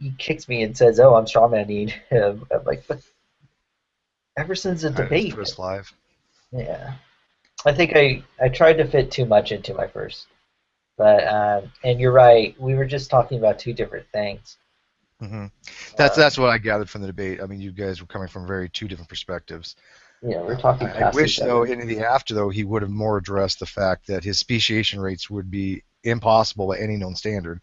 he kicks me and says, "Oh, I'm strawmanning him." I'm like, but ever since the Right, his debate, first live. yeah. I think I tried to fit too much into my first, but and you're right. We were just talking about two different things. Hmm. That's Um, what I gathered from the debate. I mean, you guys were coming from very two different perspectives. yeah, we're talking I past each wish, though, other. in the after, though, he would have more addressed the fact that his speciation rates would be impossible by any known standard.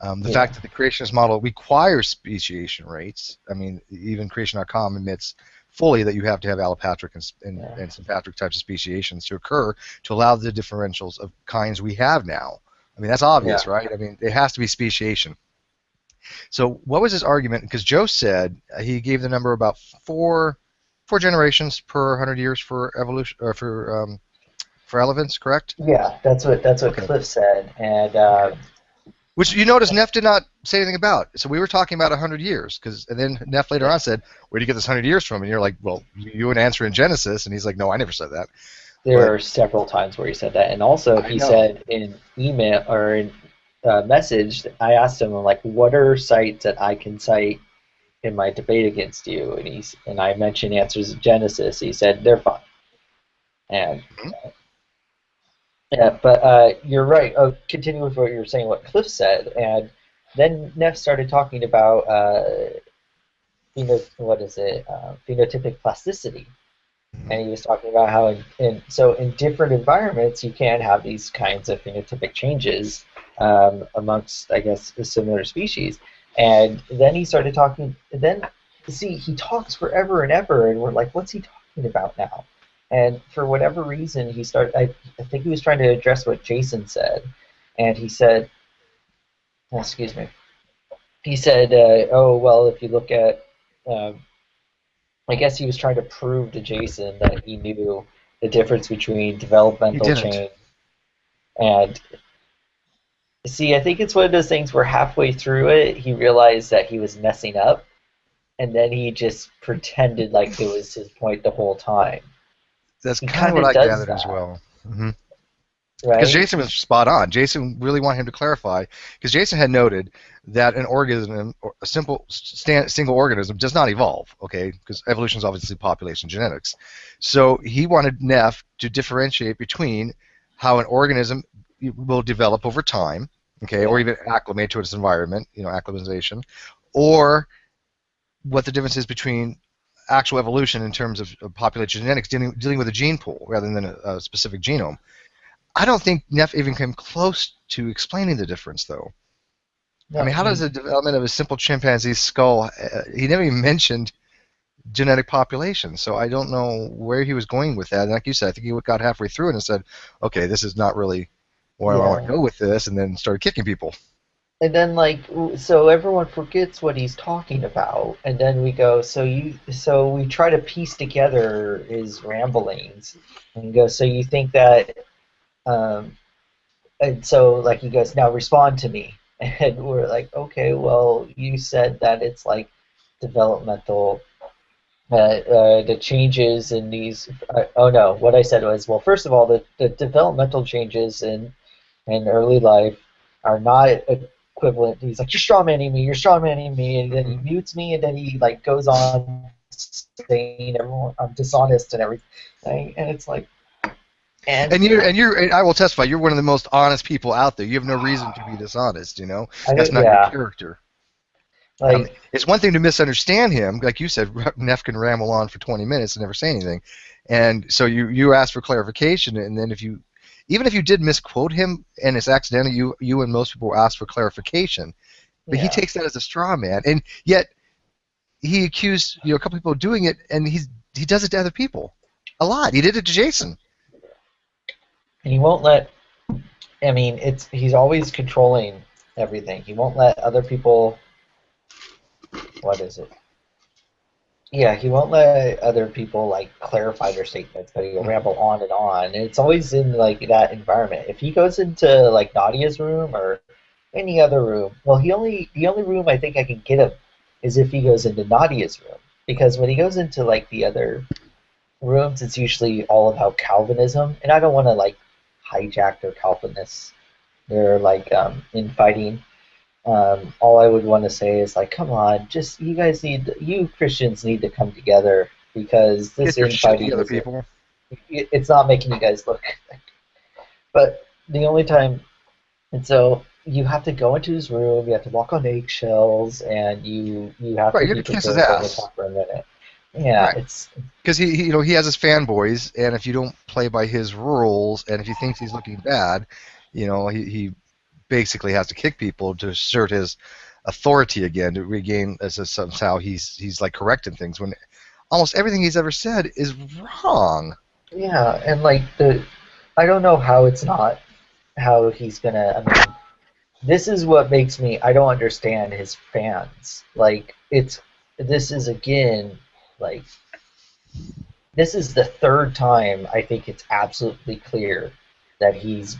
The Yeah, fact that the creationist model requires speciation rates, I mean, even creation.com admits fully that you have to have allopatric yeah, and sympatric types of speciations to occur to allow the differentials of kinds we have now. I mean, that's yeah. obvious, right? I mean, it has to be speciation. So what was his argument? Because Joe said he gave the number about four generations per 100 years for evolution or for relevance, correct? Yeah, that's what Okay. Cliff said, and Okay. Which you notice Neff did not say anything about. So we were talking about 100 years, and then Neff later yeah, on said, "Where do you get this 100 years from?" And you're like, "Well, you would answer in Genesis," and he's like, "No, I never said that." there But are several times where he said that, and also I he know said in email or in message. I asked him like, "What are sites that I can cite in my debate against you?" And I mentioned answers in Genesis. He said they're fine, and yeah, but you're right. Continue with what you were saying, what Cliff said, and then Neff started talking about what is it, phenotypic plasticity, and he was talking about how in different environments you can have these kinds of phenotypic changes amongst, I guess, a similar species. And then he started talking. Then see, he talks forever and ever, and we're like, what's he talking about now? And for whatever reason, he started. I think he was trying to address what Jason said, and he said, excuse me. He said, "Oh well, if you look at um, I guess he was trying to prove to Jason that he knew the difference between he developmental didn't. change and see, I think it's one of those things where halfway through it, he realized that he was messing up, and then he just pretended like it was his point the whole time. That's He kind of kind what of I does gathered as that, well. Hmm. Because right? Jason was spot on. Jason really wanted him to clarify, because Jason had noted that an organism, or a single organism, does not evolve. Okay, because evolution is obviously population genetics. So he wanted Neff to differentiate between how an organism will develop over time, okay, or Yeah, even acclimate to its environment, acclimatization, or what the difference is between actual evolution in terms of population genetics dealing with a gene pool rather than a specific genome. I don't think Neff even came close to explaining the difference, though. I no, mean, how does the development of a simple chimpanzee's skull? He never even mentioned genetic population, so I don't know where he was going with that. And like you said, I think he got halfway through it and said, "Okay, this is not really where I want to yeah. go with this," and then started kicking people. And then so everyone forgets what he's talking about, and then we go, so we try to piece together his ramblings, and go, so you think that um, and so like he goes, now respond to me. And we're like, okay, well, you said that it's like developmental, the changes in these. Oh no, what I said was, well, first of all, the developmental changes in early life are not equivalent. He's like, you're strawmanning me, you're strawmanning me, and then he Hmm. mutes me, and then he like goes on saying everyone I'm dishonest and everything, and it's like, and And I will testify, you're one of the most honest people out there. You have no reason to be dishonest. I That's not your yeah, character. like It's one thing to misunderstand him, like you said. Neff can ramble on for 20 minutes and never say anything, and so you ask for clarification, and then even if you did misquote him and it's accidental, you and most people ask for clarification, but he yeah. takes that as a straw man, and yet he accused a couple people of doing it, and he does it to other people a lot. He did it to Jason. And he won't let. I mean, it's he's always controlling everything. He won't let other people. What is it? Yeah, he won't let other people like clarify their statements, but he'll Mhm. ramble on and on. And it's always in like that environment. If he goes into like Nadia's room or any other room, well, the only room I think I can get him is if he goes into Nadia's room, because when he goes into like the other rooms, it's usually all about Calvinism, and I don't want to like hijack their Calvinists. They're like infighting. All I would want to say is like, come on, just you Christians need to come together because this Get your shit infighting together, isn't, people. it's not making you guys look. But the only time, and so you have to go into his room, you have to walk on eggshells, and you have Right, to you be got to kiss his prepared to only ass. talk for a minute. Yeah, Right. it's Because he has his fanboys, and if you don't play by his rules, and if he thinks he's looking bad, he basically has to kick people to assert his authority again, to regain as if somehow he's like correcting things when almost everything he's ever said is wrong. yeah, and like I don't know how it's not how he's gonna. I mean, this is what makes me. I don't understand his fans. Like this is again like this is the third time I think it's absolutely clear that he's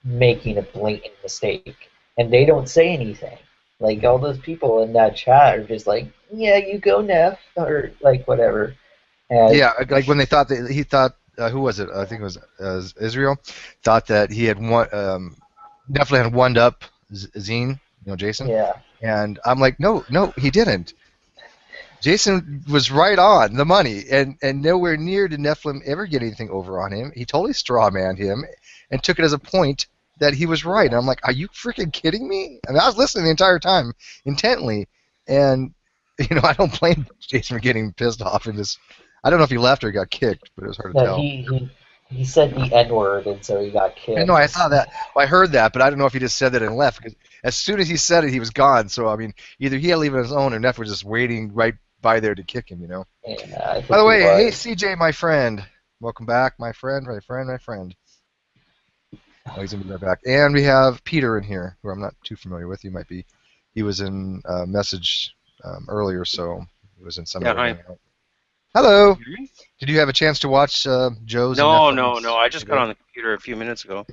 making a blatant mistake, and they don't say anything. Like all those people in that chat are just like, "Yeah, you go, Neff," or like whatever. And Yeah, like when they thought that he thought who was it? I think it was Israel thought that he had definitely had one up Zine, Jason, yeah, and I'm like, no, no, he didn't. Jason was right on the money, and nowhere near did Nephilim ever get anything over on him. He totally strawmanned him and took it as a point that he was right. yeah. And I'm like, are you freaking kidding me? I mean, I was listening the entire time intently, and I don't blame Jason for getting pissed off and just. I don't know if he left or he got kicked, but it was hard to No, tell. he said the N word, and so he got I know I kicked. saw that. Well, I heard that, but I don't know if he just said that and left. Because as soon as he said it, he was gone. So I mean, either he had to leave on his own, or Neff was just waiting right by there to kick him. Yeah, I By think the he way, hey was. CJ, my friend, welcome back, my friend, my friend, my friend. Oh, he's gonna be right back. And we have Peter in here, who I'm not too familiar with. He might be. He was in message earlier, so he was in some Yeah, other hi. hangout. Can Hello. you hear me? Did you have a chance to watch Joe's and No, no, no. Nephilim's I just got debate? on the computer a few minutes ago.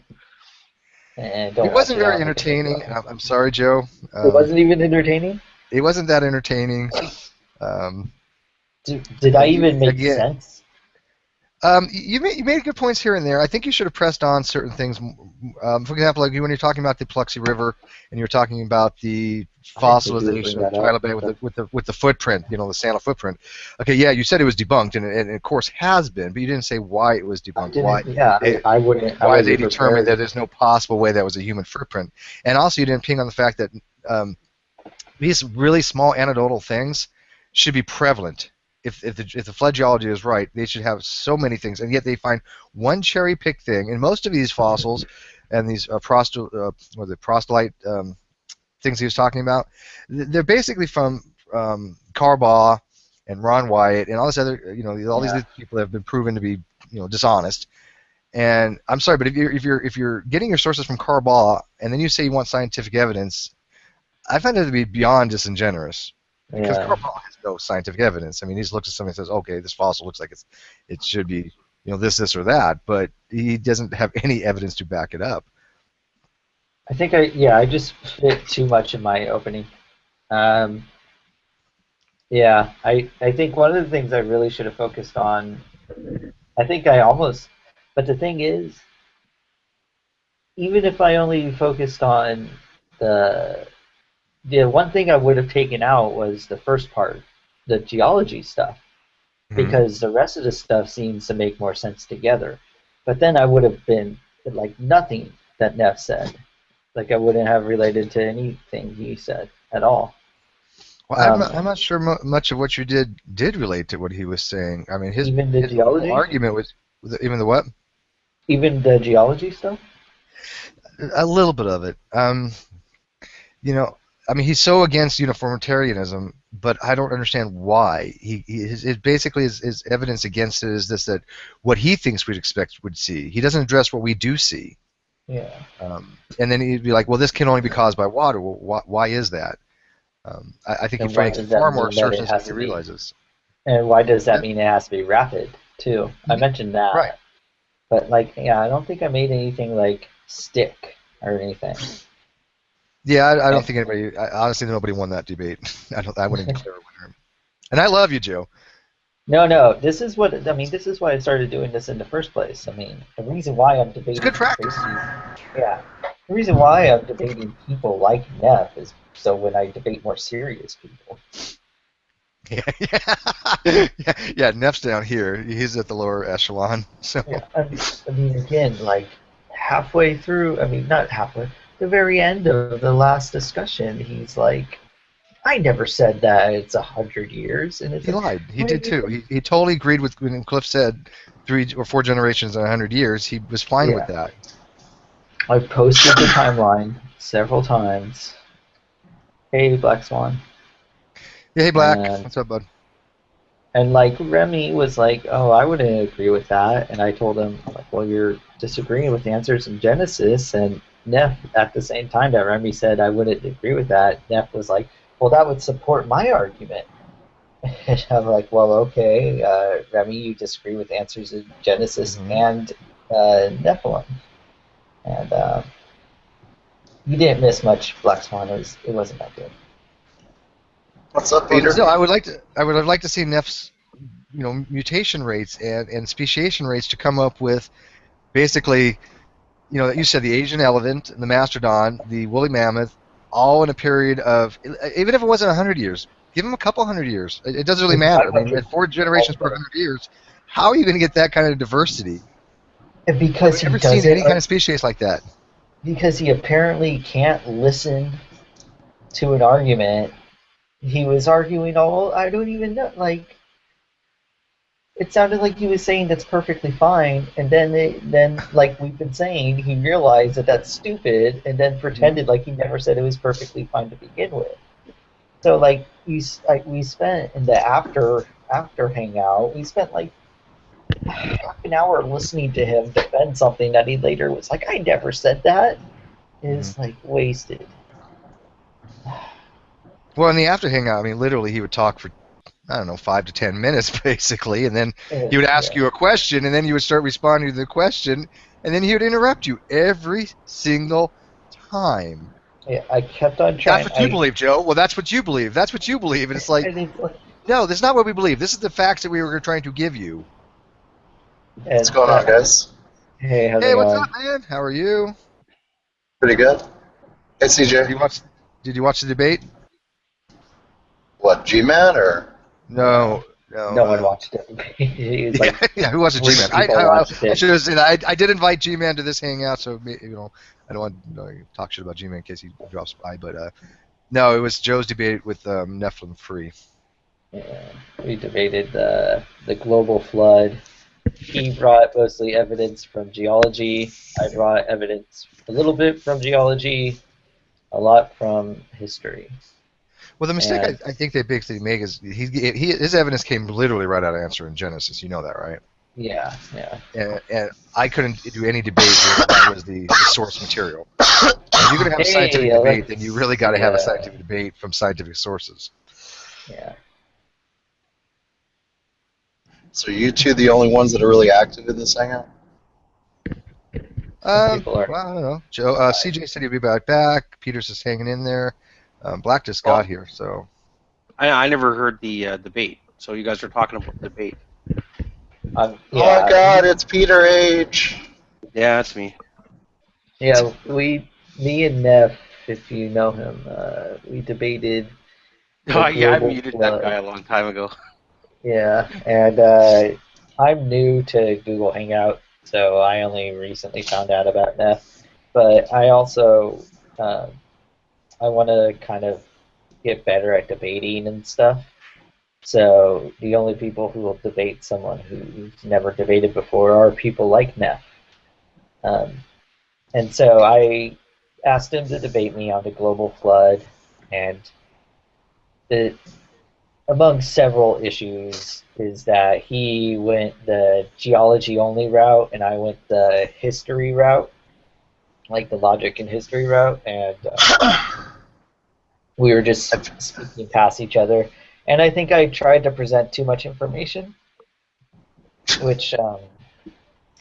And It don't watch wasn't it very on the computer. entertaining. I'm sorry, Joe. It wasn't even entertaining. It wasn't that entertaining. Um, Did I even make again, sense? you made good points here and there. I think you should have pressed on certain things. For example, like when you're talking about the Paluxy River and you're talking about the I completely bring fossilization of that up. trilobite with the footprint, the Santa footprint. Okay, yeah, you said it was debunked, and it of course has been, but you didn't say why it was I debunked. didn't. Yeah, I Why they wasn't determined that prepared. there's no possible way that was a human footprint, and also you didn't ping on the fact that these really small anecdotal things should be prevalent. If the flood geology is right, they should have so many things, and yet they find one cherry pick thing. And most of these fossils and these prostolite things he was talking about, they're basically from Carbaugh and Ron Wyatt and all this other, all these Yeah, people that have been proven to be, dishonest. And I'm sorry, but if you're getting your sources from Carbaugh and then you say you want scientific evidence, I find it to be beyond disingenuous because yeah. Carl has no scientific evidence. I mean, he just looks at something and says, "Okay, this fossil looks like it should be, this, or that," but he doesn't have any evidence to back it up. I just fit too much in my opening. Um, yeah, I think one of the things I really should have focused on. I think I almost, but the thing is, even if I only focused on the the one thing I would have taken out was the first part, the geology stuff, Mm-hmm. because the rest of the stuff seems to make more sense together. But then I would have been like nothing that Neff said. Like I wouldn't have related to anything he said at all. Well, Um, I'm not sure much of what you did relate to what he was saying. I mean, his even the his whole geology, argument was even the what? even the geology stuff. A little bit of it. You know, I mean, he's so against uniformitarianism, but I don't understand why. Basically his evidence against it is this: that what he thinks we'd expect would see. He doesn't address what we do see. Yeah. And then he'd be like, well, this can only be caused by water. Well, why is that? I think And he why makes does that far more mean that it assertions than has he to be? realizes. And why does What's that that? mean it has to be rapid too? I mentioned Right. that, but like, yeah, I don't think I made anything like stick or anything. Yeah, I don't And, think anybody. Honestly, nobody won that debate. I wouldn't declare a winner. And I love you, Joe. no, no, this is what I mean. This is why I started doing this in the first place. I mean, the reason why I'm It's good debating practice. crazy, yeah, the reason why I'm debating people like Neff is so when I debate more serious people. Yeah. Neff's down here. He's at the lower echelon. So Yeah, I mean, again, like halfway through, I mean, not halfway, the very end of the last discussion, he's like, I never said that it's 100 years, and it's he like, lied. He what did did you? too. He totally agreed with when Cliff said 3 or 4 generations in 100 years. He was fine with Yeah, that. I posted the timeline several times. Hey, Black Swan, Yeah, hey Black, and what's up, bud? like Remy was like, oh, I wouldn't agree with that, and I told him like, well, you're disagreeing with the answers in Genesis, and Neff at the same time that Remy said I wouldn't agree with that, Neff was like, well, that would support my argument. And I'm like, well, okay, Remy, you disagree with answers in Genesis Mm-hmm. and Nephilim, and you didn't miss much. Black Swan, it wasn't that good. What's up, Well, Peter? still, I would like to see Neff's mutation rates and speciation rates to come up with basically you said the Asian elephant, the mastodon, the woolly mammoth, all in a period of even if it wasn't 100 years, give them a couple hundred years. It doesn't really It's matter. I mean, 500 at 4 generations per 100 years, how are you going to get that kind of diversity? And Have because we he ever does seen it, any kind of species like that? because he apparently can't listen to an argument. He was arguing all, I don't even know, like, it sounded like he was saying that's perfectly fine, and then like we've been saying, he realized that that's stupid, and then Mm-hmm. pretended like he never said it was perfectly fine to begin with. So like we spent in the after hangout, we spent like half an hour listening to him defend something that he later was like, I never said that. Mm-hmm. Is like wasted. Well, in the after hangout, I mean, literally, he would talk for I don't know 5 to 10 minutes basically, and then he would ask Yeah. you a question, and then you would start responding to the question, and then he would interrupt you every single time. Yeah, I kept on That's trying. what you believe, Joe. Well, that's what you believe. That's what you believe. And it's like, And it's like, no, this is not what we believe. This is the facts that we were trying to give you. What's and going on, guys? hey, how's Hey, it what's going? up, man? How are you? Pretty good. Hey, Did CJ. you watch? Did you watch the debate? What, G-Man or? No, No one no. watched it. He was Yeah, like yeah. Who was it? three G-Man. people watched I it. should have said I did invite G-Man to this hangout, so I don't want to talk shit about G-Man in case he drops by. But no, it was Joe's debate with Nephilimfree. Yeah, we debated the global flood. He brought mostly evidence from geology. I brought evidence a little bit from geology, a lot from history. Well, the mistake And I think they basically make is his evidence came literally right out of answer in Genesis. You know that, right? yeah, yeah. And I couldn't do any debate where that was the source material. If you're going to have a scientific Hey, debate, then you really got to have a yeah, scientific debate from scientific sources. yeah. So you two the only ones that are really active in this hangout? Some people are. Well, I don't know. Joe, CJ said he'd be back. Peter's just hanging in there. Black just got Well, here, so I never heard the debate. So you guys are talking about the debate. Oh Yeah, my God, it's Peter H. Yeah, that's me. yeah. Me and Neff, if you know him, we debated the Oh, yeah, I global muted that guy flood. a long time ago. Yeah, and I'm new to Google Hangout, so I only recently found out about Neff. But I also um, I want to kind of get better at debating and stuff. So the only people who will debate someone who's never debated before are people like Neff. Um, and so I asked him to debate me on the global flood, and the among several issues is that he went the geology only route and I went the history route, like the logic and history route, and we were just speaking past each other. And I think I tried to present too much information, which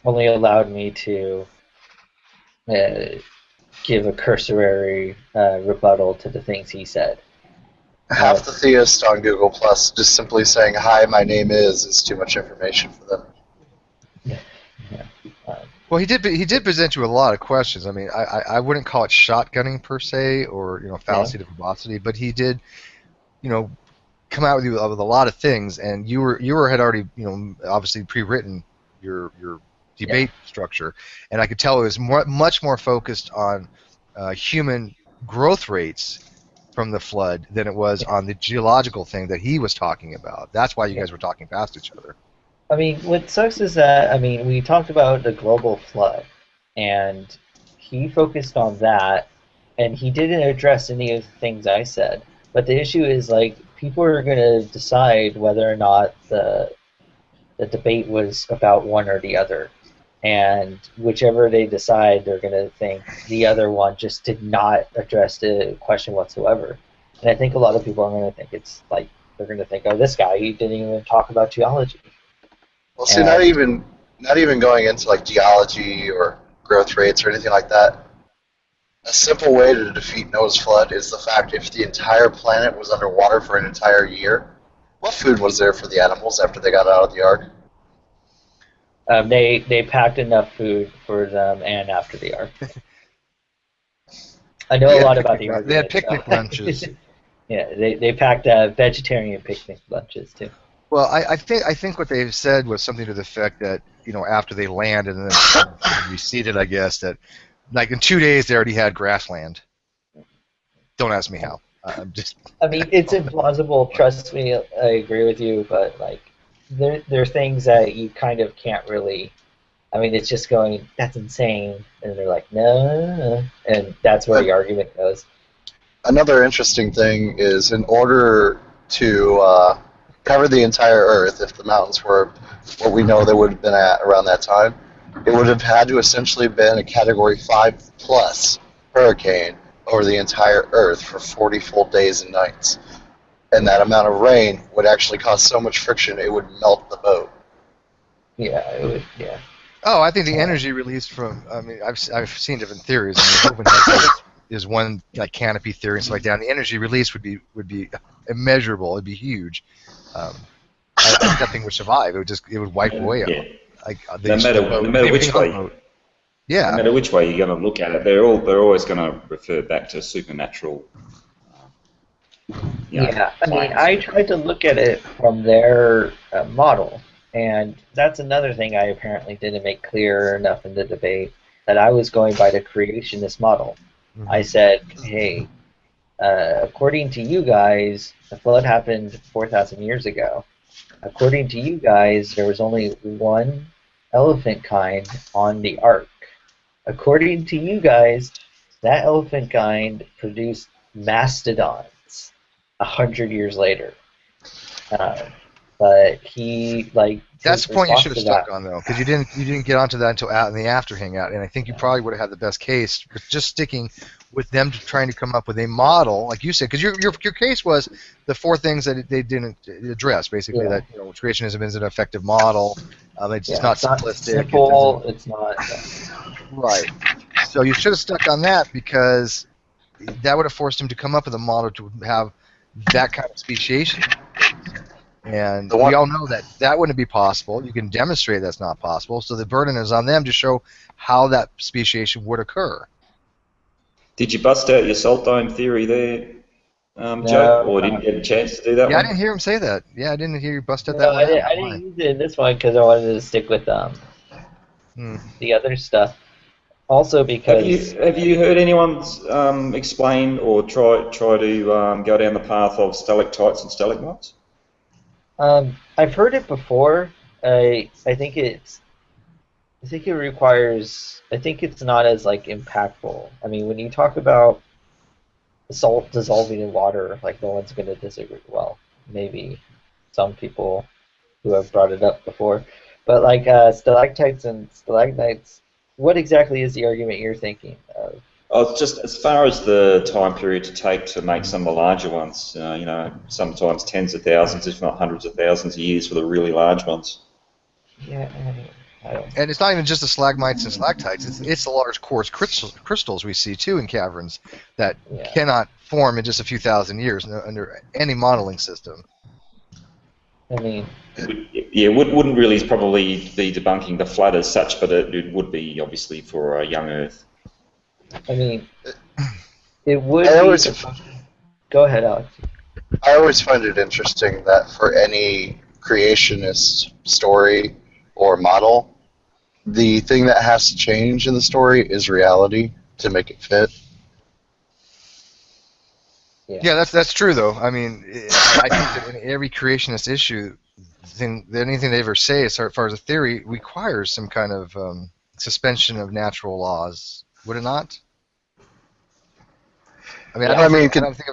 only allowed me to uh, give a cursory rebuttal to the things he said. Half the theists on Google Plus just simply saying "Hi, my name is" too much information for them. Yeah. Well, he did present you with a lot of questions. I mean, I wouldn't call it shotgunning per se, or Yeah. fallacy to verbosity, but he did, you know, come out with you with a lot of things, and you had already, obviously pre-written your debate structure, and I could tell it was much more focused on human growth rates from the flood than it was Yeah. on the geological thing that he was talking about. That's why you Yeah. guys were talking past each other. I mean, what sucks is that, I mean, we talked about the global flood, and he focused on that, and he didn't address any of the things I said. But the issue is, like, people are going to decide whether or not the debate was about one or the other. And whichever they decide, they're going to think the other one just did not address the question whatsoever. And I think a lot of people are going to think it's like, they're going to think, oh, this guy, he didn't even talk about geology. Well, see, not And even not even going into like geology or growth rates or anything like that. A simple way to defeat Noah's flood is the fact if the entire planet was underwater for an entire year, what food was there for the animals after they got out of the ark? they packed enough food for them and after the arc. I know a lot about the They had argument. picnic So. lunches. Yeah, they packed vegetarian picnic lunches too. Well, I think what they said was something to the effect that after they landed and then receded, I guess that like in 2 days they already had grassland. Don't ask me how. I'm just. I mean, it's implausible. Trust me, I agree with you. But like, there are things that you kind of can't really. I mean, it's just going. That's insane, and they're like, no, and that's where the argument goes. Another interesting thing is in order to cover the entire Earth, if the mountains were what we know they would have been at around that time, it would have had to essentially been a Category 5 plus hurricane over the entire Earth for 40 full days and nights. And that amount of rain would actually cause so much friction it would melt the boat. Yeah, it would. Yeah. Oh, I think the energy released from. I mean, I've seen different theories. I mean, Hovind is one like canopy theory and stuff like that. And the energy release would be immeasurable. It'd be huge. Nothing would survive. It would wipe away. Yeah. Like No matter which way. Yeah. No matter which way you're going to look at it, they're always going to refer back to supernatural. Yeah, I mean, plans. I tried to look at it from their model, and that's another thing I apparently didn't make clear enough in the debate, that I was going by the creationist model. I said, hey, according to you guys, the flood happened 4,000 years ago. According to you guys, there was only one elephant kind on the ark. According to you guys, that elephant kind produced mastodons 100 years later. But he That's the point you should have response to stuck on though, because you didn't get onto that until out in the after hangout, and I think you probably would have had the best case with just sticking with them trying to come up with a model, like you said, because your case was the four things that they didn't address, basically that creationism is an effective model, it's not simplistic, simple, it's not right. So you should have stuck on that because that would have forced him to come up with a model to have that kind of speciation. And we all know that wouldn't be possible. You can demonstrate that's not possible, so the burden is on them to show how that speciation would occur. Did you bust out your salt dome theory there, Joe, or didn't get a chance to do that one? I didn't hear him say that. Yeah, I didn't hear you bust out that one. I didn't use it in this one because I wanted to stick with the other stuff. Also because... Have you heard anyone explain or try to go down the path of stalactites and stalagmites? I've heard it before. I think it requires. I think it's not as impactful. I mean, when you talk about salt dissolving in water, no one's going to disagree. Well, maybe some people who have brought it up before, but stalactites and stalagmites. What exactly is the argument you're thinking of? Oh, just as far as the time period to take to make some of the larger ones, sometimes tens of thousands, if not hundreds of thousands of years for the really large ones. Yeah, I don't. And it's not even just the stalagmites and stalactites. It's the large coarse crystals we see too in caverns that cannot form in just a few thousand years under any modeling system. I mean, Wouldn't really probably be debunking the flood as such, but it would be obviously for a young Earth. I mean, it would I be. always, Go ahead, Alex. I always find it interesting that for any creationist story or model, the thing that has to change in the story is reality to make it fit. Yeah, that's true though. I mean, I think that in every creationist issue, anything they ever say as far as a theory requires some kind of suspension of natural laws. Would it not? I mean, Yeah.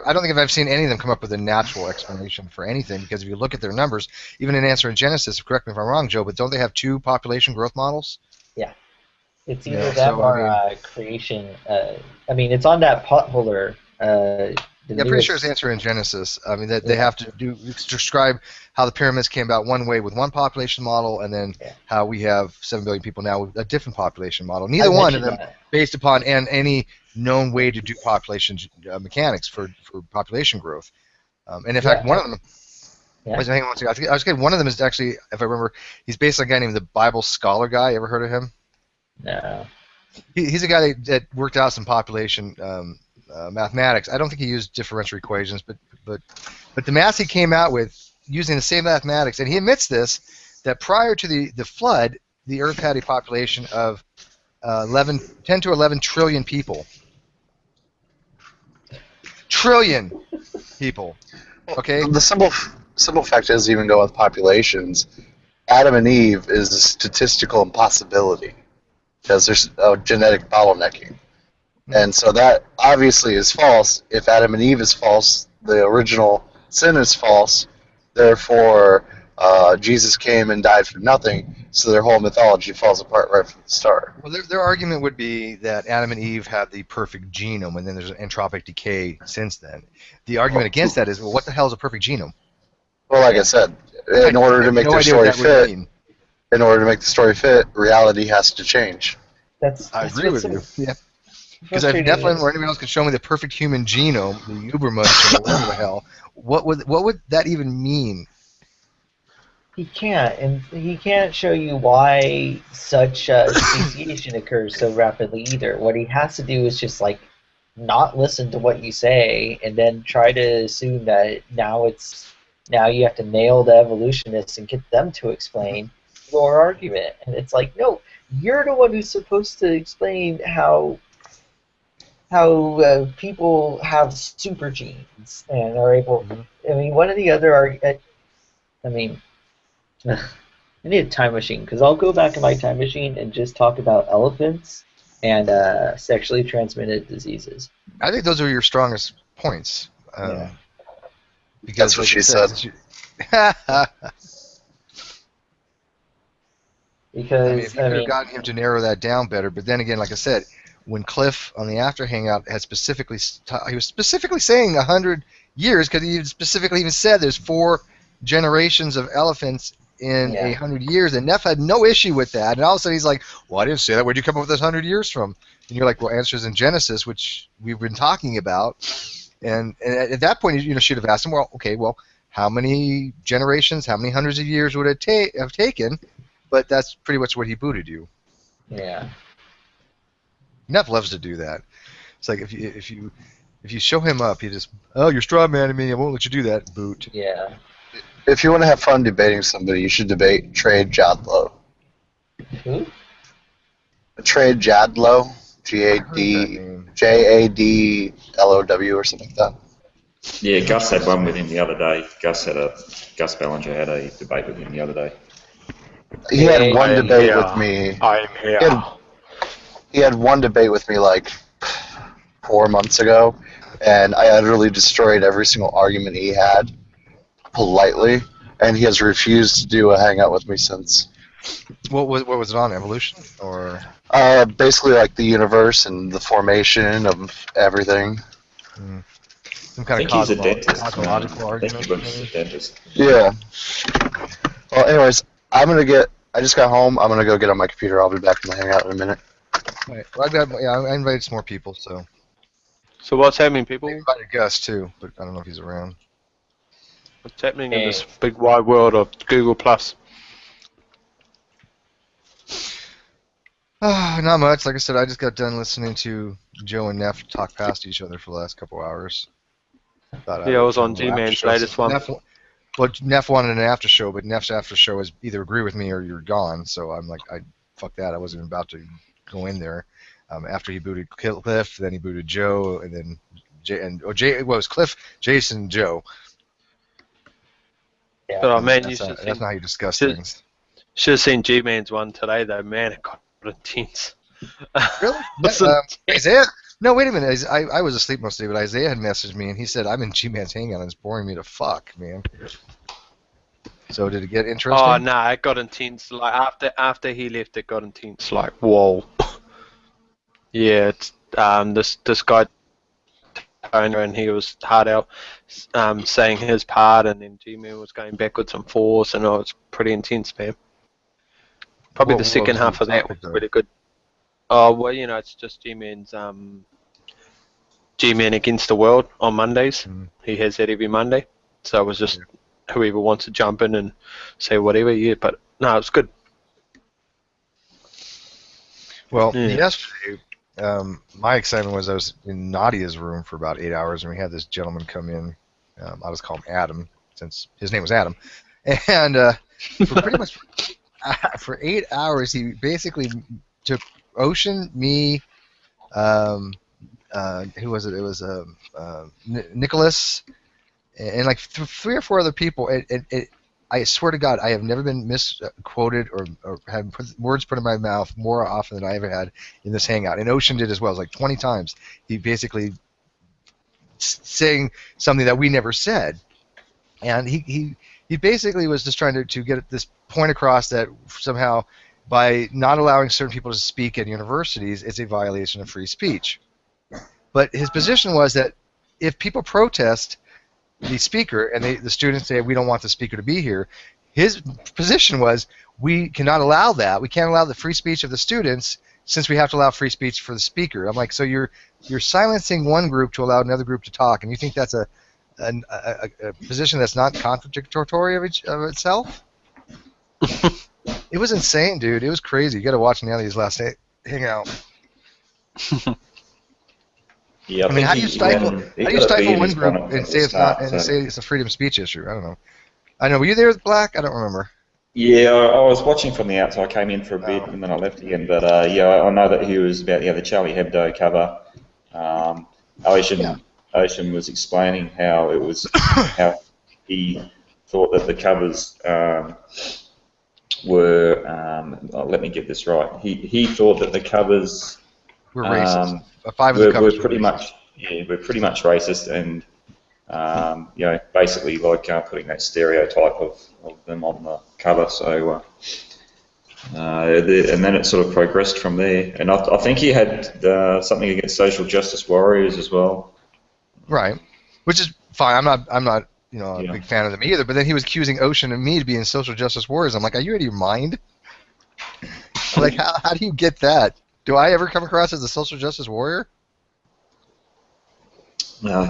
I don't think I've seen any of them come up with a natural explanation for anything, because if you look at their numbers, even in Answer in Genesis, correct me if I'm wrong, Joe, but don't they have 2 population growth models? Yeah. It's Yeah, either them so, or I mean, creation. I mean, it's on that potholder. The yeah, pretty sure it's newest. Answer in Genesis. I mean, that they Yeah. have to describe how the pyramids came about one way with one population model, and then Yeah. how we have 7 billion people now with a different population model. I Neither one of mentioned them that. based upon any known way to do population mechanics for population growth. And in fact, one of them. Yeah. Hang on one second. I was kidding. One of them is actually, if I remember, he's based on a guy named the Bible Scholar guy. You ever heard of him? No. He's a guy that worked out some population mathematics. I don't think he used differential equations, but the math he came out with using the same mathematics, and he admits this, that prior to the flood, the Earth had a population of 10 to 11 trillion people. Trillion people. Okay. The simple fact is, even go with populations, Adam and Eve is a statistical impossibility because there's a genetic bottlenecking. And so that obviously is false. If Adam and Eve is false, the original sin is false. Therefore, Jesus came and died for nothing, so their whole mythology falls apart right from the start. Well, their argument would be that Adam and Eve had the perfect genome, and then there's an entropic decay since then. The argument against that is, well, what the hell is a perfect genome? Well, like I said, in order to make their story fit, in order to make the story fit, reality has to change. I agree with you. Yeah. Because if Nephilim or anyone else could show me the perfect human genome, the Ubermensch, or whatever the hell, what would that even mean? He can't, and he can't show you why such speciation occurs so rapidly either. What he has to do is just like not listen to what you say, and then try to assume that now you have to nail the evolutionists and get them to explain your argument. And it's like, no, you're the one who's supposed to explain how people have super genes and are able. I mean, one of the other I mean. I need a time machine, because I'll go back in my time machine and just talk about elephants and sexually transmitted diseases. I think those are your strongest points. Yeah. That's Because, what like she said. Because I mean, if you could have gotten him to narrow that down better, but then again, like I said, when Cliff on the After Hangout had he was specifically saying 100 years, because he specifically even said there's 4 generations of elephants in 100 years, and Neff had no issue with that. And all of a sudden he's like, well, I didn't say that. Where'd you come up with this 100 years from? And you're like, well, Answers in Genesis, which we've been talking about. And at that point, you should have asked him, well, okay, well, how many generations, how many hundreds of years would it have taken? But that's pretty much what he booted you. Yeah. Neff loves to do that. It's like if you show him up, he just, oh, you're straw manning me. I won't let you do that. Boot. Yeah. If you want to have fun debating somebody, you should debate Trade Jadlow. Who? Trade Jadlow, Jadlow or something like that. Yeah, Gus had one with him the other day. Gus Ballinger had a debate with him the other day. He had one debate with me. I'm here. He had one debate with me like 4 months ago, and I utterly destroyed every single argument he had, politely, and he has refused to do a hangout with me since. What was it on? Evolution or? Basically like the universe and the formation of everything. Some kind of cosmological argument. Yeah. Well, anyways, I just got home. I'm gonna go get on my computer. I'll be back in the hangout in a minute. Right. Well, I invited some more people, so. So what's happening, people? I invited Gus too, but I don't know if he's around. What's happening in this And big wide world of Google Plus? Not much. Like I said, I just got done listening to Joe and Neff talk past each other for the last couple hours. Thought I Yeah, I would was on do a little after G-Man's show. latest one. Neff wanted an after show, but Neff's after show is either agree with me or you're gone. So I'm like, fuck that. I wasn't about to go in there. After he booted Cliff, then he booted Joe, and then Jay. Well, it was Cliff, Jason, Joe. yeah, But man, That's not how you discuss should- things. Should have seen G-Man's one today though. Man, it got intense. Really? Isaiah? No, wait a minute. I was asleep most of the day, but Isaiah had messaged me, and he said, I'm in G-Man's Hangout, and it's boring me to fuck, man. So did it get interesting? Oh no, it got intense. Like after he left, it got intense. Like whoa. Yeah, it's this guy owner, and he was hard out saying his part, and then G-Man was going backwards and forwards, and it was pretty intense, man. Probably What the second was half the of that topic, was though? really good. Oh well, it's just G-Man's G-Man Against the World on Mondays. Mm. He has that every Monday. So it was just whoever wants to jump in and say whatever. Yeah, but no, it's good. Well, Yeah. yesterday, my excitement was I was in Nadia's room for about 8 hours, and we had this gentleman come in. I'll just call him Adam, since his name was Adam. And for pretty much for 8 hours, he basically took Ocean, me, who was it? It was Nicholas, and like three or four other people. I swear to God, I have never been misquoted or had words put in my mouth more often than I ever had in this hangout. And Ocean did as well. It was like 20 times. He basically saying something that we never said. And he basically was just trying to get this point across that somehow by not allowing certain people to speak at universities, it's a violation of free speech. But his position was that if people protest the speaker and the students say we don't want the speaker to be here, his position was we cannot allow that. We can't allow the free speech of the students since we have to allow free speech for the speaker. I'm like, so you're silencing one group to allow another group to talk, and you think that's a position that's not contradictory of itself? It was insane, dude. It was crazy. You got to watch Nelly's last hangout. Yeah, I mean, how do you stifle one group and say it's not, and so. say it's a freedom of speech issue? I don't know. I know. Were you there with Black? I don't remember. Yeah, I was watching from the outside. I came in for a bit and then I left again. But I know that he was about the Charlie Hebdo cover. Ocean was explaining how it was how he thought that the covers were. Let me get this right. He thought that the covers We're racist. Five of the covers were pretty much racist and basically like putting that stereotype of them on the cover. So and then it sort of progressed from there. And I think he had something against social justice warriors as well. Right, which is fine. I'm not a big fan of them either. But then he was accusing Ocean and me to being social justice warriors. I'm like, are you out of your mind? Like, how do you get that? Do I ever come across as a social justice warrior? I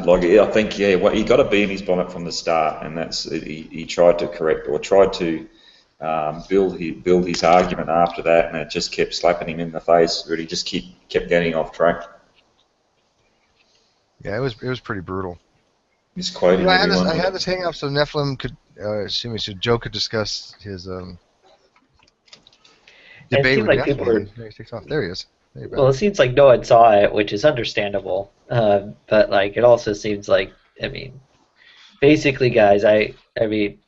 think well, he got a bee in his bonnet from the start, and that's he tried to correct or tried to build his argument after that, and it just kept slapping him in the face. Really, just kept getting off track. Yeah, it was pretty brutal. He's quoting everyone. I had this hang up so Nephilim could, Joe could discuss his debate with Nephilim. There he is. Well, it seems like no one saw it, which is understandable. But like, it also seems like, basically, guys, we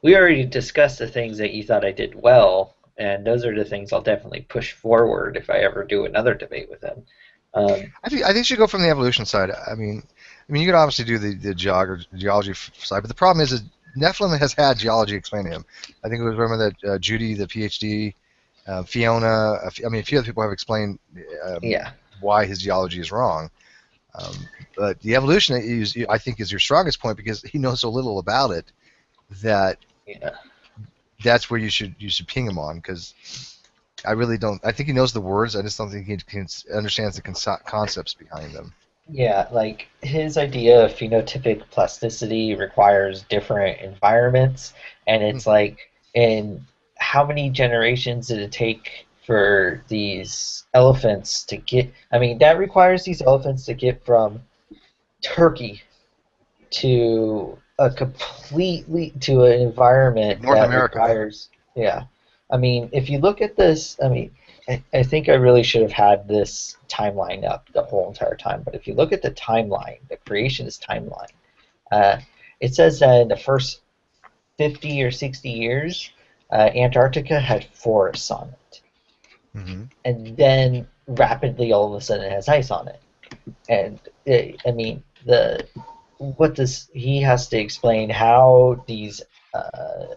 already discussed the things that you thought I did well, and those are the things I'll definitely push forward if I ever do another debate with him. I think you should go from the evolution side. I mean, you could obviously do the geology side, but the problem is that Nephilim has had geology explained to him. I think it was that Judy, the PhD, Fiona. A few other people have explained why his geology is wrong. But the evolution I think is your strongest point because he knows so little about it that that's where you should ping him on because. I really don't. I think he knows the words. I just don't think he understands the concepts behind them. Yeah, like his idea of phenotypic plasticity requires different environments, and it's like, in how many generations did it take for these elephants to get? I mean, that requires these elephants to get from Turkey to a completely to an environment North that America. requires, yeah. I mean, if you look at this, I mean, I think I really should have had this timeline up the whole entire time, but if you look at the timeline, the creationist timeline, uh, it says that in the first 50 or 60 years, Antarctica had forests on it, Hmm. and then rapidly all of a sudden it has ice on it. And I mean, the what does he has to explain how these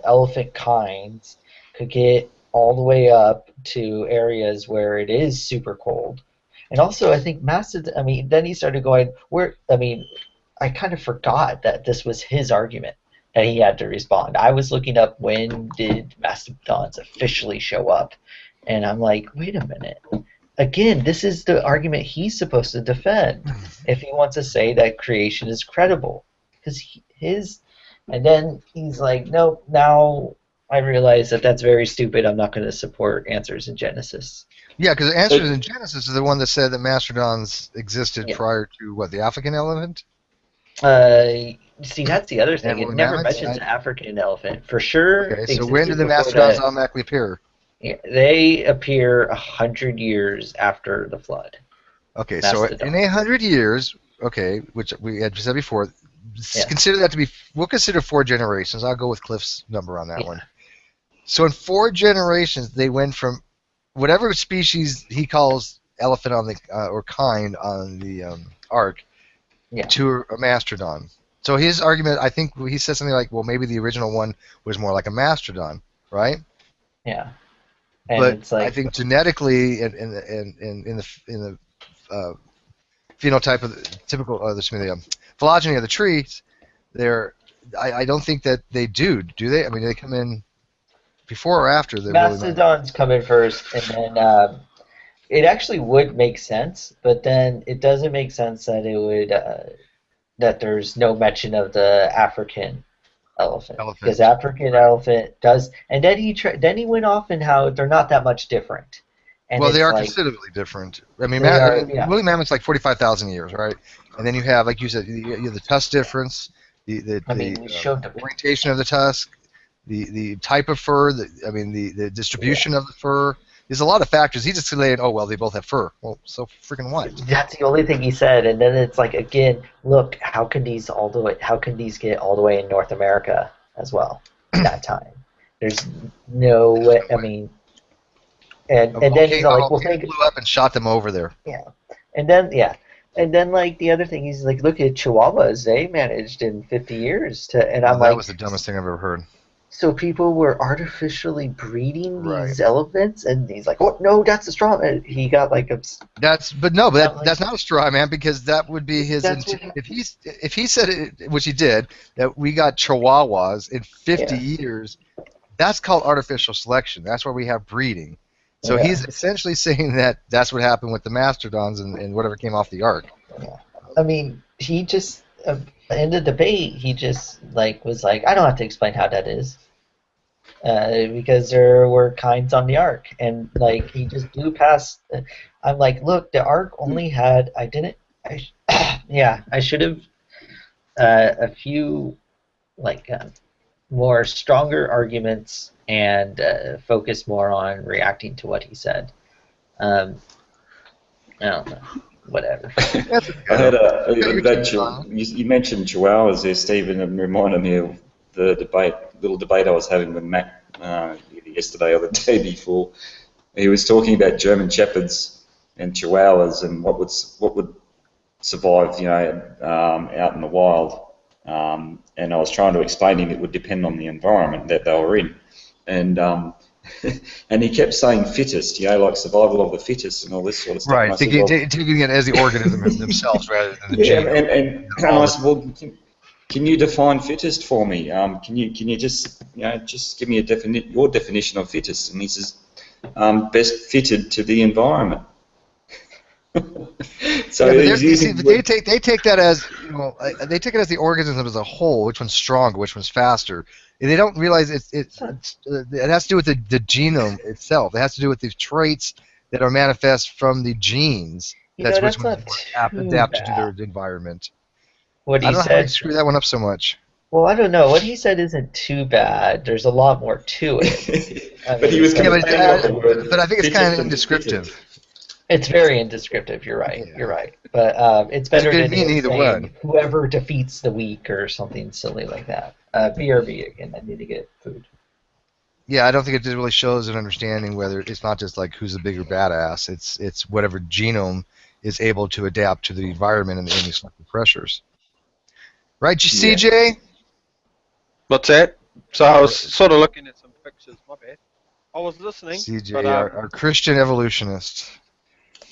elephant kinds could get all the way up to areas where it is super cold. And also, I think Mastodon. I mean, then he started going where. I mean, I kind of forgot that this was his argument that he had to respond. I was looking up when did mastodons officially show up, and I'm like, wait a minute. Again, this is the argument he's supposed to defend if he wants to say that creation is credible. Because his, and then he's like, nope, now I realize that that's very stupid. I'm not going to support answers in Genesis. Yeah, because the So, answers in Genesis is the one that said that mastodons existed Yeah. prior to what, the African elephant See, that's the other thing. and It woolly never mammoths. mentions African elephant. For sure Okay, so when did existed the before mastodons the. automatically appear? Yeah, they appear 100 years after the flood. Okay, so in Mastodon. 100 years, okay, which we had said before, Yeah. consider that to be, we'll consider 4 generations. I'll go with Cliff's number on that Yeah. one. So in 4 generations, they went from whatever species he calls elephant on the or kind on the ark Yeah. to a mastodon. So his argument, I think he said something like, well, maybe the original one was more like a mastodon, right? Yeah. And But it's I like, think genetically and in the phenotype of the typical phylogeny of the trees, they're I don't think that they do they? I mean, they come in before or after the woolly mammoth. mastodons come in first, and then it actually would make sense, but then it doesn't make sense that it would that there's no mention of the African elephant, because Elephant. African elephant does, and then then he went off in how they're not that much different, and Well, they it's are like considerably different. I mean, they are, yeah, woolly mammoth's like 45,000 years, right? And then you have, like you said, you have the tusk difference, I mean, you showed the orientation of the tusk, the type of fur, the distribution of the fur. There's a lot of factors. He just saying, oh well, they both have fur. Well, so freaking what? That's the only thing he said, and then it's like, again, look, how can these get all the way in North America as well at that time? There's no way. I mean, and then he's all like, well, Volcano blew up and shot them over there. yeah, and then yeah, and then like the other thing, he's like, look at Chihuahuas, they managed in 50 years to, and I'm That like, was the dumbest thing I've ever heard. so people were artificially breeding Right. these elephants, and he's like, oh no, that's a straw man. He got like a. That's not a straw man, because that would be his. That's what If he said it, which he did, that we got Chihuahuas in 50 Yeah. years, that's called artificial selection. That's where we have breeding. So Yeah. he's essentially saying that that's what happened with the mastodons and whatever came off the ark. Yeah. I mean, he just in the debate, he just like was like, I don't have to explain how that is, because there were kinds on the ark, and like he just blew past. I'm like, look, the ark only had. I didn't. Yeah, I should have a few like more stronger arguments and focus more on reacting to what he said. I don't know. Whatever. I had you mentioned chihuahuas there, Stephen, and reminded me of the little debate I was having with Matt yesterday or the day before. He was talking about German shepherds and chihuahuas and what would survive, out in the wild. And I was trying to explain to him it would depend on the environment that they were in, and and he kept saying fittest, like survival of the fittest and all this sort of stuff. Right, taking it as the organism themselves rather than the gene. And I said, well, can you define fittest for me? Can you just give me your definition of fittest? And he says, best fitted to the environment. So Yeah, but he's using they take that as they take it as the organism as a whole, which one's stronger, which one's faster. And they don't realize it has to do with the genome itself. It has to do with the traits that are manifest from the genes. That's which that's one's not more too adapted to their bad. environment. What I he don't know how you said. screw that one up so much. Well, I don't know. What he said isn't too bad. There's a lot more to it. I but mean, he was it's Yeah, like complaining of the word but I think it's kind of fittest and indescriptive. fittest. it's very indescriptive. You're right. You're Yeah, right. But it's because it better could than mean him either one. saying whoever defeats the weak or something silly like that. BRB again. I need to get food. Yeah, I don't think it really shows an understanding whether it's not just like who's the bigger badass. It's whatever genome is able to adapt to the environment and any selective pressures. Right, Yeah. CJ? What's that? So I was sort of looking at some pictures. My bad. I was listening, but CJ, our Christian evolutionist.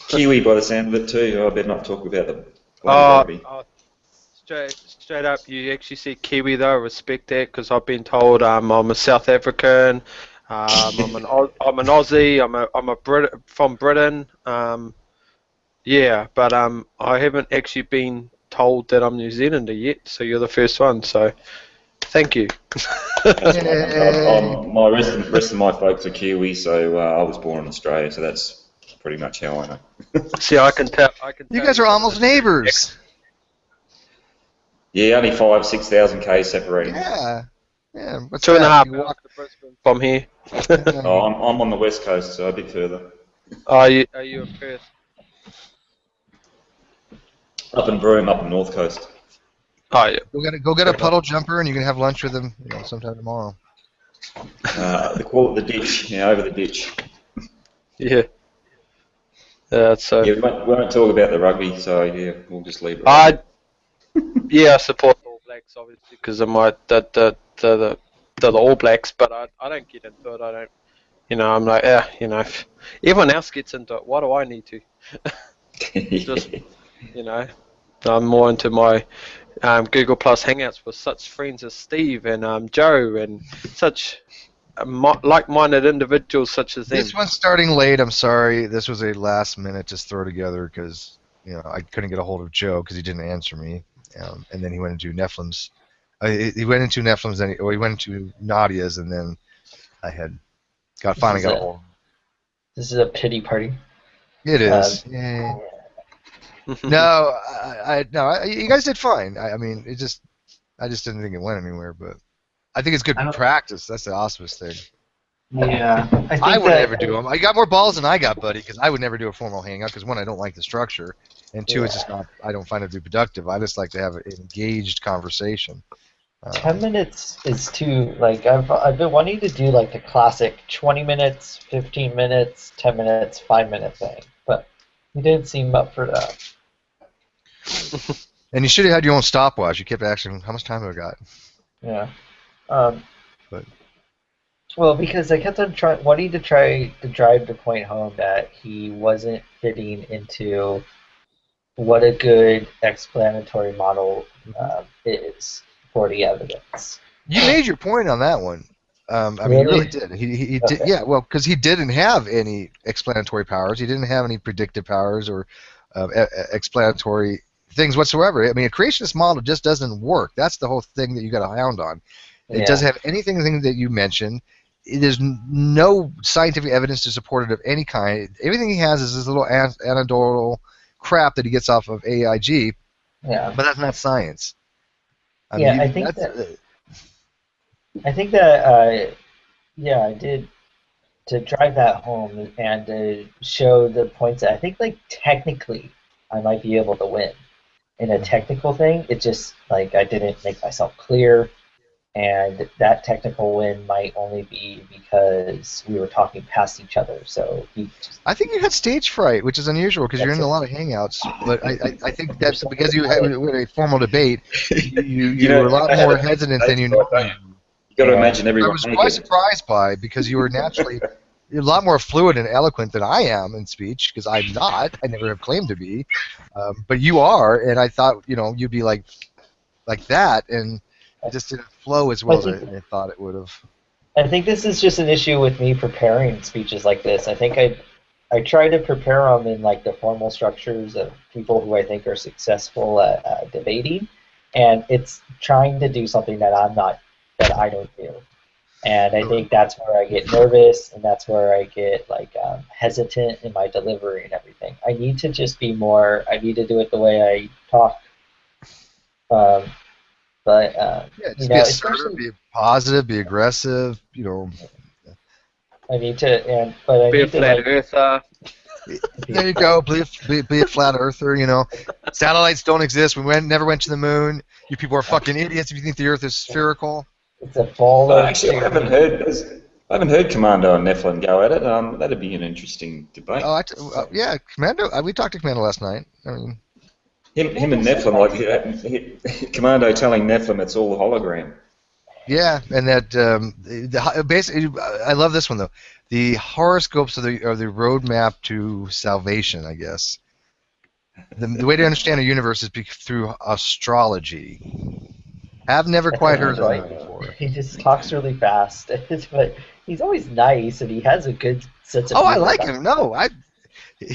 Kiwi by the sound of it too. Oh, I better not talk about the bloody oh, rugby. oh, straight up, you actually said Kiwi though. I respect that because I've been told I'm a South African. I'm an Aussie. I'm a Brit from Britain. Yeah, but I haven't actually been told that I'm New Zealander yet. So you're the first one. So thank you. Yay. My rest of my folks are Kiwi, so I was born in Australia, so that's pretty much how I know. See, I can tell. You guys are almost neighbors. Yeah, only 5,000-6,000 k's separating. Yeah. Yeah. What's 2.5 that? hours You walk, to Brisbane from here. Oh, I'm on the west coast, so a bit further. Are you in Perth? Up in Broome, up in north coast. Oh yeah. go get a puddle jumper, and you can have lunch with him sometime tomorrow. They call it the ditch, over the ditch. Yeah. Yeah. So. Yeah, we won't talk about the rugby, so yeah, we'll just leave it. I support the All Blacks obviously because of the All Blacks, but I don't get into it. I don't. I'm like, if everyone else gets into it, why do I need to? Just, I'm more into my Google Plus Hangouts with such friends as Steve and Joe and such like-minded individuals such as them. This one's starting late. I'm sorry. This was a last minute just throw together because I couldn't get a hold of Joe because he didn't answer me, and then he went into Nephilim's. He went into Nephilim's, or he went into Nadia's, and then I had finally got a hold. This is a pity party. It is. Yay. No, you guys did fine. I mean, I just didn't think it went anywhere, but I think it's good practice. That's the auspice thing. Yeah, I would never do them. I got more balls than I got, buddy, because I would never do a formal hangout. Because one, I don't like the structure, and two, it's just not. I don't find it to be productive. I just like to have an engaged conversation. 10 minutes is too, I've been wanting to do the classic 20 minutes, 15 minutes, 10 minutes, 5-minute thing, but you didn't seem up for that. And you should have had your own stopwatch. You kept asking, how much time have I got? Yeah. But well, because I kept on wanting to try to drive the point home that he wasn't fitting into what a good explanatory model is for the evidence. You made your point on that one. I mean, you really did. He did. Okay. Yeah, well, because he didn't have any explanatory powers. He didn't have any predictive powers or explanatory things whatsoever. I mean, a creationist model just doesn't work. That's the whole thing that you got to hound on. It doesn't have anything that you mentioned. There's no scientific evidence to support it of any kind. Everything he has is this little anecdotal crap that he gets off of AIG. Yeah. But that's not science. I think that I did to drive that home and to show the points that I think technically I might be able to win. In a technical thing, it just I didn't make myself clear, and that technical win might only be because we were talking past each other. So I think you had stage fright, which is unusual because you're in a lot of hangouts. But I think that's because you had a formal debate. You were a lot more hesitant than you normally. You got to imagine everyone. I was quite surprised by because you were naturally you're a lot more fluid and eloquent than I am in speech because I'm not. I never have claimed to be, but you are, and I thought you'd be like that, and it just didn't flow as well as I thought it would have. I think this is just an issue with me preparing speeches like this. I think I try to prepare them in like the formal structures of people who I think are successful at debating, and it's trying to do something that I don't do. And I think that's where I get nervous, and that's where I get like hesitant in my delivery and everything. I need to just be more. I need to do it the way I talk. Um, but Yeah, you just be know, assertive, be positive, be aggressive. I need to, but I Be a need to flat like. earther. There you go. Be a flat earther. Satellites don't exist. We never went to the moon. You people are fucking idiots if you think the Earth is spherical. It's a ball Well, of. actually, I haven't heard Commando and Nephilim go at it. That'd be an interesting debate. Oh, yeah, Commando. We talked to Commando last night. I mean, him and Nephilim, Commando telling Nephilim it's all a hologram. yeah, and that basically, I love this one though. The horoscopes are the roadmap to salvation, I guess. The way to understand a universe is through astrology. I've never quite heard that before. He just talks really fast, but he's always nice, and he has a good sense of. Oh, I humor like about him. No,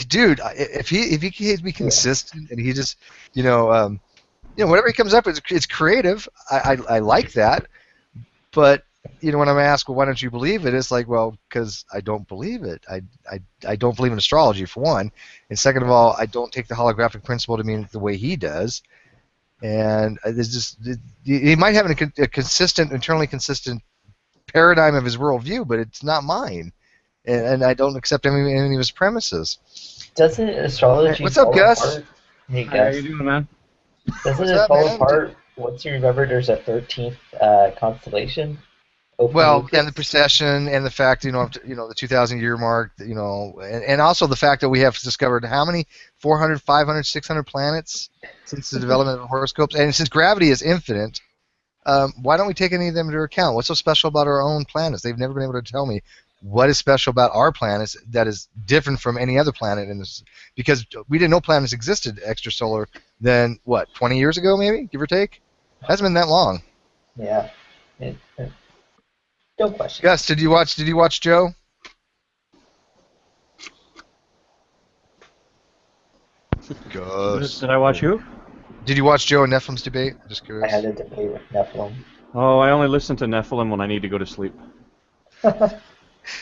dude, if he can be consistent and he just, whatever he comes up with, it's creative. I like that. But when I'm asked, well, why don't you believe it? It's like, well, because I don't believe it. I don't believe in astrology for one, and second of all, I don't take the holographic principle to mean the way he does. And there's just he might have a consistent, internally consistent paradigm of his worldview, but it's not mine, and I don't accept any of his premises. Doesn't astrology? What's up, Gus? Apart? Hey, Gus. How you doing, man? Doesn't it fall apart once you remember there's a 13th constellation? Well, and the precession, and the fact, the 2,000-year mark, and also the fact that we have discovered how many 400, 500, 600 planets since the development of horoscopes, and since gravity is infinite, why don't we take any of them into account? What's so special about our own planets? They've never been able to tell me what is special about our planets that is different from any other planet in this, because we didn't know planets existed extrasolar than 20 years ago, maybe, give or take. It hasn't been that long. Yeah. No question. Gus, did you watch Joe? Gus. Did I watch who? Did you watch Joe and Nephilim's debate? Just curious. I had a debate with Nephilim. Oh, I only listen to Nephilim when I need to go to sleep.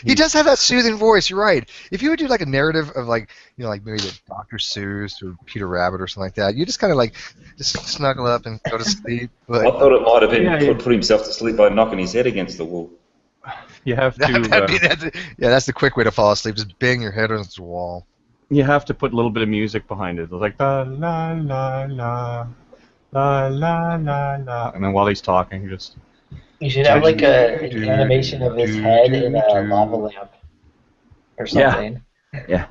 He does have that soothing voice. You're right. If you would do like a narrative of like maybe the Dr. Seuss or Peter Rabbit or something like that, you just kind of just snuggle up and go to sleep. But I thought it might have been put himself to sleep by knocking his head against the wall. You have to. That's the quick way to fall asleep. Just bang your head against the wall. You have to put a little bit of music behind it, like la la la la la la la la, and then while he's talking, just. You should have like an animation of his head in a lava lamp or something. Yeah.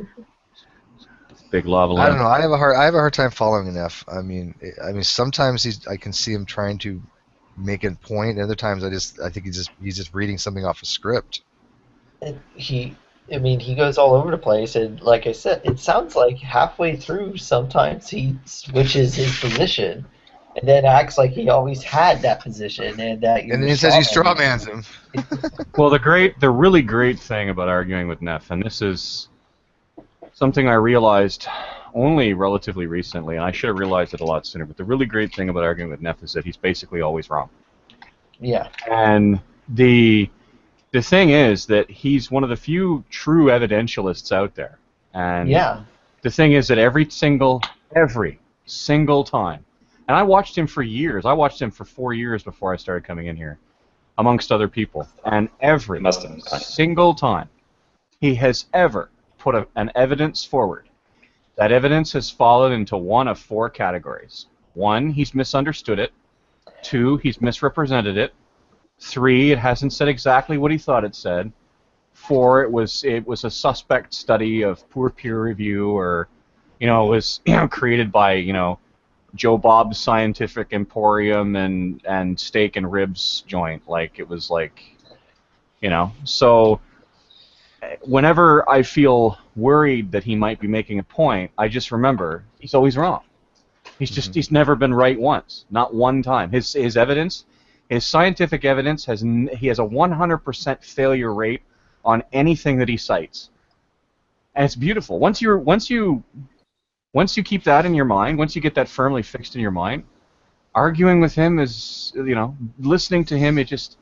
Big lava lamp. I don't know. I have a hard time following enough. I mean, sometimes I can see him trying to make a point. Other times, I think he's just reading something off a script. He goes all over the place, and like I said, it sounds like halfway through sometimes he switches his position. And then acts like he always had that position, and that. And then he says he strawmans him. Well, the really great thing about arguing with Neff, and this is something I realized only relatively recently, and I should have realized it a lot sooner. But the really great thing about arguing with Neff is that he's basically always wrong. Yeah. And the thing is that he's one of the few true evidentialists out there. And the thing is that every single time. And I watched him for years. I watched him for 4 years before I started coming in here, amongst other people. And every single time he has ever put an evidence forward, that evidence has fallen into one of 4 categories. 1, he's misunderstood it. 2, he's misrepresented it. 3, it hasn't said exactly what he thought it said. 4, it was a suspect study of poor peer review, or it was created by Joe Bob's Scientific Emporium and steak and ribs joint. So whenever I feel worried that he might be making a point, I just remember he's always wrong. He's never been right once, not one time. His evidence, his scientific evidence he has a 100% failure rate on anything that he cites. and it's beautiful. Once you keep that in your mind, once you get that firmly fixed in your mind, arguing with him is, listening to him. It just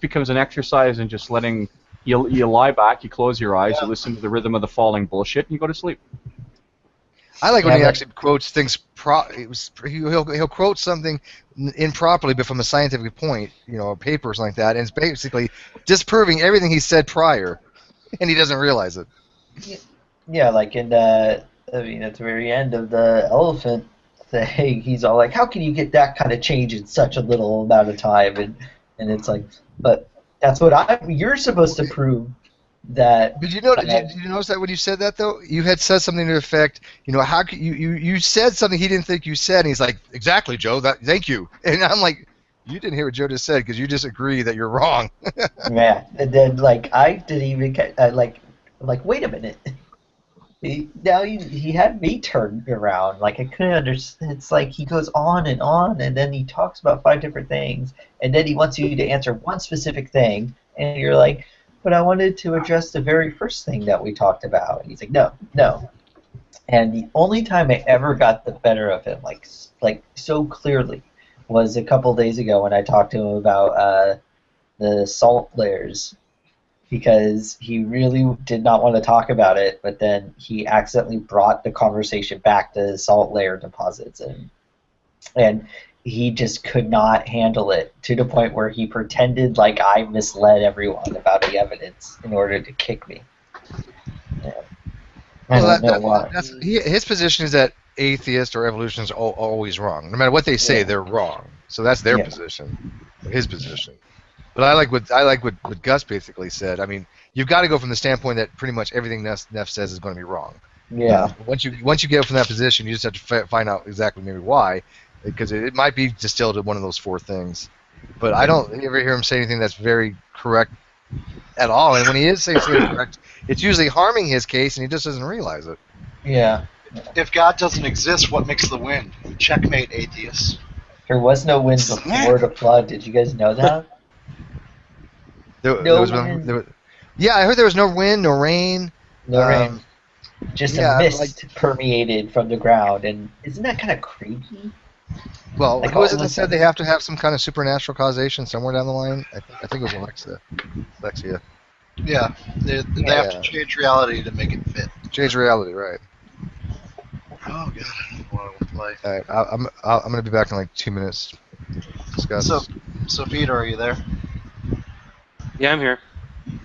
becomes an exercise in just letting you lie back, you close your eyes, you listen to the rhythm of the falling bullshit, and you go to sleep. I like when he actually quotes things. He'll quote something improperly, but from a scientific point, a paper or something like that, and it's basically disproving everything he said prior, and he doesn't realize it. Yeah, like at the very end of the elephant thing, he's all like, "How can you get that kind of change in such a little amount of time?" And it's like, but that's what you're supposed to prove. That. Did you notice that when you said that though? You had said something to the effect, how could you said something he didn't think you said, and he's like, exactly, Joe. Thank you. And I'm like, you didn't hear what Joe just said because you disagree that you're wrong. Yeah, and then I didn't even wait a minute. He had me turned around. I couldn't understand. It's like he goes on, and then he talks about 5 different things, and then he wants you to answer one specific thing, and you're like, but I wanted to address the very first thing that we talked about. And he's like, no. And the only time I ever got the better of him, like so clearly, was a couple days ago when I talked to him about the salt layers, because he really did not want to talk about it, but then he accidentally brought the conversation back to salt layer deposits, and he just could not handle it, to the point where he pretended like I misled everyone about the evidence in order to kick me. Yeah. I don't know why. His position is that atheists or evolutionists are always wrong. No matter what they say, they're wrong. So that's their position, his position. But I like what Gus basically said. I mean, you've got to go from the standpoint that pretty much everything Neff says is going to be wrong. Yeah. Once you get from that position, you just have to find out exactly maybe why. Because it might be distilled to one of those 4 things. But I don't ever hear him say anything that's very correct at all. And when he is saying something correct, it's usually harming his case, and he just doesn't realize it. Yeah. If God doesn't exist, what makes the wind? Checkmate, atheists. There was no wind before the flood. Did you guys know that? Yeah, I heard there was no wind, no rain. No rain. Just a mist permeated from the ground. And isn't that kind of creepy? Well, who was it that said they have to have some kind of supernatural causation somewhere down the line? I think it was Alexia. Yeah, they have to change reality to make it fit. Change reality, right? Oh god, I don't want to play. All right, I'm gonna be back in 2 minutes. Discuss. So Peter, are you there? Yeah, I'm here.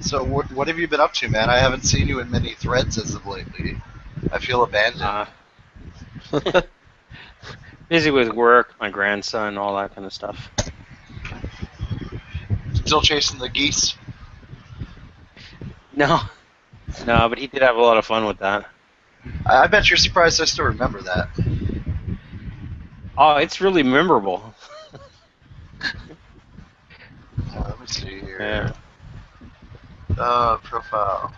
So what have you been up to, man? I haven't seen you in many threads as of lately. I feel abandoned. Busy with work, my grandson, all that kind of stuff. Still chasing the geese? No, but he did have a lot of fun with that. I bet you're surprised I still remember that. Oh, it's really memorable. Let me see here. Profile.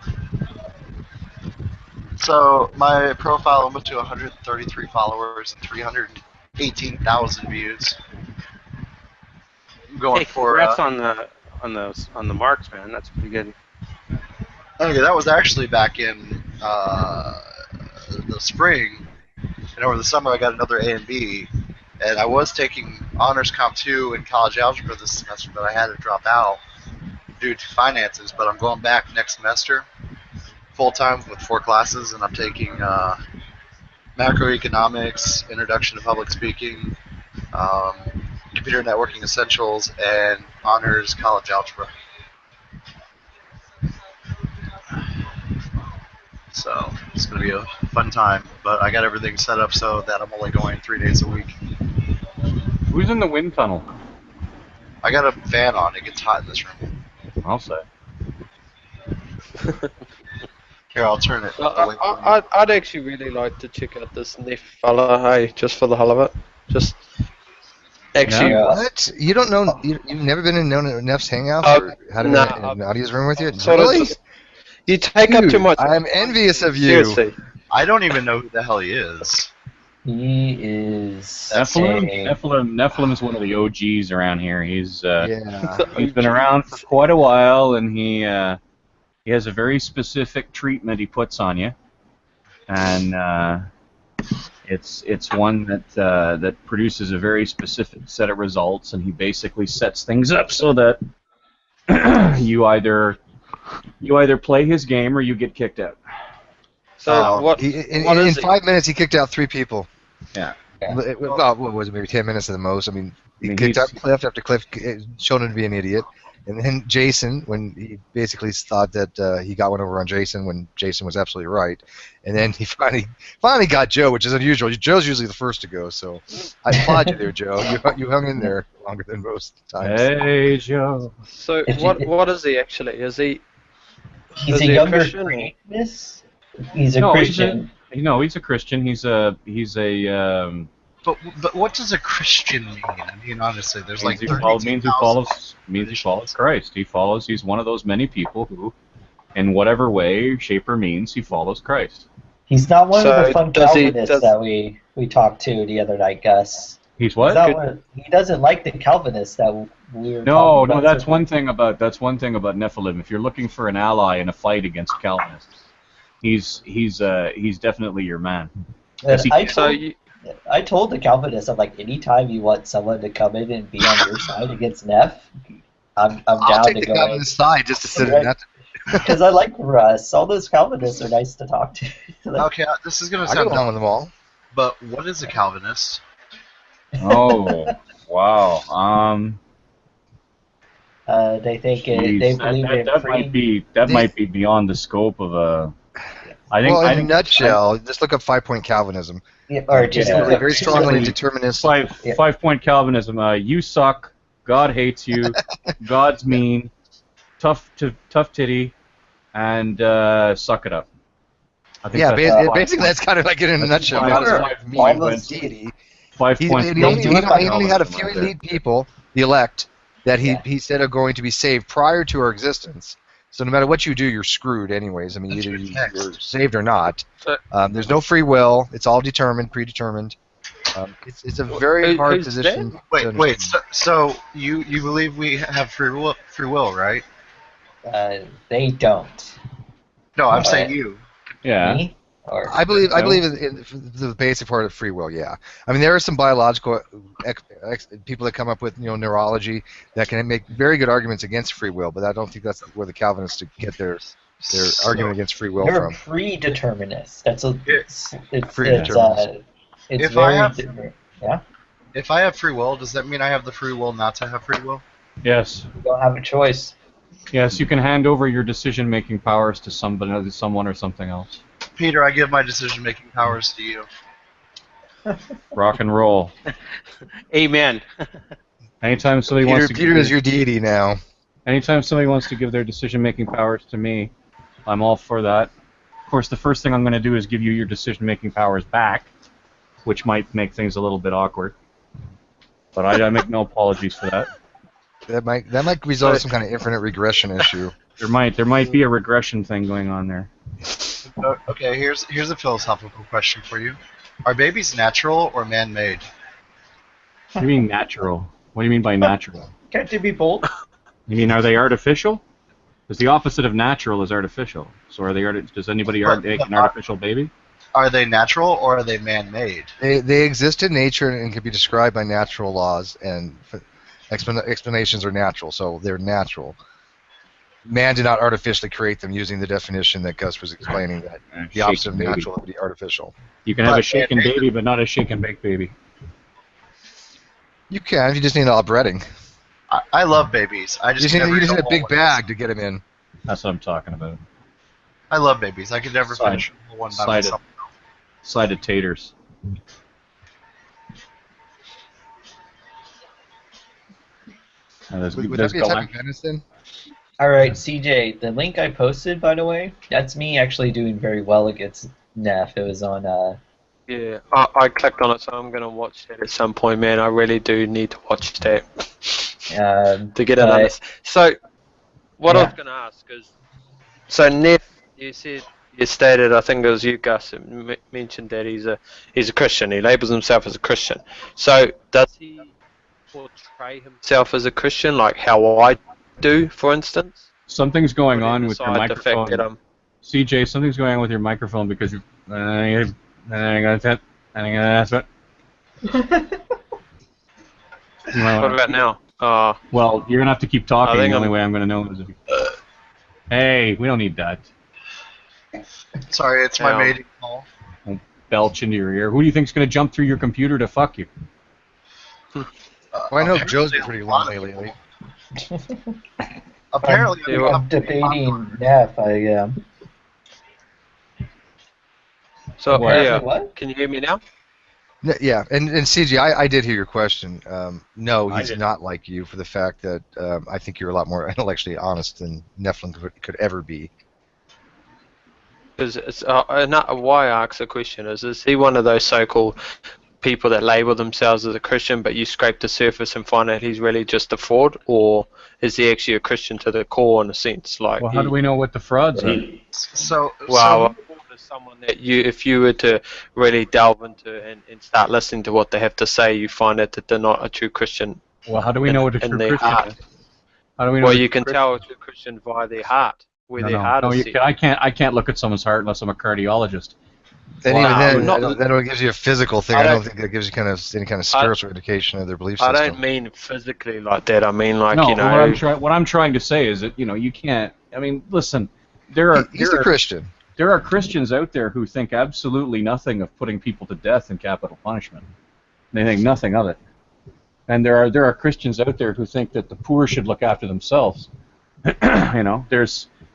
So my profile went to 133 followers and 318,000 views. I'm going congrats on the marks, man. That's pretty good. Okay, that was actually back in the spring, and over the summer I got another A and B, and I was taking Honors Comp 2 in college algebra this semester, but I had to drop out due to finances. But I'm going back next semester full-time with 4 classes, and I'm taking macroeconomics, introduction to public speaking, computer networking essentials, and honors college algebra. So it's going to be a fun time, but I got everything set up so that I'm only going 3 days a week. Who's in the wind tunnel? I got a fan on. It gets hot in this room. I'll say. Here, I'll turn it. I'd actually really like to check out this Neff fella, hey, just for the hell of it. Just actually. No, what? You don't know? You've never been in Neff's Hangouts or had him in Audi's room with you? Really? You take up too much. I'm envious of you. Seriously. I don't even know who the hell he is. He is Nephilim is one of the OGs around here. He's been around for quite a while, and he has a very specific treatment he puts on you. and it's one that produces a very specific set of results, and he basically sets things up so that you either play his game or you get kicked out. So what in is 5 minutes, he kicked out 3 people. Yeah. Well, what was it, maybe 10 minutes at the most? I mean, he kicked out Cliff after Cliff showed him to be an idiot. And then Jason, when he basically thought that he got one over on Jason when Jason was absolutely right. And then he finally got Joe, which is unusual. Joe's usually the first to go, so I applaud you there, Joe. You hung in there longer than most times. Hey, Joe. So what is he actually? Is he? He's Is a he a younger Christian? Creationist? He's a Christian. He's a Christian. He's a But what does a Christian mean? I mean, honestly, there's like means he follows Christ. He's one of those many people who, in whatever way, shape, or means, he follows Christ. He's not one of So the fun does he- Calvinists does- that we talked to the other night, Gus. He's what? He doesn't like the Calvinists that we were No, talking about. that's one thing about Nephilim. If you're looking for an ally in a fight against Calvinists, he's definitely your man. And He- I told the Calvinists, I'm like, anytime you want someone to come in and be on your side against Neff, I'm I'll down take to the go guy on in. the side just to sit in Right. that. Because I like Russ. All those Calvinists are nice to talk to. Like, Okay, this is gonna I sound go down with them all. but what is a Calvinist? Oh, wow. they think they Geez, believe in that free. might be beyond the scope of a. I think. Well, I in a think nutshell, just look up 5-point Calvinism. Or just Yeah. look up Very strongly Basically, deterministic. 5-point Calvinism. You suck. God hates you. God's mean. Tough titty, and suck it up. I think Yeah, that's basically that's kind of like it in a nutshell. why God is we're not mean, almost- deity. 5 He points. only had a few Calvinism right there. elite people, the elect, that Yeah. he said are going to be saved prior to our existence. So no matter what you do, you're screwed anyways. I mean, That's either your text. you're saved or not. So- There's no free will. It's all predetermined. It's a very hard who's position. to Wait. understand. So you believe we have free will, right? They don't. No, I'm saying you. Yeah. Me? Or I believe in the basic part of free will. Yeah, I mean there are some biological people that come up with neurology that can make very good arguments against free will, but I don't think that's where the Calvinists get their argument against free will you're a from. predeterminist. That's a it's Predeterminist. it's If I very have- different. Yeah, If I have free will, does that mean I have the free will not to have free will? Yes. you don't have a choice. Yes. You can hand over your decision-making powers to someone or something else. Peter, I give my decision-making powers to you. Rock and roll. Amen. Anytime somebody wants to Peter is your deity now. Anytime somebody wants to give their decision-making powers to me, I'm all for that. Of course, the first thing I'm going to do is give you your decision-making powers back, which might make things a little bit awkward. But I make no apologies for that. That might result in some kind of infinite regression issue. There might be a regression thing going on there. Okay, here's a philosophical question for you. Are babies natural or man-made? What do you mean natural? What do you mean by natural? Can't you be bold? You mean are they artificial? Because the opposite of natural is artificial. So are they does anybody make an artificial baby? Are they natural or are they man-made? They exist in nature and can be described by natural laws, and explanations are natural, so they're natural. Man did not artificially create them using the definition that Gus was explaining, that the opposite of natural would be artificial. You can have a shaken baby, but not a shake and bake baby. You can, if you just need a lot of breading. I love babies. I You just just never need know a big what- bag to get them in. That's what I'm talking about. I love babies. I could never Side- finish one by sided. myself. Sided taters. And Would that there's be a type galan- of venison? All right, CJ, the link I posted, by the way, that's me actually doing very well against Neff. It was on. Yeah, I clicked on it, so I'm gonna watch that at some point, man. I really do need to watch that to get an but- understanding. So, what I Yeah. was gonna ask is, so Neff, you stated, I think it was you, Gus, that mentioned that he's a Christian. He labels himself as a Christian. So, does he portray himself as a Christian, like how I do, for instance? Something's going Putting on with your aside the fact that microphone. I'm CJ, something's going on with your microphone because you're. I think that's it. What about now? Well, you're gonna have to keep talking. I think The only way I'm gonna know is if. Hey, we don't need that. Sorry, it's my Ow. mating call. Don't belch into your ear. Who do you think's gonna jump through your computer to fuck you? Well, I know Joe's been apparently pretty a lot lonely of lately. people- Apparently, I'm debating Neff. I So What? yeah, What? can you hear me now? Yeah, and CJ, I did hear your question. No, I he's did. not like you for the fact that I think you're a lot more intellectually honest than Nephilim could ever be. Because it's why I asked the question is he one of those so-called people that label themselves as a Christian, but you scrape the surface and find out he's really just a fraud, or is he actually a Christian to the core in a sense? Like, Well, how do we know what the frauds are? So, well, there's someone that if you were to really delve into and start listening to what they have to say, you find out that they're not a true Christian. Well, how do we know what a in true their Christian heart. is? How do we know? Well, what a you true can tell a true Christian via their heart, where No, their no, heart no. is You set. can, I can't look at someone's heart unless I'm a cardiologist. And Wow, even then, not- that only gives you a physical thing. I I don't don't- think that gives you any kind of spiritual indication of their belief I system. don't mean physically like that. I mean like No, you know. what I'm trying to say is that you can't. I mean, listen, there are He's a Christian. there are Christians out there who think absolutely nothing of putting people to death in capital punishment. They think nothing of it. And there are Christians out there who think that the poor should look after themselves.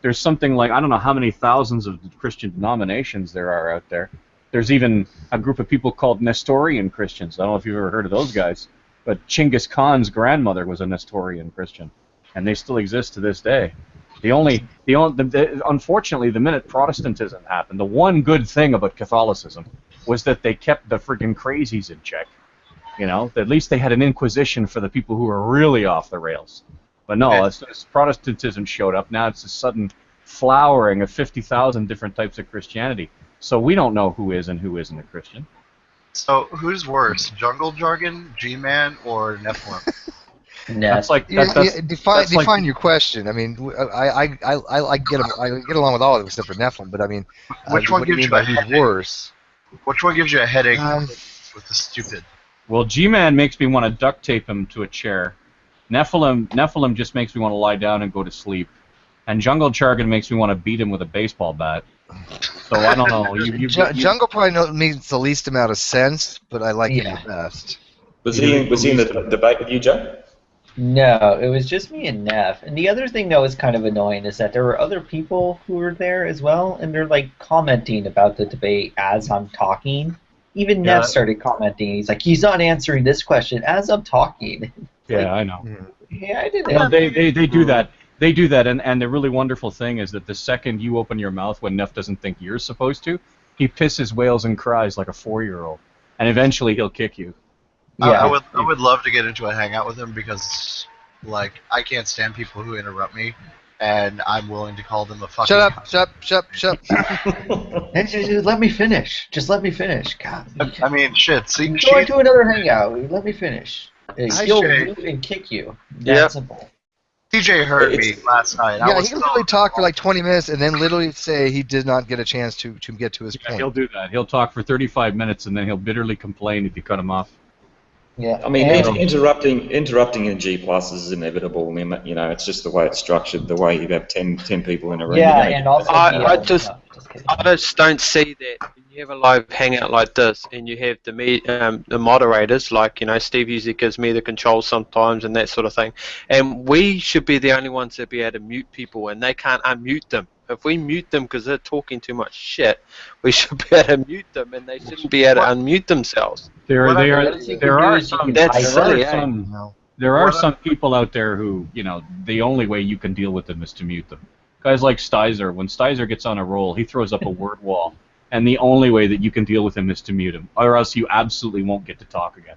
There's something like, I don't know how many thousands of Christian denominations there are out there. There's even a group of people called Nestorian Christians. I don't know if you've ever heard of those guys, but Chinggis Khan's grandmother was a Nestorian Christian, and they still exist to this day. Unfortunately, the minute Protestantism happened, the one good thing about Catholicism was that they kept the friggin' crazies in check. At least they had an inquisition for the people who were really off the rails. But no, as soon as Protestantism showed up, now it's a sudden flowering of 50,000 different types of Christianity. So we don't know who is and who isn't a Christian. So who's worse, Jungle Jargon, G-Man, or Nephilim? That's like Define your question. I mean, I get along with all of them except for Nephilim, but I mean, Which one what do you gives mean you by a who's headache? worse? Which one gives you a headache with the stupid? Well, G-Man makes me want to duct tape him to a chair. Nephilim just makes me want to lie down and go to sleep. And Jungle Jargon makes me want to beat him with a baseball bat. So I don't know. Jungle probably makes the least amount of sense, but I like him the best. Was he in the debate with you, Joe? No, it was just me and Neff. And the other thing that was kind of annoying is that there were other people who were there as well, and they're like commenting about the debate as I'm talking. Even Neff started commenting. He's like, he's not answering this question as I'm talking. Yeah, I know. Yeah, I didn't. Well, they do that. They do that, and the really wonderful thing is that the second you open your mouth when Neff doesn't think you're supposed to, he pisses, wails, and cries like a 4-year-old, and eventually he'll kick you. Yeah. I would love to get into a hangout with him because, like, I can't stand people who interrupt me, and I'm willing to call them a fucking. Shut up. Let me finish. Just let me finish. God. I mean, shit. See, Go into another hangout. Let me finish. He'll Shay. move and kick you. Yeah. That's simple. TJ heard me last night. Yeah, he can literally talk for like 20 minutes and then literally say he did not get a chance to get to his Yeah, point. he'll do that. He'll talk for 35 minutes, and then he'll bitterly complain if you cut him off. Yeah. I mean, And- interrupting in G+ is inevitable. I mean, it's just the way it's structured, the way you have 10 people in a room. Yeah, and also I just don't see that when you have a live hangout like this and you have the moderators, like, Steve usually gives me the control sometimes and that sort of thing, and we should be the only ones that be able to mute people, and they can't unmute them. If we mute them because they're talking too much shit, we should be able to mute them, and they shouldn't be able to unmute themselves. There are some people out there who, the only way you can deal with them is to mute them. Guys like Stizer, when Stizer gets on a roll, he throws up a word wall, and the only way that you can deal with him is to mute him, or else you absolutely won't get to talk again.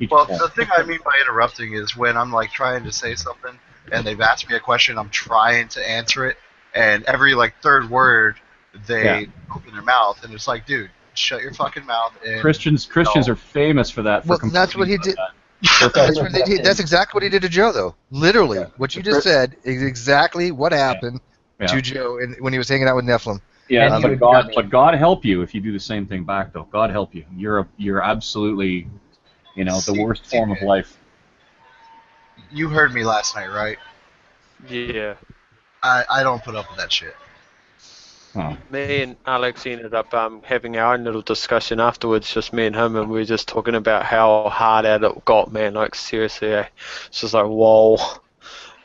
Well, the thing I mean by interrupting is when I'm like trying to say something and they've asked me a question, I'm trying to answer it, and every like third word they open their mouth, and it's like, dude, shut your fucking mouth. And, Christians are famous for that. Well, that's what he did. That's exactly what he did to Joe, though. Literally, what you just said is exactly what happened Yeah. Jujo, and when he was hanging out with Nephilim. Yeah, And but God help you if you do the same thing back, though. God help you. You're absolutely, the worst form of life. You heard me last night, right? Yeah. I don't put up with that shit. Oh. Me and Alex ended up having our own little discussion afterwards, just me and him, and we were just talking about how hard out it got, man. Like, seriously, it's just like, whoa.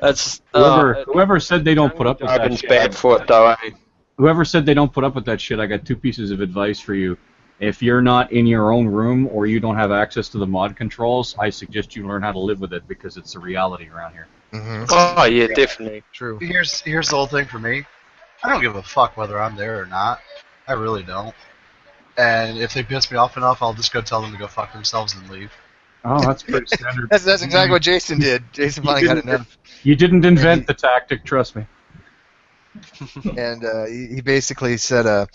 It's Whoever said they don't put up with that Dragon's shit. bad for it, though, eh? Whoever said they don't put up with that shit, I got two pieces of advice for you. If you're not in your own room or you don't have access to the mod controls, I suggest you learn how to live with it because it's a reality around here. Mm-hmm. Oh, yeah, definitely. True. Here's the whole thing for me. I don't give a fuck whether I'm there or not. I really don't. And if they piss me off enough, I'll just go tell them to go fuck themselves and leave. Oh, that's pretty standard. That's exactly what Jason did. Jason finally got enough. You didn't invent the tactic, trust me. And he basically said,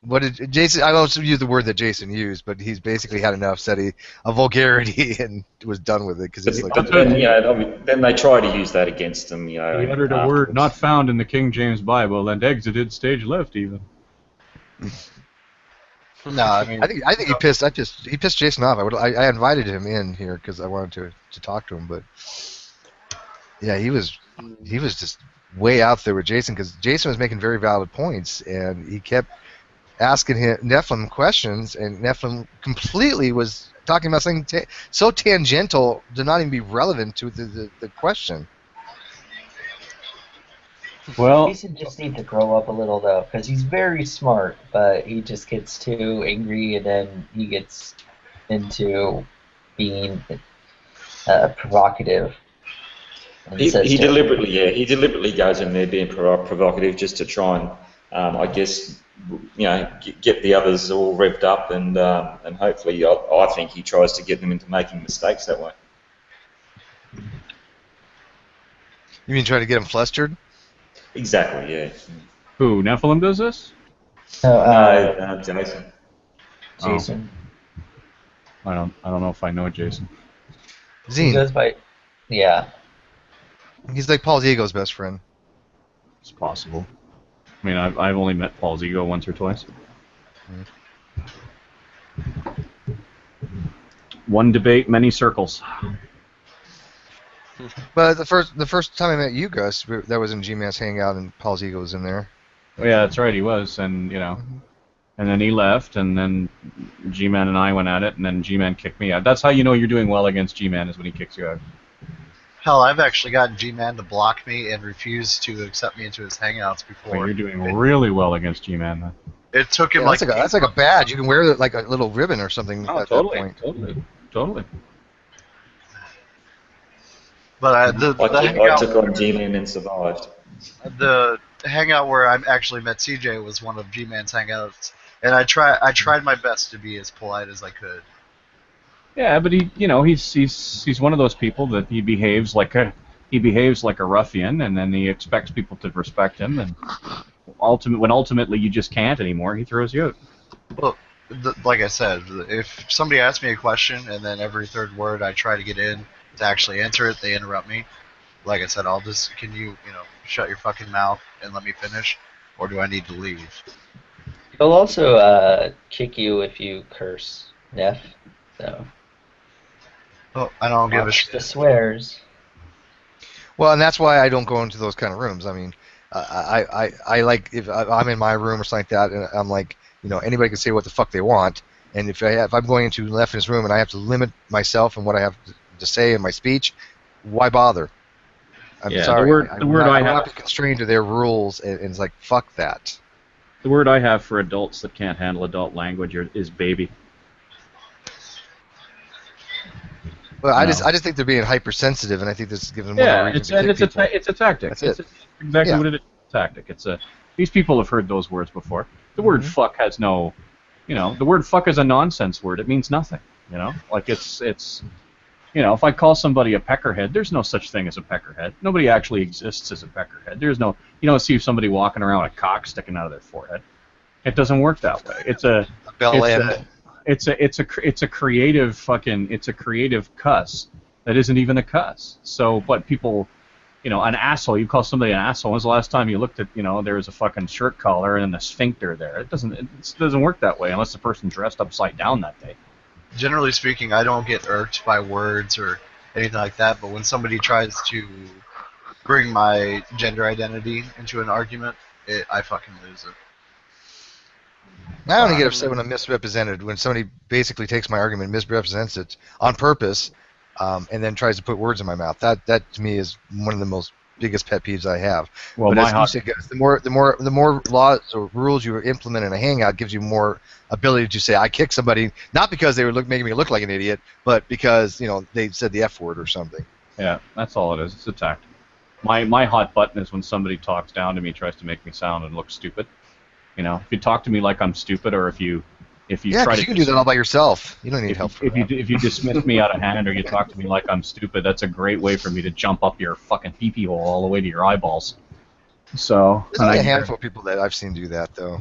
what did Jason? I also use the word that Jason used, but he's basically had enough. Said a vulgarity and was done with it because it's like. Then they try to use that against him. He uttered a word not found in the King James Bible and exited stage left even. No, I mean, I think he pissed Jason off. I invited him in here because I wanted to talk to him, but yeah, he was just way out there with Jason because Jason was making very valid points and he kept asking him Nephilim questions, and Nephilim completely was talking about something so tangential to not even be relevant to the question. Well, Jason just needs to grow up a little, though, because he's very smart, but he just gets too angry, and then he gets into being provocative. He deliberately goes in there being provocative just to try and, I guess, get the others all revved up, and hopefully, I think he tries to get them into making mistakes that way. You mean try to get him flustered? Exactly, yeah. Who, Nephilim does this? No, Jason. Jason. I don't know if I know Jason. Zine. He goes by, yeah. He's like Paul's ego's best friend. It's possible. I mean, I've only met Paul's ego once or twice. One debate, many circles. But the first time I met you, Gus, that was in G-Man's Hangout, and Paul's ego was in there. Oh, yeah, that's right, he was, and and then he left, and then G-Man and I went at it, and then G-Man kicked me out. That's how you know you're doing well against G-Man, is when he kicks you out. Hell, I've actually gotten G-Man to block me and refuse to accept me into his hangouts before. Well, you're doing really well against G-Man, then. It took him that's like a badge. You can wear like a little ribbon or something at that point. Totally. But I took on G-Man and survived. The hangout where I actually met CJ was one of G-Man's hangouts, and I tried my best to be as polite as I could. Yeah, but he's one of those people that he behaves like a ruffian, and then he expects people to respect him, and ultimately you just can't anymore, he throws you out. Well, like I said, if somebody asks me a question and then every third word I try to get in to actually answer it, they interrupt me. Like I said, can you shut your fucking mouth and let me finish, or do I need to leave? He'll also kick you if you curse, Neff. So. Oh, I don't give a shit. The swears. Well, and that's why I don't go into those kind of rooms. I mean, I like if I'm in my room or something like that, and I'm like, anybody can say what the fuck they want, and if I'm going into Neff's room and I have to limit myself and what I have to say in my speech, why bother? I'm sorry. The word I I'm have not constrained to their rules, and it's like fuck that. The word I have for adults that can't handle adult language is baby. Well, I just think they're being hypersensitive, and I think this is giving them more reason to kick people. It's a tactic. That's it. Exactly what it is. A tactic. These people have heard those words before. The word fuck has no, the word fuck is a nonsense word. It means nothing. Like it's if I call somebody a peckerhead, there's no such thing as a peckerhead. Nobody actually exists as a peckerhead. There's no, you don't see somebody walking around with a cock sticking out of their forehead. It doesn't work that way. It's a bell end. It's a creative cuss that isn't even a cuss. So, but people, an asshole. You call somebody an asshole. When's the last time you looked at, there was a fucking shirt collar and a sphincter there? It doesn't work that way unless the person dressed upside down that day. Generally speaking, I don't get irked by words or anything like that, but when somebody tries to bring my gender identity into an argument, I fucking lose it. I only get upset when I'm misrepresented, when somebody basically takes my argument and misrepresents it on purpose, and then tries to put words in my mouth. That to me is one of the most biggest pet peeves I have. Well, but as you said, guys, the more laws or rules you implement in a hangout gives you more ability to say I kicked somebody, not because they were making me look like an idiot, but because they said the F word or something. Yeah, that's all it is. It's a tactic. My hot button is when somebody talks down to me, tries to make me sound and look stupid. If you talk to me like I'm stupid, or if you try to, you can do that all by yourself. You don't need help. If you dismiss me out of hand, or you talk to me like I'm stupid, that's a great way for me to jump up your fucking pee-pee hole all the way to your eyeballs. So there's only a handful of people that I've seen do that, though.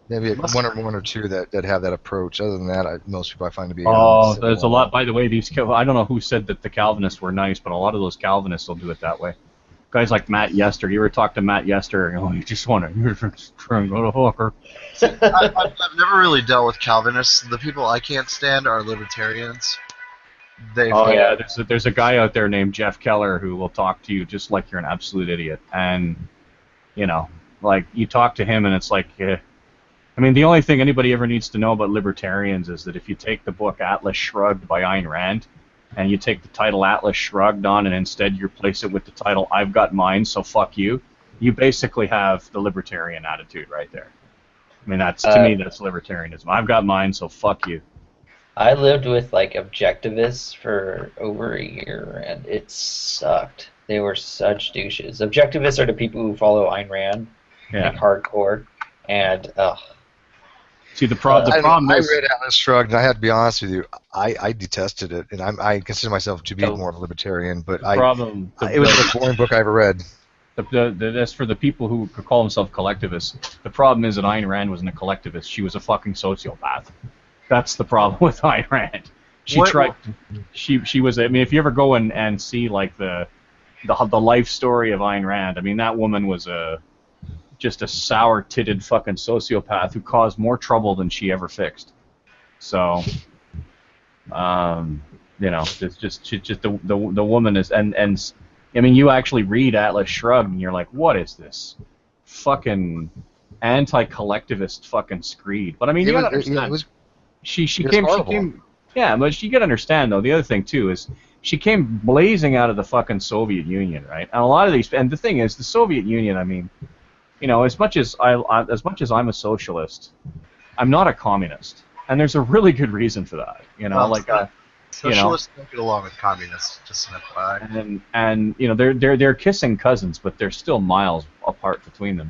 Maybe one or two that have that approach. Other than that, most people I find to be. There's a lot. By the way, I don't know who said that the Calvinists were nice, but a lot of those Calvinists will do it that way. Guys like Matt Yester. You ever talk to Matt Yester? You just want to try and go to hooker. I've never really dealt with Calvinists. The people I can't stand are libertarians. There's a guy out there named Jeff Keller who will talk to you just like you're an absolute idiot, and like you talk to him and it's like, the only thing anybody ever needs to know about libertarians is that if you take the book Atlas Shrugged by Ayn Rand, and you take the title Atlas Shrugged on, and instead you replace it with the title I've Got Mine, so fuck you, you basically have the libertarian attitude right there. To me, that's libertarianism. I've got mine, so fuck you. I lived with objectivists for over a year, and it sucked. They were such douches. Objectivists are the people who follow Ayn Rand, hardcore, and See, the problem is... I read Atlas Shrugged, and I have to be honest with you, I detested it, and I consider myself to be more of a libertarian, but it was the most boring book I ever read. That's for the people who could call themselves collectivists. The problem is that Ayn Rand wasn't a collectivist. She was a fucking sociopath. That's the problem with Ayn Rand. She was... if you ever go and see, the life story of Ayn Rand, that woman was just a sour-titted fucking sociopath who caused more trouble than she ever fixed. So, it's just the woman is, and you actually read Atlas Shrugged and you're like, what is this fucking anti-collectivist fucking screed? But you gotta understand, she came. Yeah, but you gotta understand though. The other thing too is she came blazing out of the fucking Soviet Union, right? And a lot of these, and the thing is, the Soviet Union, as much as I'm a socialist, I'm not a communist, and there's a really good reason for that. Socialists don't get along with communists, just an FYI. And they're kissing cousins, but they're still miles apart between them.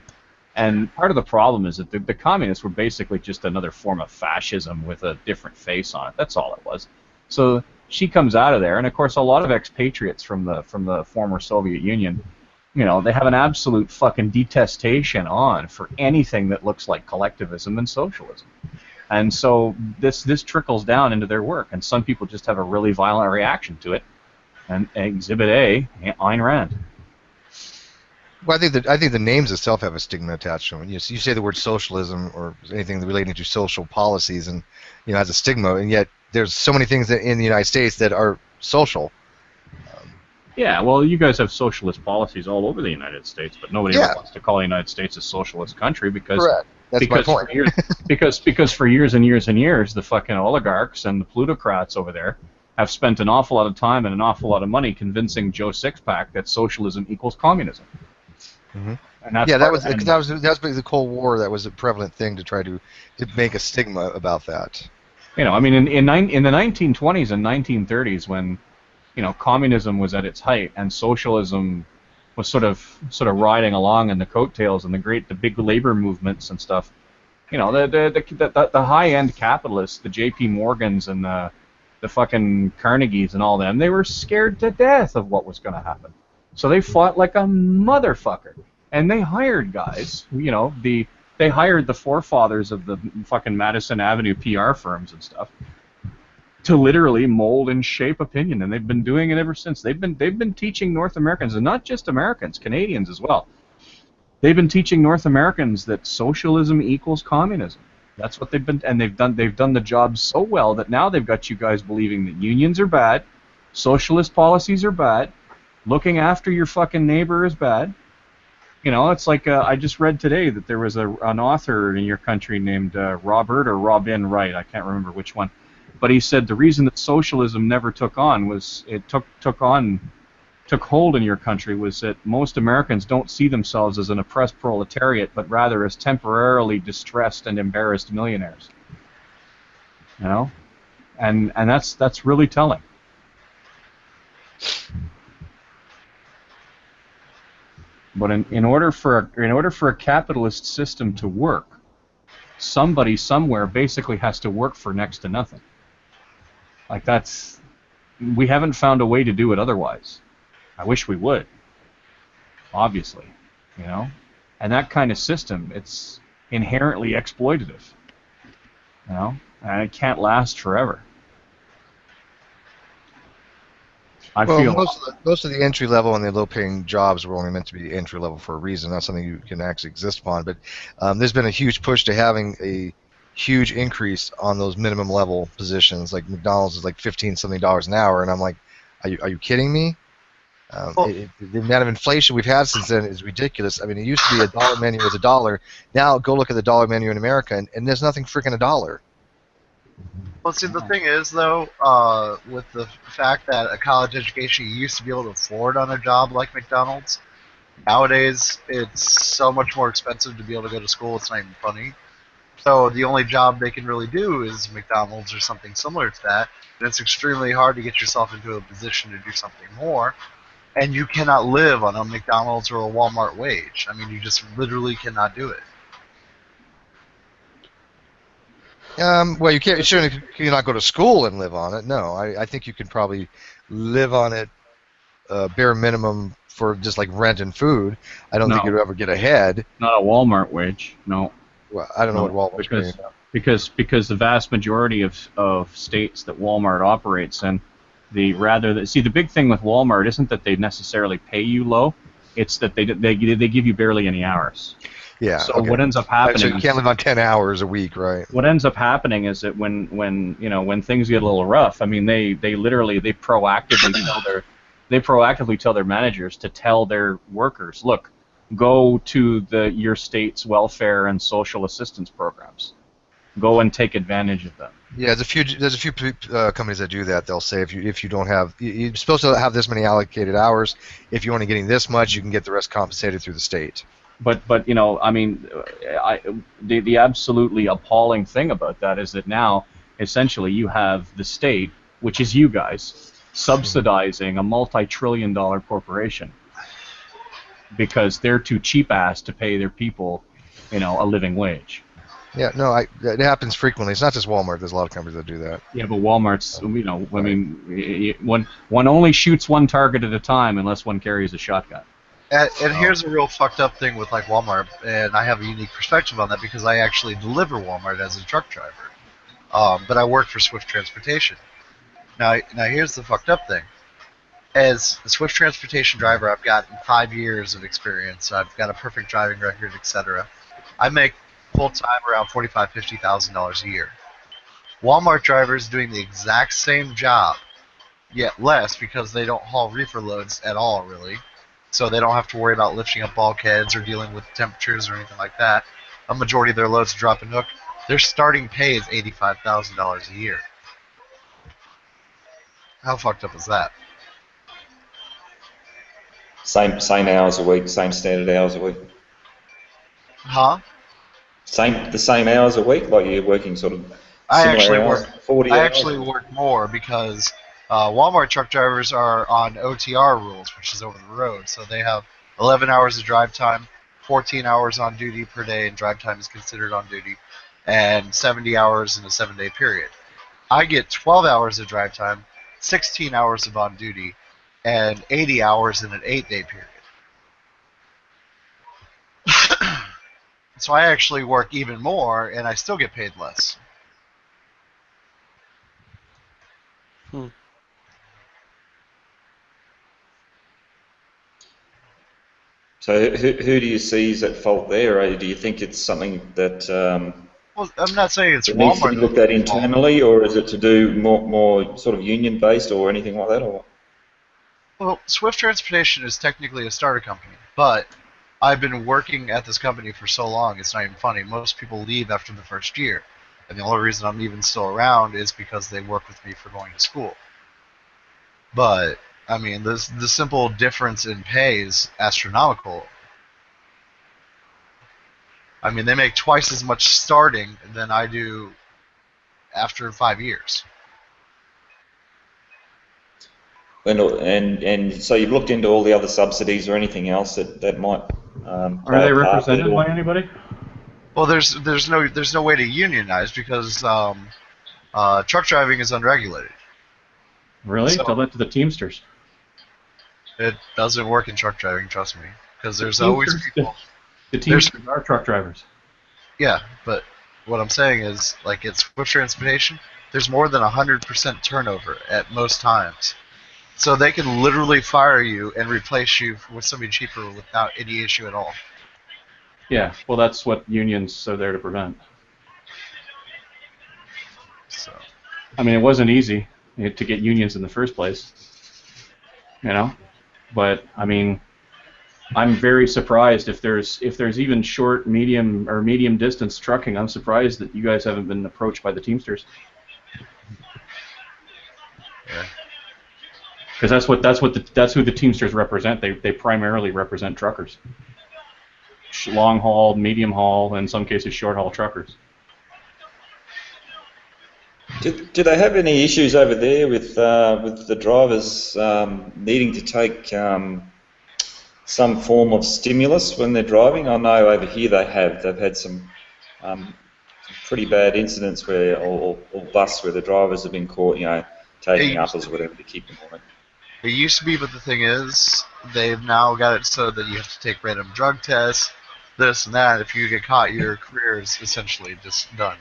And part of the problem is that the communists were basically just another form of fascism with a different face on it. That's all it was. So she comes out of there, and of course, a lot of expatriates from the former Soviet Union. They have an absolute fucking detestation for anything that looks like collectivism and socialism. And so this trickles down into their work, and some people just have a really violent reaction to it. And Exhibit A, Ayn Rand. Well, I think the names itself have a stigma attached to them. You say the word socialism or anything relating to social policies, and has a stigma, and yet there's so many things in the United States that are social. Yeah, well, you guys have socialist policies all over the United States, but nobody ever wants to call the United States a socialist country because my point. because for years and years and years, the fucking oligarchs and the plutocrats over there have spent an awful lot of time and an awful lot of money convincing Joe Sixpack that socialism equals communism. Mm-hmm. And that was the Cold War. That was a prevalent thing to try to make a stigma about that. In the 1920s and 1930s when communism was at its height and socialism was sort of riding along in the coattails and the big labor movements and stuff. The high-end capitalists, the J.P. Morgans and the fucking Carnegies and all them, they were scared to death of what was going to happen. So they fought like a motherfucker, and they hired guys. They hired the forefathers of the fucking Madison Avenue PR firms and stuff to literally mold and shape opinion, and they've been doing it ever since. They've been teaching North Americans, and not just Americans, Canadians as well. They've been teaching North Americans that socialism equals communism. That's what they've been, and they've done the job so well that now they've got you guys believing that unions are bad, socialist policies are bad, looking after your fucking neighbor is bad. You know, it's like I just read today that there was an author in your country named Robert or Robin Wright. I can't remember which one, but he said the reason that socialism never took on was it took hold in your country was that most Americans don't see themselves as an oppressed proletariat, but rather as temporarily distressed and embarrassed millionaires. You know, and that's really telling. But in order for a capitalist system to work, somebody somewhere basically has to work for next to nothing. Like we haven't found a way to do it otherwise. I wish we would. Obviously, you know, and that kind of system, it's inherently exploitative. You know, and it can't last forever. Most of the entry level and the low paying jobs were only meant to be entry level for a reason, not something you can actually exist upon. But there's been a huge push to having a huge increase on those minimum level positions. Like McDonald's is like $15-something an hour, and I'm like, are you kidding me? The amount of inflation we've had since then is ridiculous. I mean, it used to be a dollar menu was $1. Now go look at the dollar menu in America, and there's nothing freaking $1. Well, see, the thing is, though, with the fact that a college education you used to be able to afford on a job like McDonald's, nowadays it's so much more expensive to be able to go to school, it's not even funny. So the only job they can really do is McDonald's or something similar to that, and it's extremely hard to get yourself into a position to do something more, and you cannot live on a McDonald's or a Walmart wage. I mean, you just literally cannot do it. Well, you can't. Certainly, you not go to school and live on it. No, I think you can probably live on it bare minimum for just like rent and food. I don't think you'd ever get ahead. Not a Walmart wage. No. Well, I don't know what Walmart's paying. Because the vast majority of states that Walmart operates in, the big thing with Walmart isn't that they necessarily pay you low. It's that they give you barely any hours. Yeah. So what ends up happening? So you can't live on 10 hours a week, right? What ends up happening is that when things get a little rough, I mean they proactively tell their managers to tell their workers, look, go to your state's welfare and social assistance programs. Go and take advantage of them. Yeah, there's a few companies that do that. They'll say if you don't have, you're supposed to have this many allocated hours. If you're only getting this much, you can get the rest compensated through the state. But you know, I mean, the absolutely appalling thing about that is that now essentially you have the state, which is you guys, subsidizing a multi-trillion-dollar corporation because they're too cheap-ass to pay their people, you know, a living wage. Yeah, no, it happens frequently. It's not just Walmart. There's a lot of companies that do that. Yeah, but Walmart's, you know, I mean, one only shoots one target at a time unless one carries a shotgun. And here's a real fucked up thing with like Walmart, and I have a unique perspective on that because I actually deliver Walmart as a truck driver, but I work for Swift Transportation. Now here's the fucked up thing. As a Swift Transportation driver, I've gotten 5 years of experience. I've got a perfect driving record, etc. I make full time around $45,000-$50,000 a year. Walmart drivers doing the exact same job, yet less because they don't haul reefer loads at all, really. So they don't have to worry about lifting up bulkheads or dealing with temperatures or anything like that. A majority of their loads drop and hook. Their starting pay is $85,000 a year. How fucked up is that? Same hours a week, same standard hours a week. Huh? The same hours a week, like you're working sort of. I actually work 40 I hours. actually work more because Walmart truck drivers are on OTR rules, which is over the road. So they have 11 hours of drive time, 14 hours on duty per day, and drive time is considered on duty, and 70 hours in a 7-day period. I get 12 hours of drive time, 16 hours of on duty, and 80 hours in an 8-day period. So I actually work even more, and I still get paid less. Hmm. So who do you see is at fault there? Or do you think it's something that Well, I'm not saying it's that needs to be Walmart looked at fault. internally, or is it to do more sort of union based or anything like that? Or Well, Swift Transportation is technically a startup company, but I've been working at this company for so long, it's not even funny. Most people leave after the first year. And the only reason I'm even still around is because they work with me for going to school. But, I mean, the simple difference in pay is astronomical. I mean, they make twice as much starting than I do after 5 years. and so you've looked into all the other subsidies or anything else that might Are play they a part there? represented by anybody? Well, there's no way to unionize because truck driving is unregulated. Really? So- Tell that to the Teamsters. It doesn't work in truck driving, trust me, because there's The always Teamsters- people. The Teamsters are truck drivers. Yeah, but what I'm saying is, like, at Swift Transportation, there's more than 100% turnover at most times. So they can literally fire you and replace you with somebody cheaper without any issue at all. Yeah, well, that's what unions are there to prevent. So I mean, it wasn't easy to get unions in the first place, you know. But I mean, I'm very surprised if there's even short, medium, or medium distance trucking. I'm surprised that you guys haven't been approached by the Teamsters. yeah. Because that's who the Teamsters represent. They primarily represent truckers, long haul, medium haul, in some cases short haul truckers. Do they have any issues over there with the drivers needing to take some form of stimulus when they're driving? I know over here they've had some pretty bad incidents where or busts where the drivers have been caught, taking uppers or whatever to keep them awake. It used to be, but the thing is, they've now got it so that you have to take random drug tests, this and that. If you get caught, your career is essentially just done.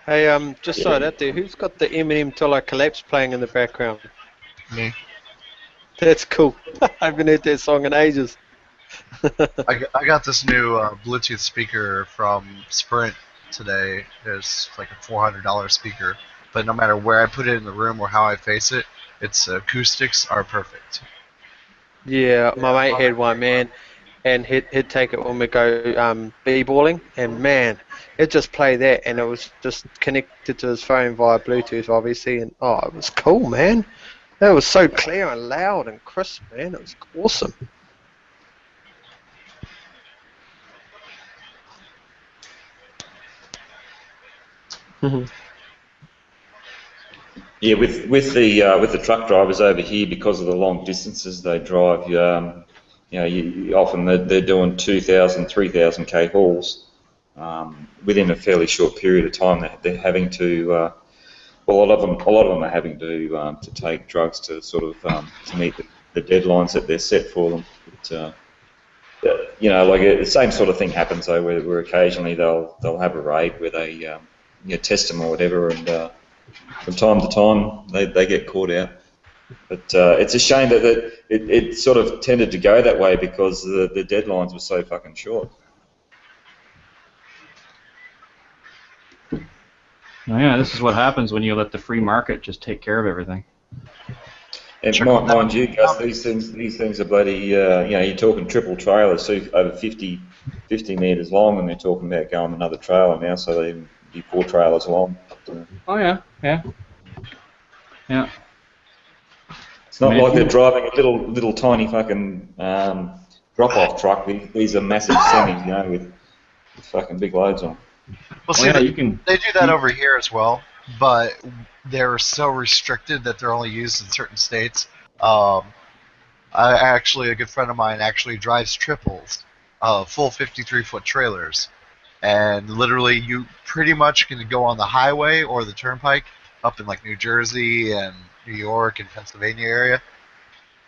Hey, just so that there, who's got the Eminem Till I Collapse playing in the background? Me. That's cool. I haven't heard that song in ages. I got this new Bluetooth speaker from Sprint today. It's like a $400 speaker, but no matter where I put it in the room or how I face it, its acoustics are perfect. Yeah, my mate had one, man, and he'd take it when we go b-balling, and man, it just played that, and it was just connected to his phone via Bluetooth, obviously, and oh, it was cool, man. It was so clear and loud and crisp, man. It was awesome. Yeah, with the truck drivers over here, because of the long distances they drive, often they're doing 2,000, 3,000 k hauls within a fairly short period of time. They're having to, a lot of them are having to take drugs to sort of to meet the deadlines that they're set for them. But, the same sort of thing happens though, where occasionally they'll have a raid where they test them or whatever, and from time to time they get caught out. But it's a shame that it sort of tended to go that way because the deadlines were so fucking short. Oh, yeah, this is what happens when you let the free market just take care of everything. And mind you, Gus, these things are bloody. You're talking triple trailers, so over 50 meters long, and they're talking about going another trailer now, so they be 4 trailers long. Oh yeah. It's not like they're driving a little tiny fucking drop-off truck. These are massive semis, with fucking big loads on. Well, see, they do that over here as well, but they're so restricted that they're only used in certain states. A good friend of mine actually drives triples, full 53-foot trailers, and literally you pretty much can go on the highway or the turnpike up in like New Jersey and New York and Pennsylvania area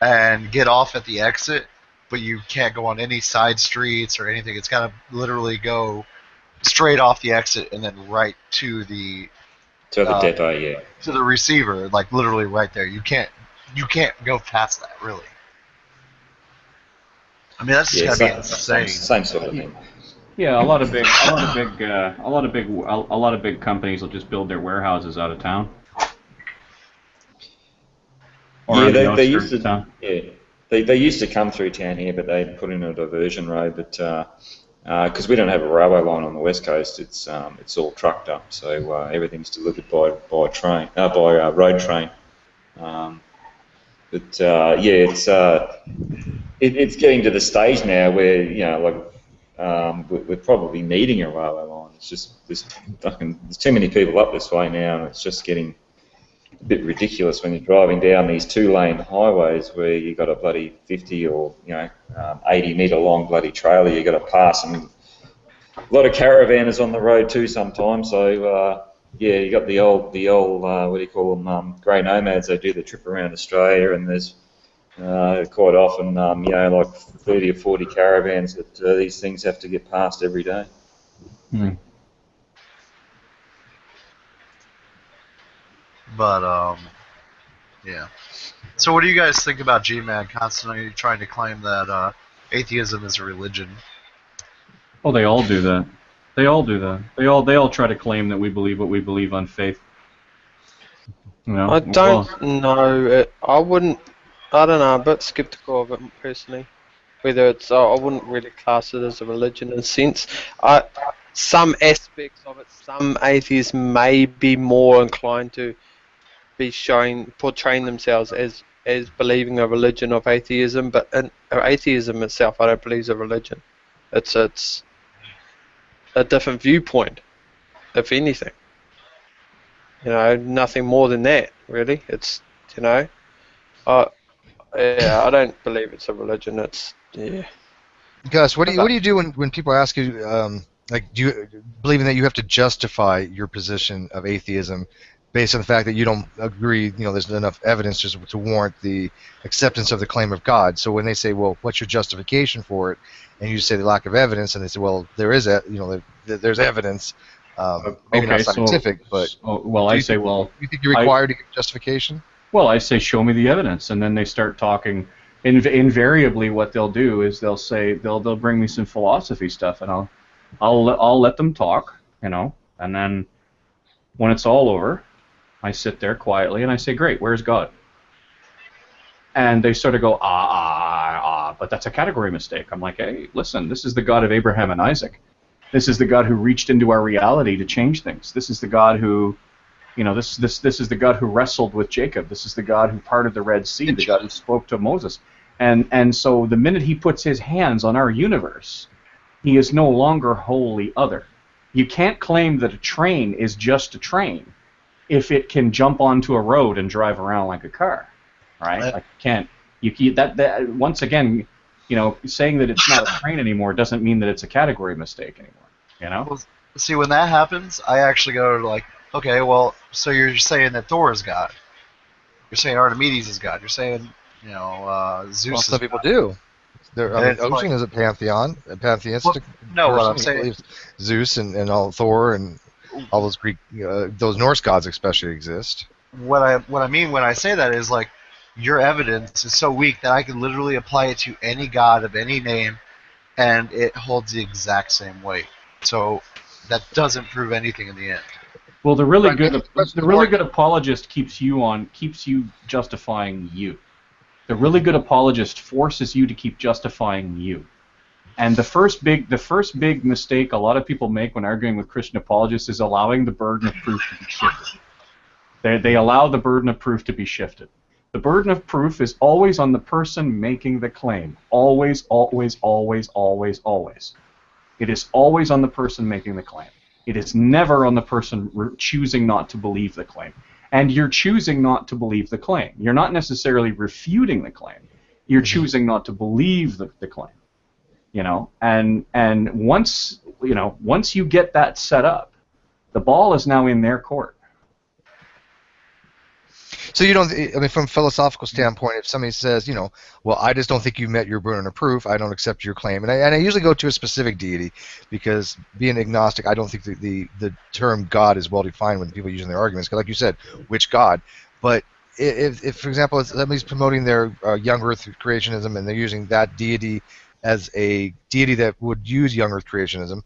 and get off at the exit, but you can't go on any side streets or anything. It's got to literally go straight off the exit and then right to the To the depot, yeah. to the receiver, like literally right there. You can't go past that, really. I mean, that's just Yeah, gotta be insane. same sort of thing. Yeah, a lot of big companies will just build their warehouses out of town. Or Yeah, on the they used outskirts to. of town. Yeah, they used to come through town here, but they put in a diversion road. But because we don't have a railway line on the west coast, it's all trucked up. So everything's delivered by train, by road train. But yeah, it's getting to the stage now where we're probably needing a railway line. It's just there's too many people up this way now, and it's just getting a bit ridiculous when you're driving down these 2-lane highways where you've got a bloody 50 or 80-metre long bloody trailer you got to pass, and a lot of caravanners on the road too sometimes. So yeah, you got the old what do you call them, grey nomads. They do the trip around Australia, and there's quite often like 30 or 40 caravans that these things have to get past every day. Mm. But yeah. So what do you guys think about G-Man constantly trying to claim that atheism is a religion? Oh, they all do that. They all do that. They all try to claim that we believe what we believe on faith. I don't know. I don't know. I'm a bit skeptical of it personally. Whether it's, I wouldn't really class it as a religion in a sense. Some aspects of it, some atheists may be more inclined to be portraying themselves as believing a religion of atheism, but atheism itself, I don't believe is a religion. It's a different viewpoint, if anything. Nothing more than that, really. It's, yeah, I don't believe it's a religion. It's, yeah. Gus, what do you do when people ask you, like, do you believing that you have to justify your position of atheism based on the fact that you don't agree, there's enough evidence just to warrant the acceptance of the claim of God? So when they say, well, what's your justification for it, and you say the lack of evidence, and they say, well, there's evidence, maybe not scientific, but I say, well, you think you're required to give justification? Well, I say, show me the evidence, and then they start talking. Invariably, what they'll do is they'll say they'll bring me some philosophy stuff, and I'll let them talk, and then when it's all over, I sit there quietly and I say, great, where's God? And they sort of go, but that's a category mistake. I'm like, hey, listen, this is the God of Abraham and Isaac. This is the God who reached into our reality to change things. This is the God who, this is the God who wrestled with Jacob. This is the God who parted the Red Sea, the God who spoke to Moses. And so the minute he puts his hands on our universe, he is no longer wholly other. You can't claim that a train is just a train if it can jump onto a road and drive around like a car, right? Like that once again, saying that it's not a train anymore doesn't mean that it's a category mistake anymore. Well, see, when that happens, I actually go like, okay, well, so you're saying that Thor is God. You're saying Archimedes is God. You're saying, Zeus well, is some people God. do. Ocean is a pantheon, pantheistic. No, what I'm saying, Zeus and all Thor and all those Greek, those Norse gods especially exist. What I mean when I say that is like, your evidence is so weak that I can literally apply it to any god of any name, and it holds the exact same weight. So that doesn't prove anything in the end. Well, the really good apologist keeps you justifying you. The really good apologist forces you to keep justifying you. And the first big mistake a lot of people make when arguing with Christian apologists is allowing the burden of proof to be shifted. They allow the burden of proof to be shifted. The burden of proof is always on the person making the claim. Always, always, always, always, always. It is always on the person making the claim. It is never on the person choosing not to believe the claim. And you're choosing not to believe the claim. You're not necessarily refuting the claim. You're choosing not to believe the claim. And once you get that set up, the ball is now in their court. So you don't. I mean, from a philosophical standpoint, if somebody says, well, I just don't think you met your burden of proof, I don't accept your claim, and I usually go to a specific deity, because being agnostic, I don't think the term God is well defined when people use in their arguments. 'Cause like you said, which God? But if for example, somebody's promoting their young Earth creationism and they're using that deity as a deity that would use young Earth creationism,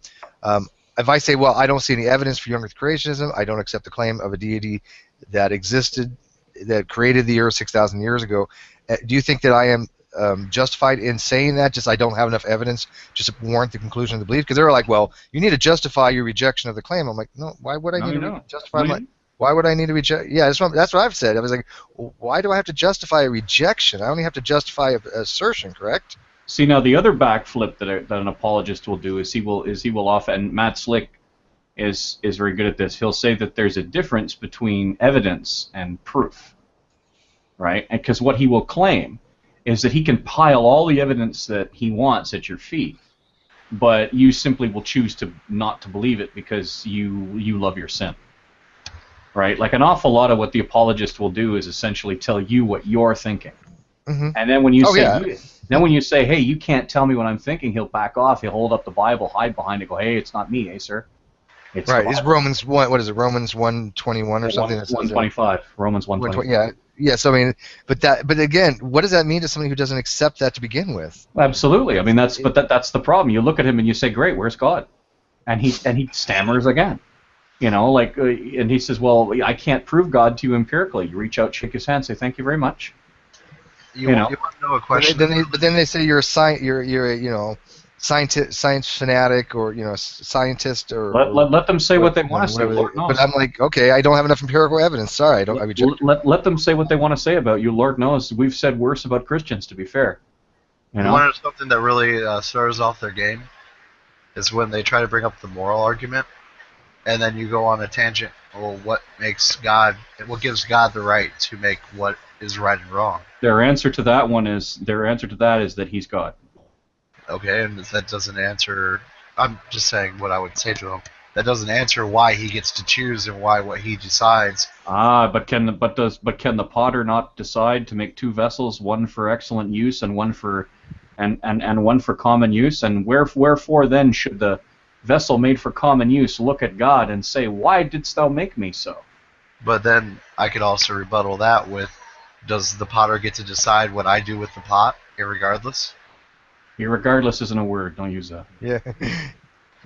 if I say, well, I don't see any evidence for young Earth creationism, I don't accept the claim of a deity that existed, that created the Earth 6,000 years ago, do you think that I am justified in saying that? Just I don't have enough evidence just to warrant the conclusion of the belief? Because they're like, well, you need to justify your rejection of the claim. I'm like, no, why would I need to justify my... Why would I need to reject? Yeah, that's what I've said. I was like, why do I have to justify a rejection? I only have to justify an assertion, correct? See, now the other backflip that an apologist will do is he will often, and Matt Slick is very good at this. He'll say that there's a difference between evidence and proof, right? Because what he will claim is that he can pile all the evidence that he wants at your feet, but you simply will choose to not to believe it because you love your sin. Right? Like an awful lot of what the apologist will do is essentially tell you what you're thinking. Mm-hmm. And then when you when you say, hey, you can't tell me what I'm thinking, he'll back off, he'll hold up the Bible, hide behind it, go, hey, it's not me, sir. It's right. It's Romans 1, what is it, Romans 1:21 or something? 1:25. Romans 1:25. Yeah, so I mean, but again, what does that mean to somebody who doesn't accept that to begin with? Absolutely. I mean, that's the problem. You look at him and you say, great, where's God? And he stammers again. And he says, well, I can't prove God to you empirically. You reach out, shake his hand, say, thank you very much. You want to know a question? But then they say you're a science fanatic, or scientist, or let them say what they want to say. But I'm like, okay, I don't have enough empirical evidence. Sorry, I reject. Let them say what they want to say about you. Lord knows we've said worse about Christians. To be fair, you want to know something that really stirs off their game is when they try to bring up the moral argument. And then you go on a tangent. Well, what gives God the right to make what is right and wrong? Their answer to that is that He's God. Okay, and that doesn't answer. I'm just saying what I would say to him. That doesn't answer why he gets to choose and what he decides. But can the potter not decide to make two vessels, one for excellent use and one for one for common use? And wherefore then should the vessel made for common use look at God and say, why didst thou make me so? But then I could also rebuttal that with, does the potter get to decide what I do with the pot, irregardless? Irregardless isn't a word. Don't use that. Yeah.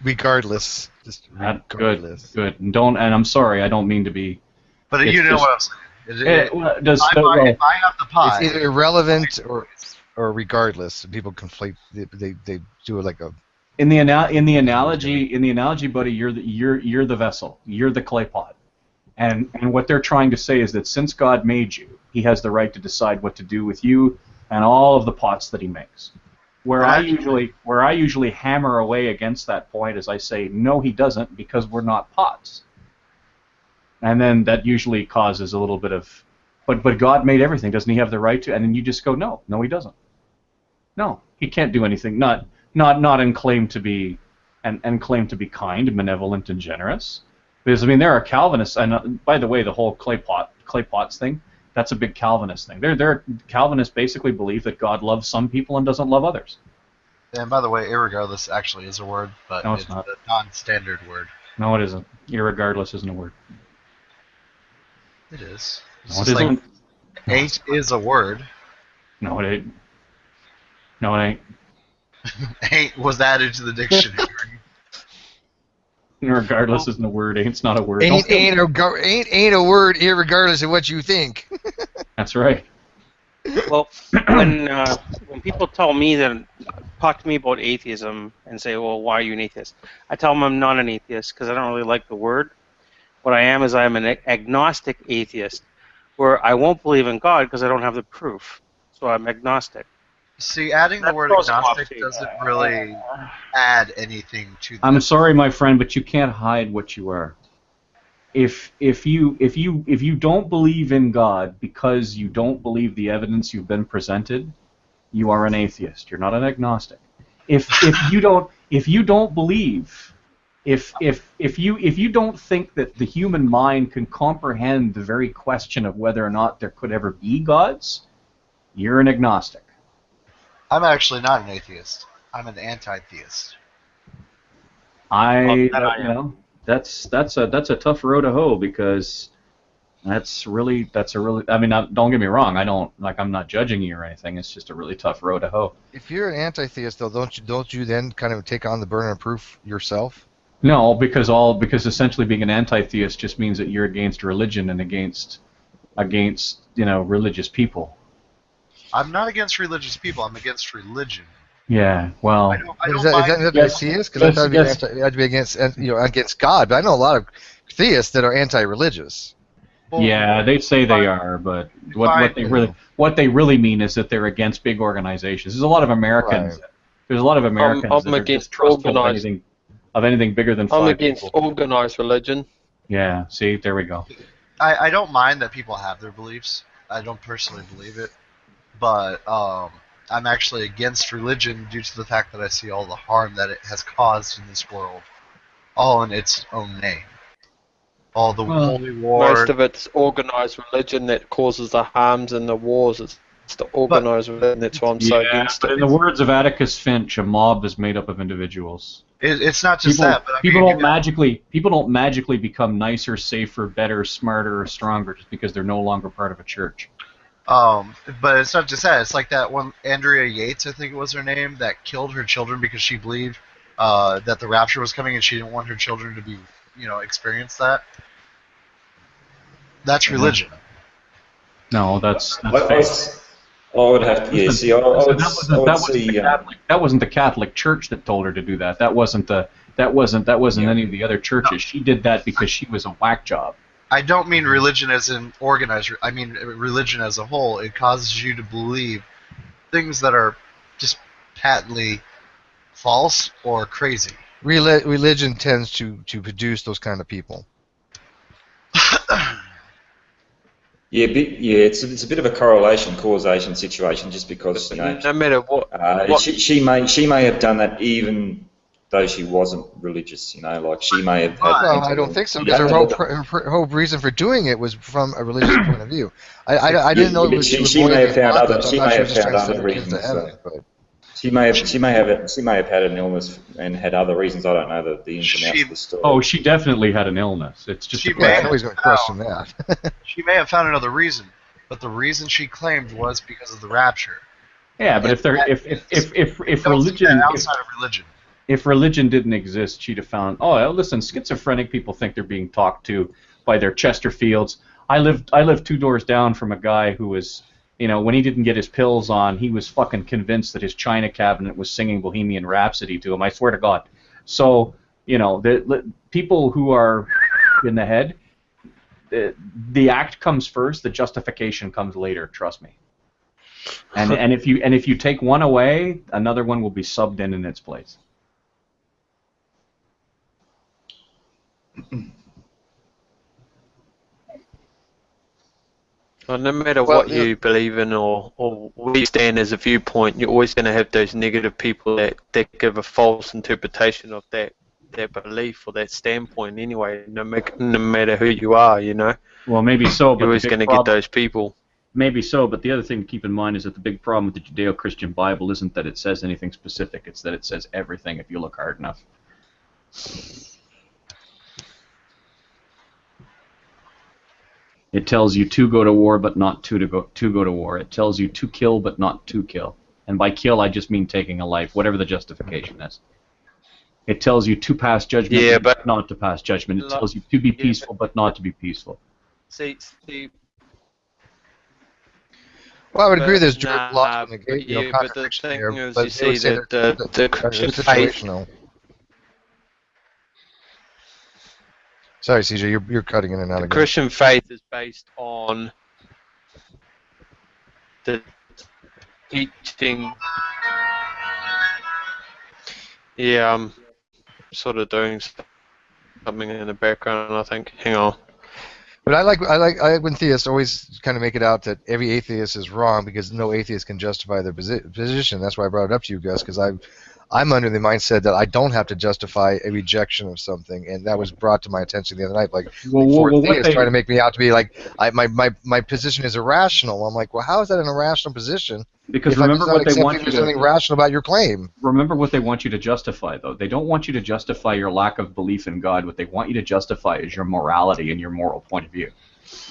Regardless. Just regardless. Good. And I'm sorry, I don't mean to be... But you know what I'm saying. If I have the pot... It's either irrelevant or regardless. People conflate... They do it like a... In the analogy, buddy, you're the vessel. You're the clay pot. And what they're trying to say is that since God made you, He has the right to decide what to do with you and all of the pots that He makes. Where I usually hammer away against that point is I say, no, He doesn't, because we're not pots. And then that usually causes a little bit of, but God made everything. Doesn't He have the right to? And then you just go, no, He doesn't. No, He can't do anything. Not and claim to be and claim to be kind, benevolent, and generous. Because I mean, there are Calvinists, and by the way, the whole clay pots thing, that's a big Calvinist thing. Calvinists basically believe that God loves some people and doesn't love others. And by the way, irregardless actually is a word, but no, it's not a non-standard word. No, it isn't. Irregardless isn't a word. It is. No, it isn't. Ain't is a word. No, it ain't. No, it ain't. Ain't was added to the dictionary. Regardless isn't a word. Ain't's not a word. Ain't a word, irregardless of what you think. That's right. Well, when people talk to me about atheism and say, well, why are you an atheist? I tell them I'm not an atheist because I don't really like the word. What I am is I'm an agnostic atheist, where I won't believe in God because I don't have the proof. So I'm agnostic. See, adding the word agnostic doesn't really add anything to that. I'm sorry, my friend, but you can't hide what you are. If you don't believe in God because you don't believe the evidence you've been presented, you are an atheist. You're not an agnostic. If you don't believe if you don't think that the human mind can comprehend the very question of whether or not there could ever be gods, you're an agnostic. I'm actually not an atheist. I'm an anti-theist. You know, that's a tough road to hoe, because that's a really, I mean, don't get me wrong, I'm not judging you or anything. It's just a really tough road to hoe. If you're an anti-theist, though, don't you then kind of take on the burden of proof yourself? No, because essentially being an anti-theist just means that you're against religion and against religious people. I'm not against religious people. I'm against religion. Yeah, well, Is that a theist? Because I'd be against against God, but I know a lot of theists that are anti-religious. Yeah, they say they are, but what they really mean is that they're against big organizations. There's a lot of Americans. Right. There's a lot of Americans I'm that against are distrustful of anything bigger than 5 I'm against people. organized religion. Yeah, see, there we go. I don't mind that people have their beliefs. I don't personally believe it, but I'm actually against religion due to the fact that I see all the harm that it has caused in this world, all in its own name. All the holy war. Most of it's organized religion that causes the harms and the wars. It's the organized religion. That's why I'm so against but it. in the words of Atticus Finch, a mob is made up of individuals. It's not just that. But people don't magically become nicer, safer, better, smarter, or stronger just because they're no longer part of a church. But it's not just that. It's like that one Andrea Yates, I think it was her name, that killed her children because she believed that the rapture was coming and she didn't want her children to be, experience that. That's religion. No, that's I would have to. Yeah, see, that wasn't the Catholic Church that told her to do that. That wasn't any of the other churches. No. She did that because she was a whack job. I don't mean religion as in organized. I mean religion as a whole. It causes you to believe things that are just patently false or crazy. Religion tends to produce those kind of people. It's a bit of a causation situation, just because no matter what, she may have done that even though she wasn't religious, like she may have had... Well, I don't think so, because her whole reason for doing it was from a religious point of view. I didn't know it was... She may have found other reasons. She may have had an illness and had other reasons. I don't know the ins and outs of the story. Oh, she definitely had an illness. It's just... I know he's going to question that. She may have found another reason, but the reason she claimed was because of the rapture. Yeah, but if religion... outside of religion. If religion didn't exist, she'd have found, oh, listen, schizophrenic people think they're being talked to by their Chesterfields. I lived 2 doors down from a guy who was, when he didn't get his pills on, he was fucking convinced that his china cabinet was singing Bohemian Rhapsody to him. I swear to God. So, the people who are in the head, the act comes first, the justification comes later. Trust me. And if you take one away, another one will be subbed in its place. Well, no matter what you believe in or where you stand as a viewpoint, you're always going to have those negative people that give a false interpretation of that belief or that standpoint anyway, no matter who you are, Well, maybe so, but you're always going to get those people. Maybe so, but the other thing to keep in mind is that the big problem with the Judeo-Christian Bible isn't that it says anything specific, it's that it says everything if you look hard enough. It tells you to go to war, but not to go to war. It tells you to kill, but not to kill. And by kill, I just mean taking a life, whatever the justification is. It tells you to pass judgment, but not to pass judgment. It tells you to be peaceful, but not to be peaceful. See. Well, I would agree there's direct laws but the thing is, you see that the Christian faith... Sorry, CJ, you're cutting in and out again. The Christian faith is based on the teaching... Yeah, I'm sort of doing something in the background, I think. Hang on. But I like when theists always kind of make it out that every atheist is wrong because no atheist can justify their position. That's why I brought it up to you, Gus, because I'm under the mindset that I don't have to justify a rejection of something, and that was brought to my attention the other night. Like, fourth thing is trying to make me out to be like, my position is irrational. I'm like, well, how is that an irrational position? Because if remember what they want you there's to. something rational about your claim. Remember what they want you to justify, though. They don't want you to justify your lack of belief in God. What they want you to justify is your morality and your moral point of view.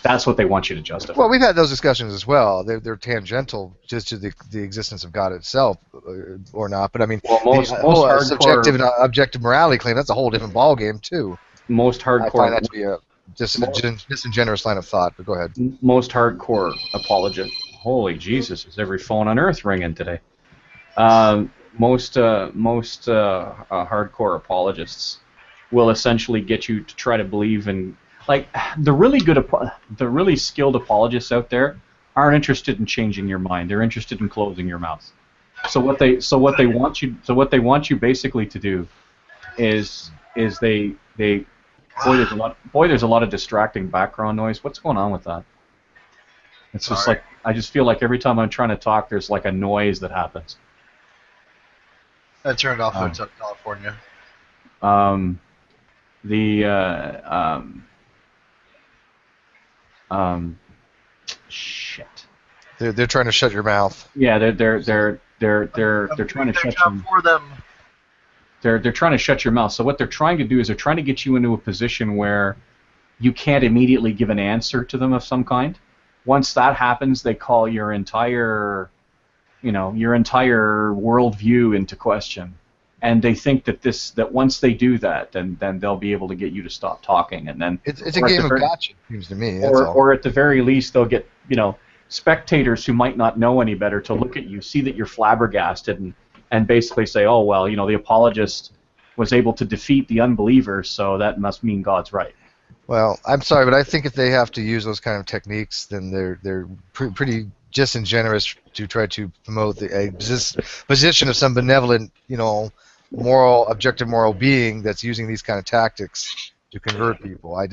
That's what they want you to justify. Well, we've had those discussions as well. They're tangential just to the existence of God itself, or not. But I mean, most hardcore, subjective and objective morality claim, that's a whole different ballgame, too. Most hardcore. I find that to be a disingenuous line of thought, but go ahead. Most hardcore apologists. Holy Jesus, is every phone on earth ringing today? Most hardcore apologists will essentially get you to try to believe in, like, the really skilled apologists out there aren't interested in changing your mind. They're interested in closing your mouth. So what they want you basically to do is they there's a lot of distracting background noise. What's going on with that? It's just like, I just feel like every time I'm trying to talk, there's like a noise that happens. I turned off Hotel California. Shit. They're trying to shut your mouth. Yeah, they're trying to shut you. For them. They're trying to shut your mouth. So what they're trying to do is they're trying to get you into a position where you can't immediately give an answer to them of some kind. Once that happens, they call your entire worldview into question, and they think that once they do that, then they'll be able to get you to stop talking, and then it's a game of gotcha. Seems to me. Or at the very least, they'll get spectators who might not know any better to look at you, see that you're flabbergasted, and basically say, oh well, the apologist was able to defeat the unbeliever, so that must mean God's right. Well, I'm sorry, but I think if they have to use those kind of techniques, then they're pretty disingenuous to try to promote a position of some benevolent, objective moral being that's using these kind of tactics to convert people. I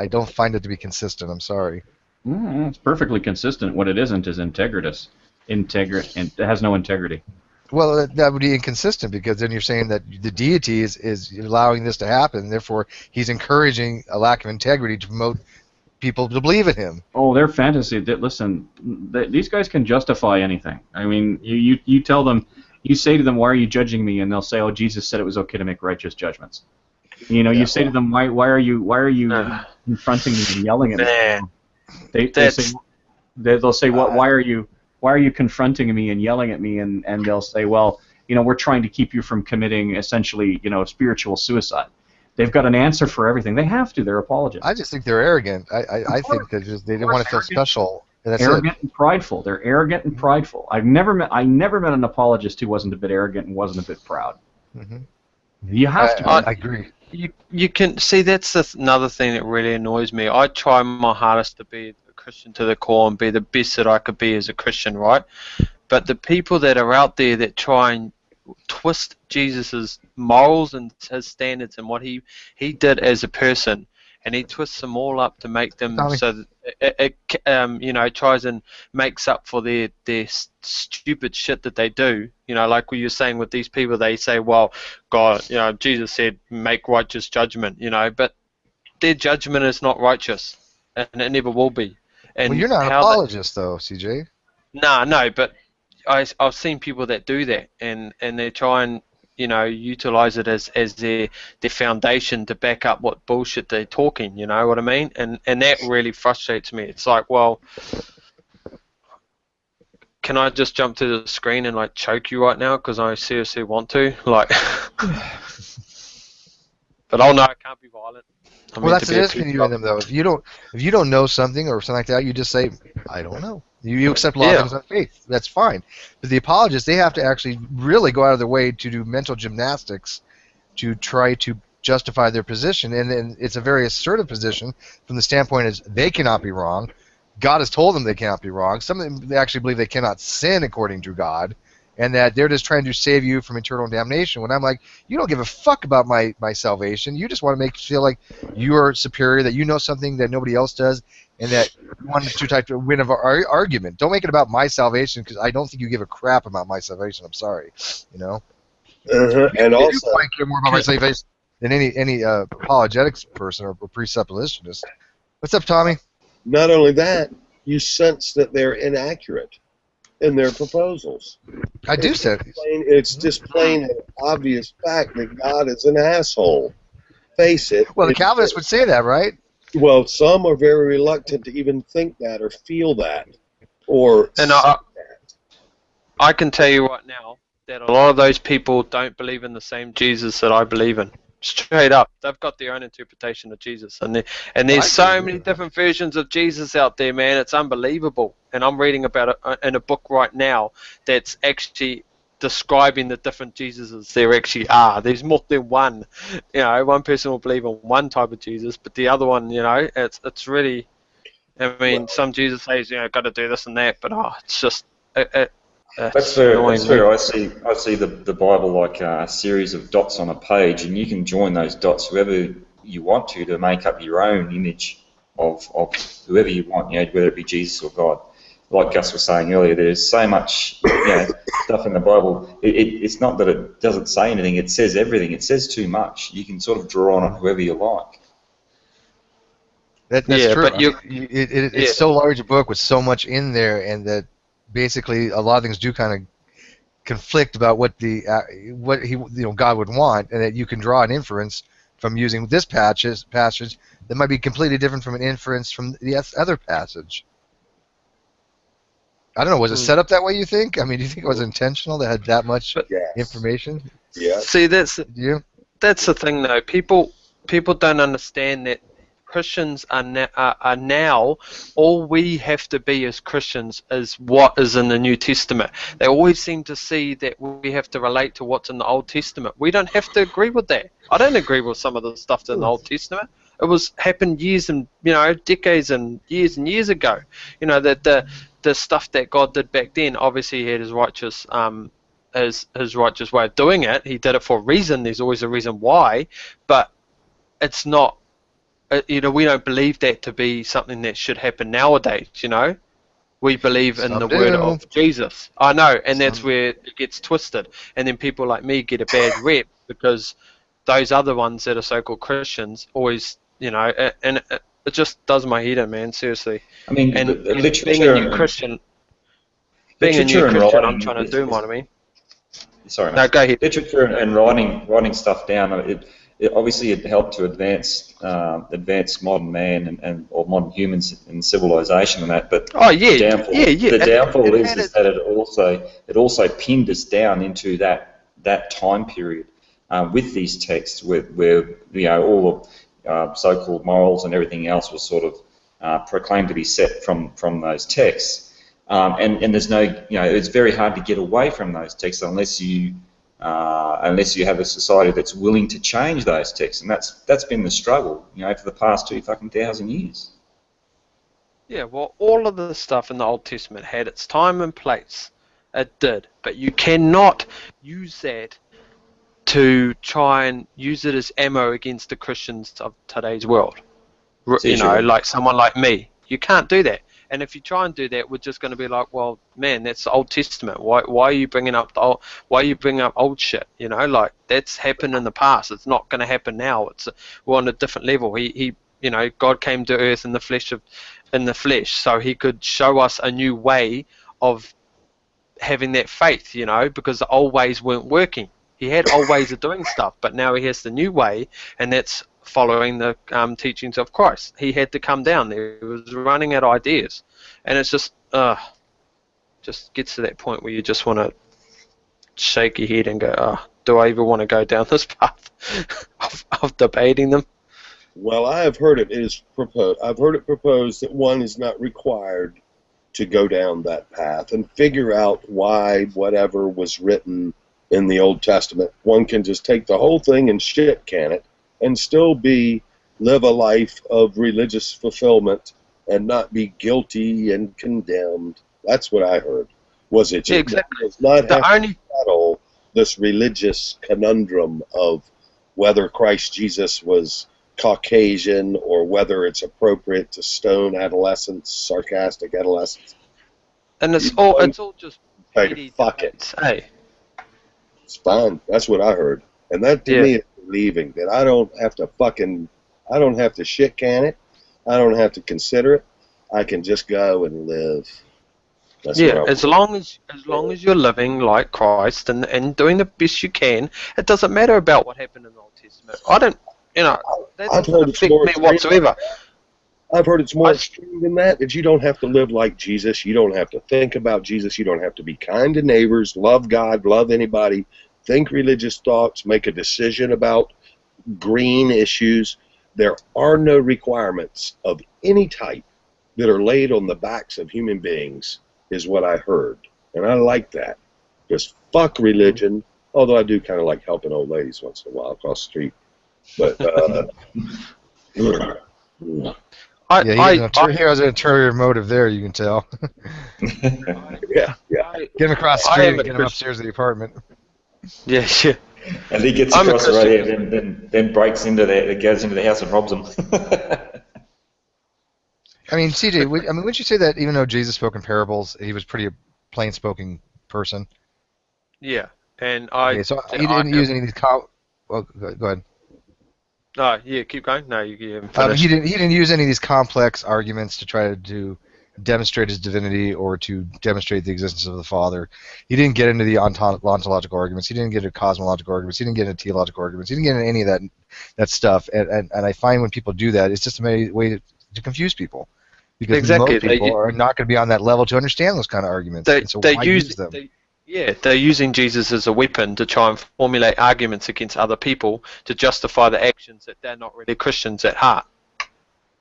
don't find it to be consistent. I'm sorry. It's perfectly consistent. What it isn't is integritous. It has no integrity. Well, that would be inconsistent, because then you're saying that the deity is allowing this to happen, and therefore he's encouraging a lack of integrity to promote people to believe in him. Oh, they're fantasy. Listen, these guys can justify anything. I mean, you tell them, you say to them, why are you judging me? And they'll say, oh, Jesus said it was okay to make righteous judgments. You say to them, why are you confronting me and yelling at me? They'll say, why are you confronting me and yelling at me? And they'll say, well, we're trying to keep you from committing essentially, spiritual suicide. They've got an answer for everything. They have to. They're apologists. I just think they're arrogant. I think they don't want to feel special. Arrogant and prideful. They're arrogant and prideful. I never met an apologist who wasn't a bit arrogant and wasn't a bit proud. Mm-hmm. You have to. I agree. You can see, that's another thing that really annoys me. I try my hardest to be a Christian to the core and be the best that I could be as a Christian, right? But the people that are out there that try and twist Jesus's morals and his standards and what he did as a person, and he twists them all up to make them so that it tries and makes up for their stupid shit that they do. Like what you're saying with these people, they say, well, God, Jesus said make righteous judgment, but their judgment is not righteous, and it never will be. And well, you're not an apologist, though, CJ. No, but I've seen people that do that, and they try and utilize it as their foundation to back up what bullshit they're talking. You know what I mean? And that really frustrates me. It's like, well, can I just jump to the screen and like choke you right now because I seriously want to? Like, but oh no, I can't be violent. Well, that's the difference between you and them, though. If you don't know something or something like that, you just say, I don't know. You accept a lot of things on faith. That's fine. But the apologists, they have to actually really go out of their way to do mental gymnastics to try to justify their position. And then it's a very assertive position from the standpoint is they cannot be wrong. God has told them they cannot be wrong. Some of them they actually believe they cannot sin according to God, and that they're just trying to save you from eternal damnation. When I'm like, you don't give a fuck about my salvation. You just want to make me feel like you are superior, that you know something that nobody else does, and that you want to type to win an argument. Don't make it about my salvation, because I don't think you give a crap about my salvation. I'm sorry, And I do also, probably care more about my safe face than any apologetics person or presuppositionist. What's up, Tommy? not only that, you sense that they're inaccurate in their proposals. I do say It's just plain and obvious fact that God is an asshole. Face it. well, the Calvinists would say that, right? Well, some are very reluctant to even think that or feel that or And see that. I can tell you right now that a lot of those people don't believe in the same Jesus that I believe in. Straight up, they've got their own interpretation of Jesus, and there's so many different versions of Jesus out there, man. It's unbelievable. And I'm reading about it in a book right now that's actually describing the different Jesuses there actually are. There's more than one. You know, one person will believe in one type of Jesus, but the other one, you know, it's really. I mean, some Jesus says, you know, got to do this and that, but it's just. That's where I see the Bible like a series of dots on a page, and you can join those dots whoever you want to make up your own image of whoever you want, you know, whether it be Jesus or God. Like Gus was saying earlier, there's so much stuff in the Bible. It's not that it doesn't say anything; it says everything. It says too much. You can sort of draw on it whoever you like. That's true. But it's so large a book with so much in there, and that basically a lot of things do kind of conflict about what God would want, and that you can draw an inference from using this passage that might be completely different from an inference from the other passage. I don't know. Was it set up that way? You think? I mean, do you think it was intentional that had that much information? Yeah. See, that's the thing, though. People don't understand that Christians are now all we have to be as Christians is what is in the New Testament. They always seem to see that we have to relate to what's in the Old Testament. We don't have to agree with that. I don't agree with some of the stuff in the Old Testament. It happened years and decades and years ago. You know, that the stuff that God did back then, obviously he had his righteous his righteous way of doing it. He did it for a reason. There's always a reason why, but it's not. We don't believe that to be something that should happen nowadays. We believe in the word of Jesus. I know, and that's where it gets twisted. And then people like me get a bad rep because those other ones that are so-called Christians always, and it just does my head in, man. Seriously. I mean, and literature being a new Christian, I'm trying to do what I mean. Sorry, mate. No, go ahead. Literature and writing stuff down. It helped to advance modern man or modern humans in civilization and that. But the downfall is that it also pinned us down into that time period with these texts where all the so-called morals and everything else was sort of proclaimed to be set from those texts. And there's it's very hard to get away from those texts unless you have a society that's willing to change those texts, and that's been the struggle, for the past 2,000 years. Yeah, well, all of the stuff in the Old Testament had its time and place. It did, but you cannot use that to try and use it as ammo against the Christians of today's world. Like someone like me, you can't do that. And if you try and do that, we're just going to be like, well, man, that's the Old Testament. Why are you bringing up old shit? Like that's happened in the past. It's not going to happen now. We're on a different level. God came to earth in the flesh, so he could show us a new way of having that faith. Because the old ways weren't working. He had old ways of doing stuff, but now he has the new way, and that's following the teachings of Christ. He had to come down there. He was running out of ideas, and it's just gets to that point where you just want to shake your head and go, do I even want to go down this path of debating them? Well, I have heard I've heard it proposed that one is not required to go down that path and figure out why whatever was written in the Old Testament. One can just take the whole thing and shit can it, and still live a life of religious fulfillment and not be guilty and condemned. That's what I heard. Was it just exactly. Not have to settle this religious conundrum of whether Christ Jesus was Caucasian or whether it's appropriate to stone adolescents, sarcastic adolescents. And it's all just fuck it. Hey. It's fine. That's what I heard. And that to me is believing that I don't have to shit can it. I don't have to consider it. I can just go and live. That's as long as you're living like Christ and doing the best you can, it doesn't matter about what happened in the Old Testament. I don't, that doesn't affect me whatsoever. I've heard it's more extreme than that. That you don't have to live like Jesus. You don't have to think about Jesus. You don't have to be kind to neighbors, love God, love anybody, think religious thoughts, make a decision about green issues. There are no requirements of any type that are laid on the backs of human beings, is what I heard. And I like that. Because fuck religion, although I do kind of like helping old ladies once in a while across the street. But, he has an ulterior motive there, you can tell. yeah. Get him across the street and get him upstairs to the apartment. Yeah, sure. And he gets across the road and then breaks into goes into the house and robs them. I mean, CJ, wouldn't you say that even though Jesus spoke in parables, he was pretty plain-spoken person? Yeah, and he didn't use any of these. Well, go ahead. No, keep going. No, you haven't finished. He didn't use any of these complex arguments to try to demonstrate his divinity or to demonstrate the existence of the Father. He didn't get into the ontological arguments. He didn't get into cosmological arguments. He didn't get into theological arguments. He didn't get into any of that stuff. And I find when people do that, it's just a way to confuse people. Because most people are not going to be on that level to understand those kind of arguments. Why use them? They're using Jesus as a weapon to try and formulate arguments against other people to justify the actions that they're not really Christians at heart.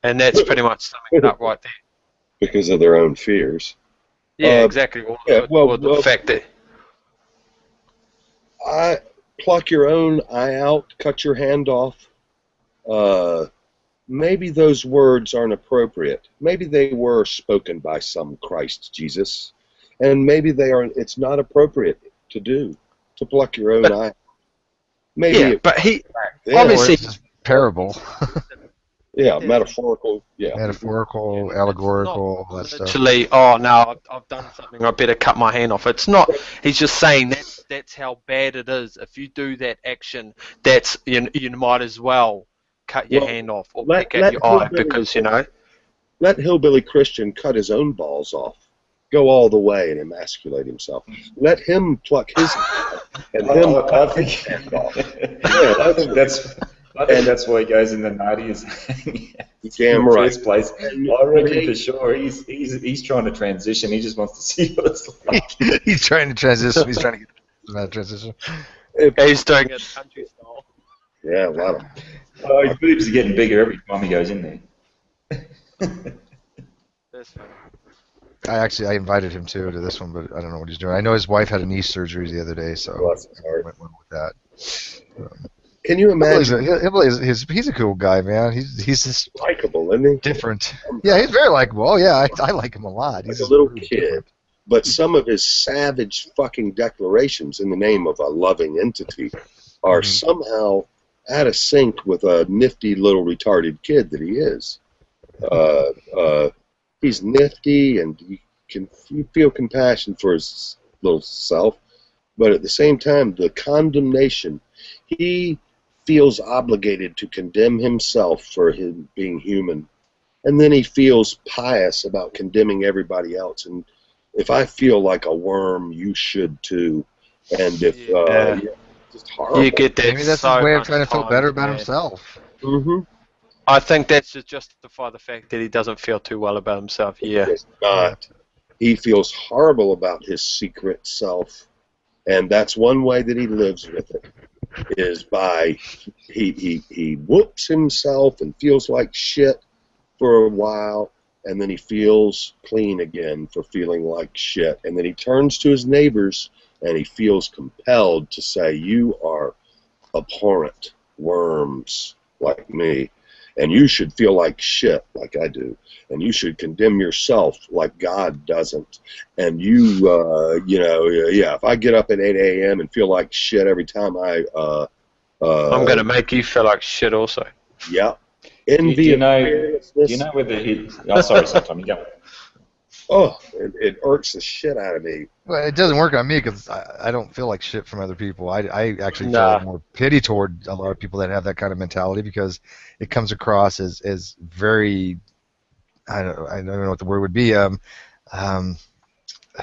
And that's pretty much summing it up right there. Because of their own fears. Yeah, exactly. The fact that pluck your own eye out, cut your hand off. Maybe those words aren't appropriate. Maybe they were spoken by some Christ Jesus, and maybe it's not appropriate to pluck your own eye. Maybe but he obviously parable. Yeah, metaphorical. Yeah, metaphorical, allegorical, all that stuff. Literally, I've done something. I better cut my hand off. It's not. He's just saying that's how bad it is. If you do that action, that's you might as well cut your hand off or pick out your eye because Let hillbilly Christian cut his own balls off, go all the way and emasculate himself. Let him pluck his and I think that's why he goes in the nutty is damn right. First place. I reckon for sure he's trying to transition. He just wants to see what it's like. He's trying to transition. He's trying to get that transition. He's doing it country style. Yeah, a lot of. His boobs are getting bigger every time he goes in there. That's funny. I invited him to this one, but I don't know what he's doing. I know his wife had a knee surgery the other day, so I went with that. Can you imagine? He's a cool guy, man. He's just likable, isn't he? Different. Yeah, he's very likable. Oh, yeah, I like him a lot. He's a little kid, but some of his savage fucking declarations in the name of a loving entity are somehow out of sync with a nifty little retarded kid that he is. He's nifty, and you feel compassion for his little self, but at the same time, the condemnation, he feels obligated to condemn himself for him being human, and then he feels pious about condemning everybody else. And if I feel like a worm, you should too. And if just horrible. You get that. Maybe that's his way of trying to feel better about himself. Mm-hmm. I think that's to justify the fact that he doesn't feel too well about himself. Yeah. It's not. He feels horrible about his secret self, and that's one way that he lives with it, is by he whoops himself and feels like shit for a while, and then he feels clean again for feeling like shit, and then he turns to his neighbors and he feels compelled to say, you are abhorrent worms like me, and you should feel like shit like I do, and you should condemn yourself like God doesn't. And if I get up at 8 a.m. and feel like shit every time I'm going to make you feel like shit also. Yeah. Do you know whether he... Oh, sorry, sometime you go. Oh, it irks the shit out of me. Well, it doesn't work on me because I don't feel like shit from other people. I actually feel Nah. more pity toward a lot of people that have that kind of mentality because it comes across as very I don't know what the word would be um,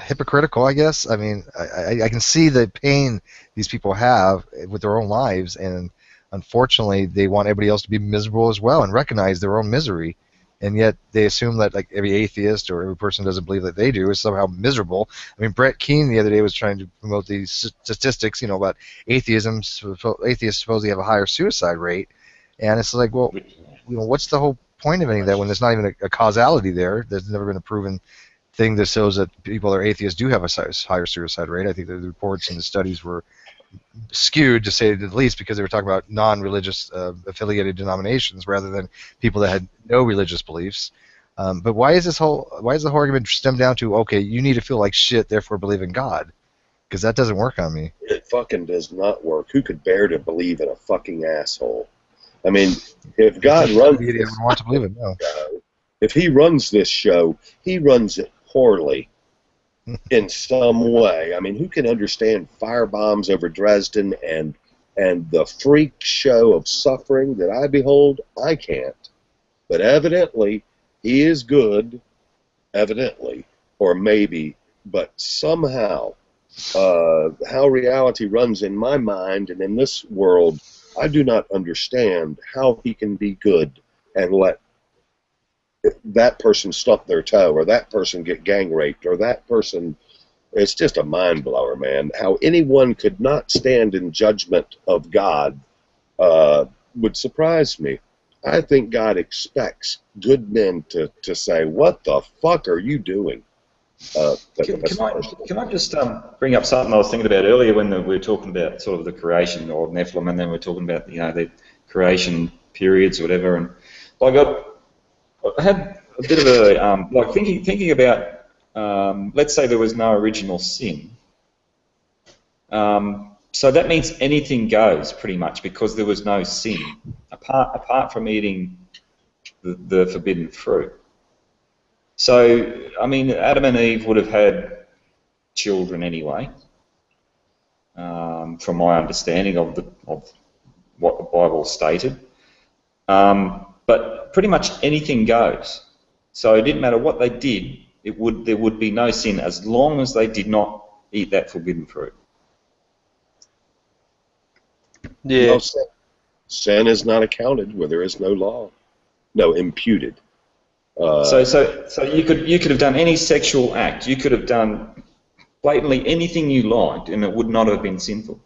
hypocritical, I guess. I mean, I can see the pain these people have with their own lives, and unfortunately, they want everybody else to be miserable as well and recognize their own misery. And yet, they assume that like every atheist or every person doesn't believe that they do is somehow miserable. I mean, Brett Keane the other day was trying to promote these statistics, about atheism. Atheists supposedly have a higher suicide rate, and it's like, well, what's the whole point of any of that when there's not even a causality there? There's never been a proven thing that shows that people that are atheists do have a higher suicide rate. I think the reports and the studies were skewed, to say the least, because they were talking about non-religious affiliated denominations rather than people that had no religious beliefs. But why is the whole argument stem down to, okay, you need to feel like shit, therefore believe in God? Because that doesn't work on me. It fucking does not work. Who could bear to believe in a fucking asshole? I mean, if God runs I would want to believe it. No. If he runs this show, he runs it poorly in some way. I mean, who can understand firebombs over Dresden and the freak show of suffering that I behold? I can't. But evidently, he is good, evidently, or maybe, but somehow, how reality runs in my mind and in this world, I do not understand how he can be good and let that person stub their toe, or that person get gang raped, or that person. It's just a mind blower, man. How anyone could not stand in judgment of God would surprise me. I think God expects good men to say, "What the fuck are you doing?" Can I just bring up something I was thinking about earlier when we were talking about sort of the creation or Nephilim, and then we are talking about the creation periods or whatever, and like I had a bit of a like thinking about let's say there was no original sin. So that means anything goes pretty much because there was no sin apart from eating the forbidden fruit. So I mean, Adam and Eve would have had children anyway, from my understanding of what the Bible stated. But pretty much anything goes. So it didn't matter what they did, there would be no sin as long as they did not eat that forbidden fruit. Yeah. No, sin is not accounted where there is no law. No, imputed. So you could have done any sexual act. You could have done blatantly anything you liked, and it would not have been sinful.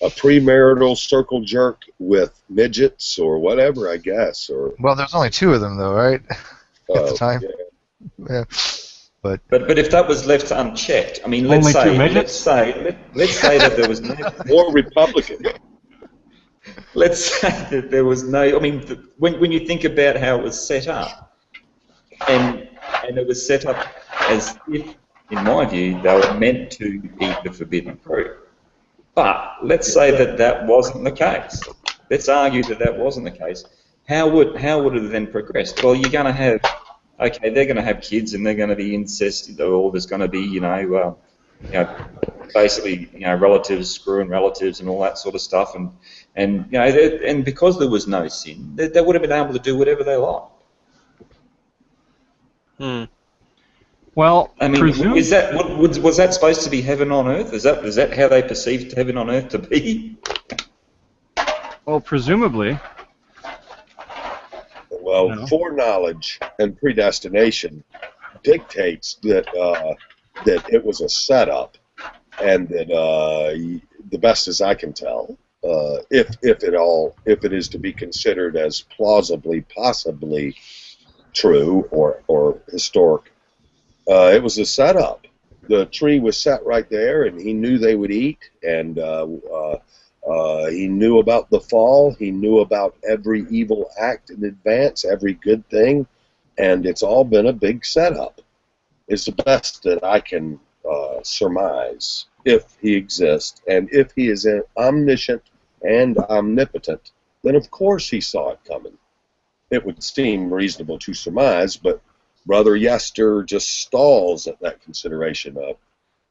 A premarital circle jerk with midgets or whatever, I guess. Or well, there's only two of them, though, right? At the time. Yeah. But if that was left unchecked, I mean, let's say that there was no more Republican. Let's say that there was no. I mean, when you think about how it was set up, and it was set up as if, in my view, they were meant to eat the forbidden fruit. But let's say that wasn't the case. Let's argue that wasn't the case. How would it then progress? Well, you're going to have, okay, they're going to have kids and they're going to be incest, or there's going to be, basically, relatives screwing relatives and all that sort of stuff, and because there was no sin, they would have been able to do whatever they liked. Well, I mean, was that supposed to be heaven on earth? Is that how they perceived heaven on earth to be? Well, presumably. Well, foreknowledge and predestination dictates that it was a setup, and that the best as I can tell, if it is to be considered as plausibly, possibly true or historic. It was a setup. The tree was set right there, and he knew they would eat, and he knew about the fall. He knew about every evil act in advance, every good thing, and it's all been a big setup. It's the best that I can surmise, if he exists, and if he is omniscient and omnipotent, then of course he saw it coming. It would seem reasonable to surmise, but Brother Yester just stalls at that consideration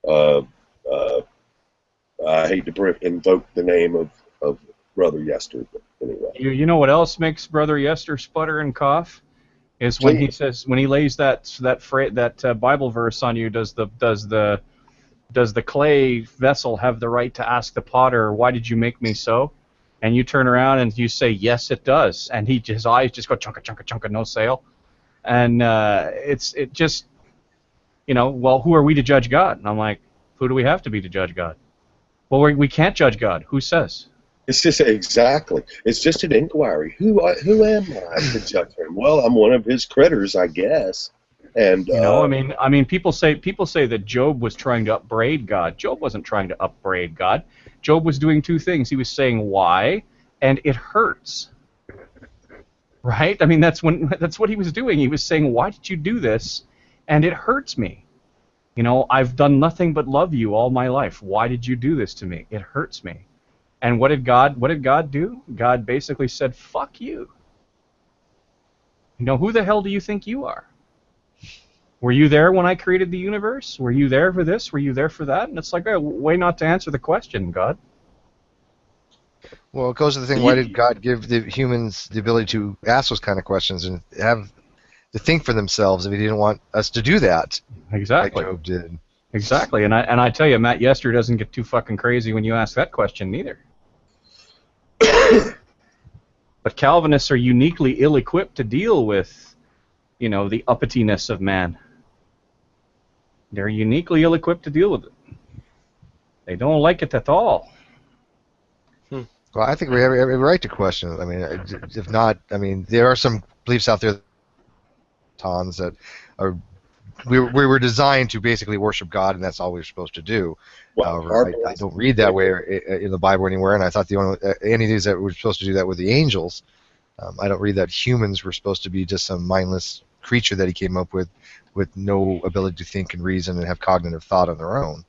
of, I hate to invoke the name of Brother Yester, but anyway. You know what else makes Brother Yester sputter and cough? Is when he says, when he lays that Bible verse on you, does the clay vessel have the right to ask the potter, why did you make me so? And you turn around and you say, yes, it does. And his eyes just go chunka, chunka, chunka, no sale. And it just, well, who are we to judge God? And I'm like, who do we have to be to judge God? Well, we can't judge God. Who says? It's just exactly. It's just an inquiry. Who am I to judge him? Well, I'm one of his critters, I guess. And I mean, people say that Job was trying to upbraid God. Job wasn't trying to upbraid God. Job was doing two things. He was saying why, and it hurts. Right? I mean, that's what he was doing. He was saying, why did you do this? And it hurts me. I've done nothing but love you all my life. Why did you do this to me? It hurts me. And what did God do? God basically said, fuck you. Who the hell do you think you are? Were you there when I created the universe? Were you there for this? Were you there for that? And it's like, a way not to answer the question, God. Well, it goes to the thing, why did God give the humans the ability to ask those kind of questions and have to think for themselves if he didn't want us to do that? Exactly. Like Job did. Exactly. And I tell you, Matt Yester doesn't get too fucking crazy when you ask that question neither. But Calvinists are uniquely ill-equipped to deal with, the uppityness of man. They're uniquely ill-equipped to deal with it. They don't like it at all. Well, I think we have every right to question it. I mean, if not, there are some beliefs out there, Tons, that are we were designed to basically worship God, and that's all we're supposed to do. Well, However, I don't read that way in the Bible anywhere, and I thought the only any of these that were supposed to do that were the angels. I don't read that humans were supposed to be just some mindless creature that he came up with no ability to think and reason and have cognitive thought on their own.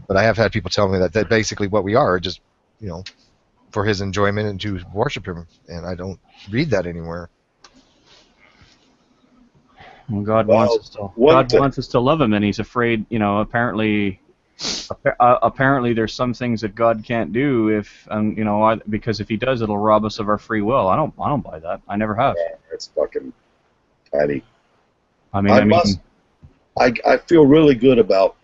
But I have had people tell me that basically what we are, just for his enjoyment and to worship him, and I don't read that anywhere. Well, God wants us to love him, and he's afraid. Apparently there's some things that God can't do because if he does, it'll rob us of our free will. I don't buy that. I never have. Yeah, it's fucking petty. I feel really good about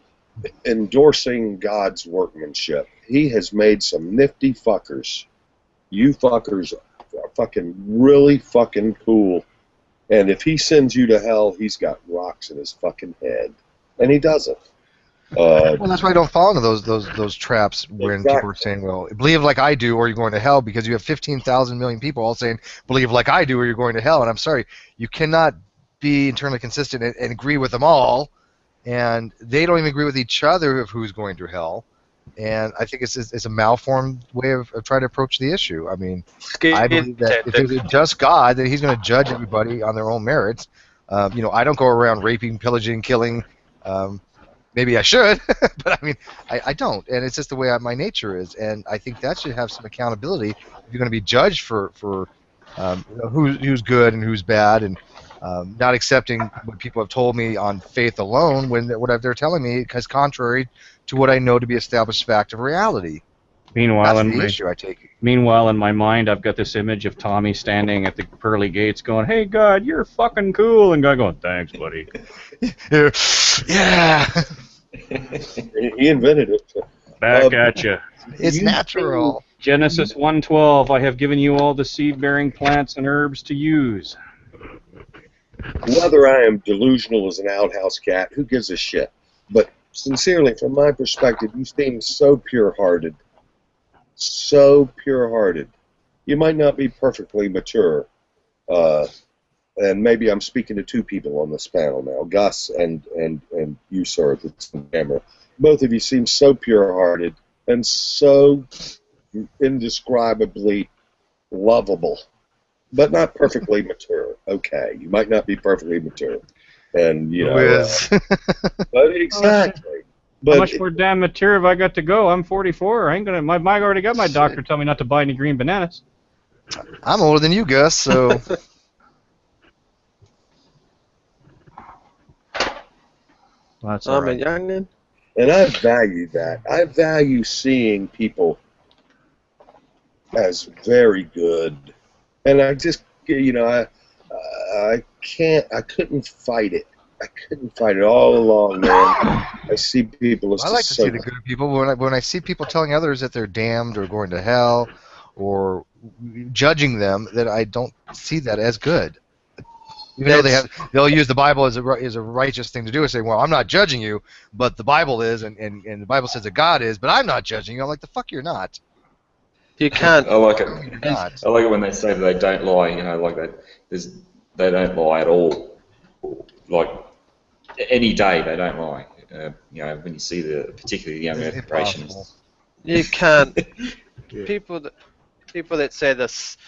endorsing God's workmanship. He has made some nifty fuckers. You fuckers are fucking really fucking cool. And if he sends you to hell, he's got rocks in his fucking head, and he doesn't. Well, that's why I don't fall into those traps when people are saying, "Well, believe like I do, or you're going to hell," because you have 15,000 million people all saying, "Believe like I do, or you're going to hell." And I'm sorry, you cannot be internally consistent and agree with them all, and they don't even agree with each other of who's going to hell. And I think it's a malformed way of trying to approach the issue. I mean, I believe that if it's just God, then he's going to judge everybody on their own merits. I don't go around raping, pillaging, killing. Maybe I should, but I don't. And it's just the way my nature is. And I think that should have some accountability if you're going to be judged for who's good and who's bad, and not accepting what people have told me on faith alone when what they're telling me is contrary to what I know to be established fact of reality. Meanwhile, that's the issue I take. Meanwhile, in my mind, I've got this image of Tommy standing at the pearly gates going, "Hey, God, you're fucking cool," and God going, "Thanks, buddy." Yeah. He invented it. Back at you. It's natural. Genesis 1:12, I have given you all the seed-bearing plants and herbs to use. Whether I am delusional as an outhouse cat, who gives a shit? But sincerely, from my perspective, you seem so pure-hearted. So pure-hearted. You might not be perfectly mature. And maybe I'm speaking to two people on this panel now, Gus and you, sir, that's on camera. Both of you seem so pure-hearted and so indescribably lovable, but not perfectly mature. Okay, you might not be perfectly mature, and but exactly. But how much more damn mature have I got to go? I'm 44. I ain't gonna. I already got my doctor tell me not to buy any green bananas. I'm older than you, Gus, so. Well, that's all I'm a right. youngin. And I value that. I value seeing people as very good. And I just, I couldn't fight it. I couldn't fight it all along, man. I see people as I like just to so see the good people. When I see people telling others that they're damned or going to hell, or judging them, that I don't see that as good. Even though they'll use the Bible as a righteous thing to do and say, well, I'm not judging you, but the Bible is, and the Bible says that God is, but I'm not judging you. I'm like, the fuck you're not. You can't. I like it. You're not. I like it when they say that they don't lie. You know, like they don't lie at all. Like any day, they don't lie. You know, when you see particularly the young It's Earth impossible. creationists. You can't. Yeah. People that say this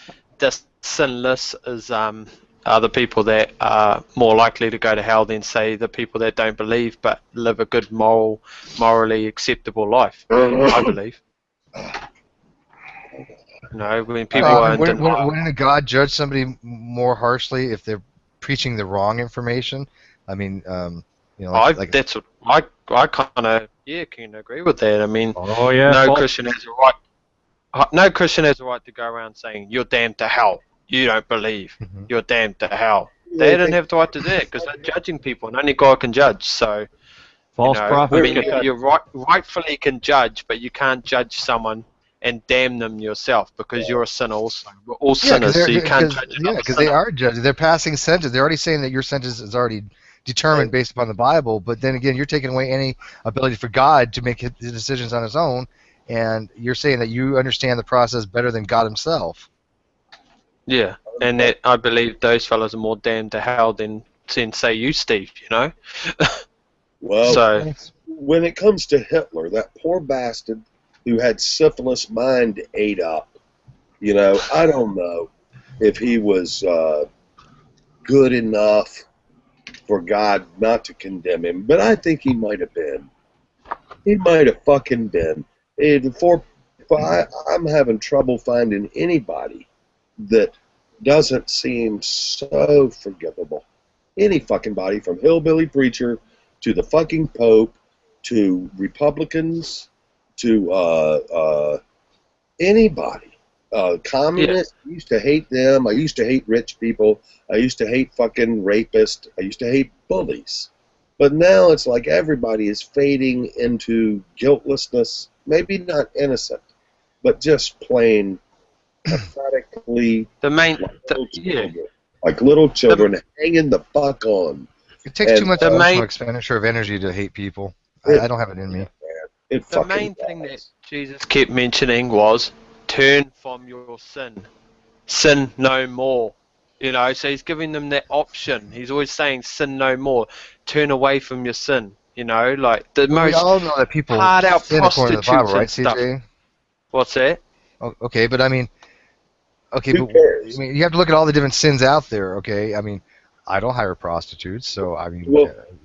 sinless is are the people that are more likely to go to hell than say the people that don't believe but live a good morally acceptable life. I believe. You know, when people are in denial. Wouldn't a God judge somebody more harshly if they're preaching the wrong information? I mean, I kind of can agree with that. I mean, Oh yeah. no Christian has a right. No Christian has a right to go around saying you're damned to hell. You don't believe. Mhm. You're damned to hell. They don't have the right to do that because they're judging people, and only God can judge. So, False prophet. I mean, you rightfully can judge, but you can't judge someone and damn them yourself because you're a sinner also. We're all sinners, so you can't judge another because sinner. they are judges. They're passing sentence. They're already saying that your sentence is already determined based upon the Bible. But then again, you're taking away any ability for God to make his decisions on his own, and you're saying that you understand the process better than God himself. Yeah, and that I believe those fellas are more damned to hell than say you, Steve. You know. Well, So when it comes to Hitler, that poor bastard who had syphilis mind ate up. I don't know if he was good enough for God not to condemn him, but I think he might have been. He might have fucking been. I'm having trouble finding anybody that doesn't seem so forgivable. Any fucking body, from hillbilly preacher to the fucking Pope to Republicans to anybody. Communists, I used to hate them. I used to hate rich people. I used to hate fucking rapists. I used to hate bullies. But now it's like everybody is fading into guiltlessness, maybe not innocent, but just plain pathetically like little children hanging the fuck on. It takes too much emotional expenditure of energy to hate people. I don't have it in me. The main thing that Jesus kept mentioning was turn from your sin. Sin no more. So he's giving them that option. He's always saying sin no more. Turn away from your sin. Like the most we all know that people hard out sin according to the prostitutes Bible, right, and stuff. CJ? What's that? Oh, okay, but I mean, Who cares? you have to look at all the different sins out there. Okay, I mean, I don't hire prostitutes, so I mean,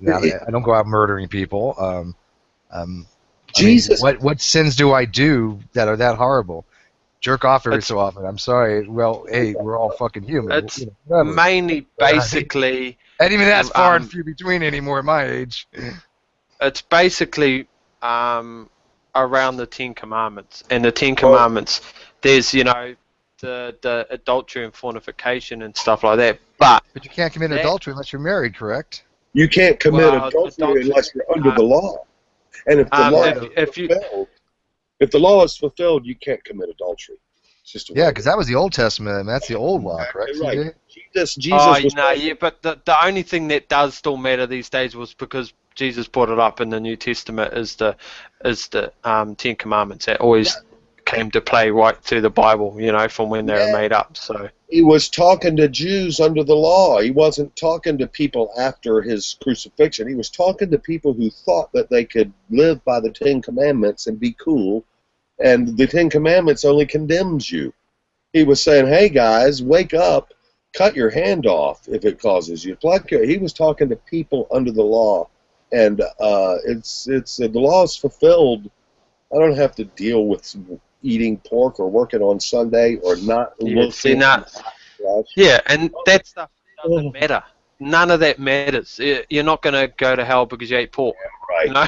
I don't go out murdering people. Jesus, what sins do I do that are that horrible? Jerk off every so often. I'm sorry. Well, hey, we're all fucking human. It's mainly basically. And even that's far and few between anymore at my age. It's basically around the Ten Commandments. And the Ten Commandments, there's, the adultery and fornication and stuff like that. But you can't commit adultery unless you're married, correct? You can't commit adultery unless you're under the law. And if the law if the law is fulfilled, you can't commit adultery. It's just because that was the Old Testament, and that's the old law, correct? Right. Jesus but the only thing that does still matter these days was because Jesus brought it up in the New Testament is the Ten Commandments that always came to play right through the Bible, from when they were made up. So he was talking to Jews under the law. He wasn't talking to people after his crucifixion. He was talking to people who thought that they could live by the Ten Commandments and be cool, and the Ten Commandments only condemns you. He was saying, hey guys, wake up, cut your hand off if it causes you. He was talking to people under the law, and the law is fulfilled. I don't have to deal with eating pork or working on Sunday or not looking. Yeah, and that stuff doesn't matter. none of that matters. You're not going to go to hell because you ate pork. Right. You know?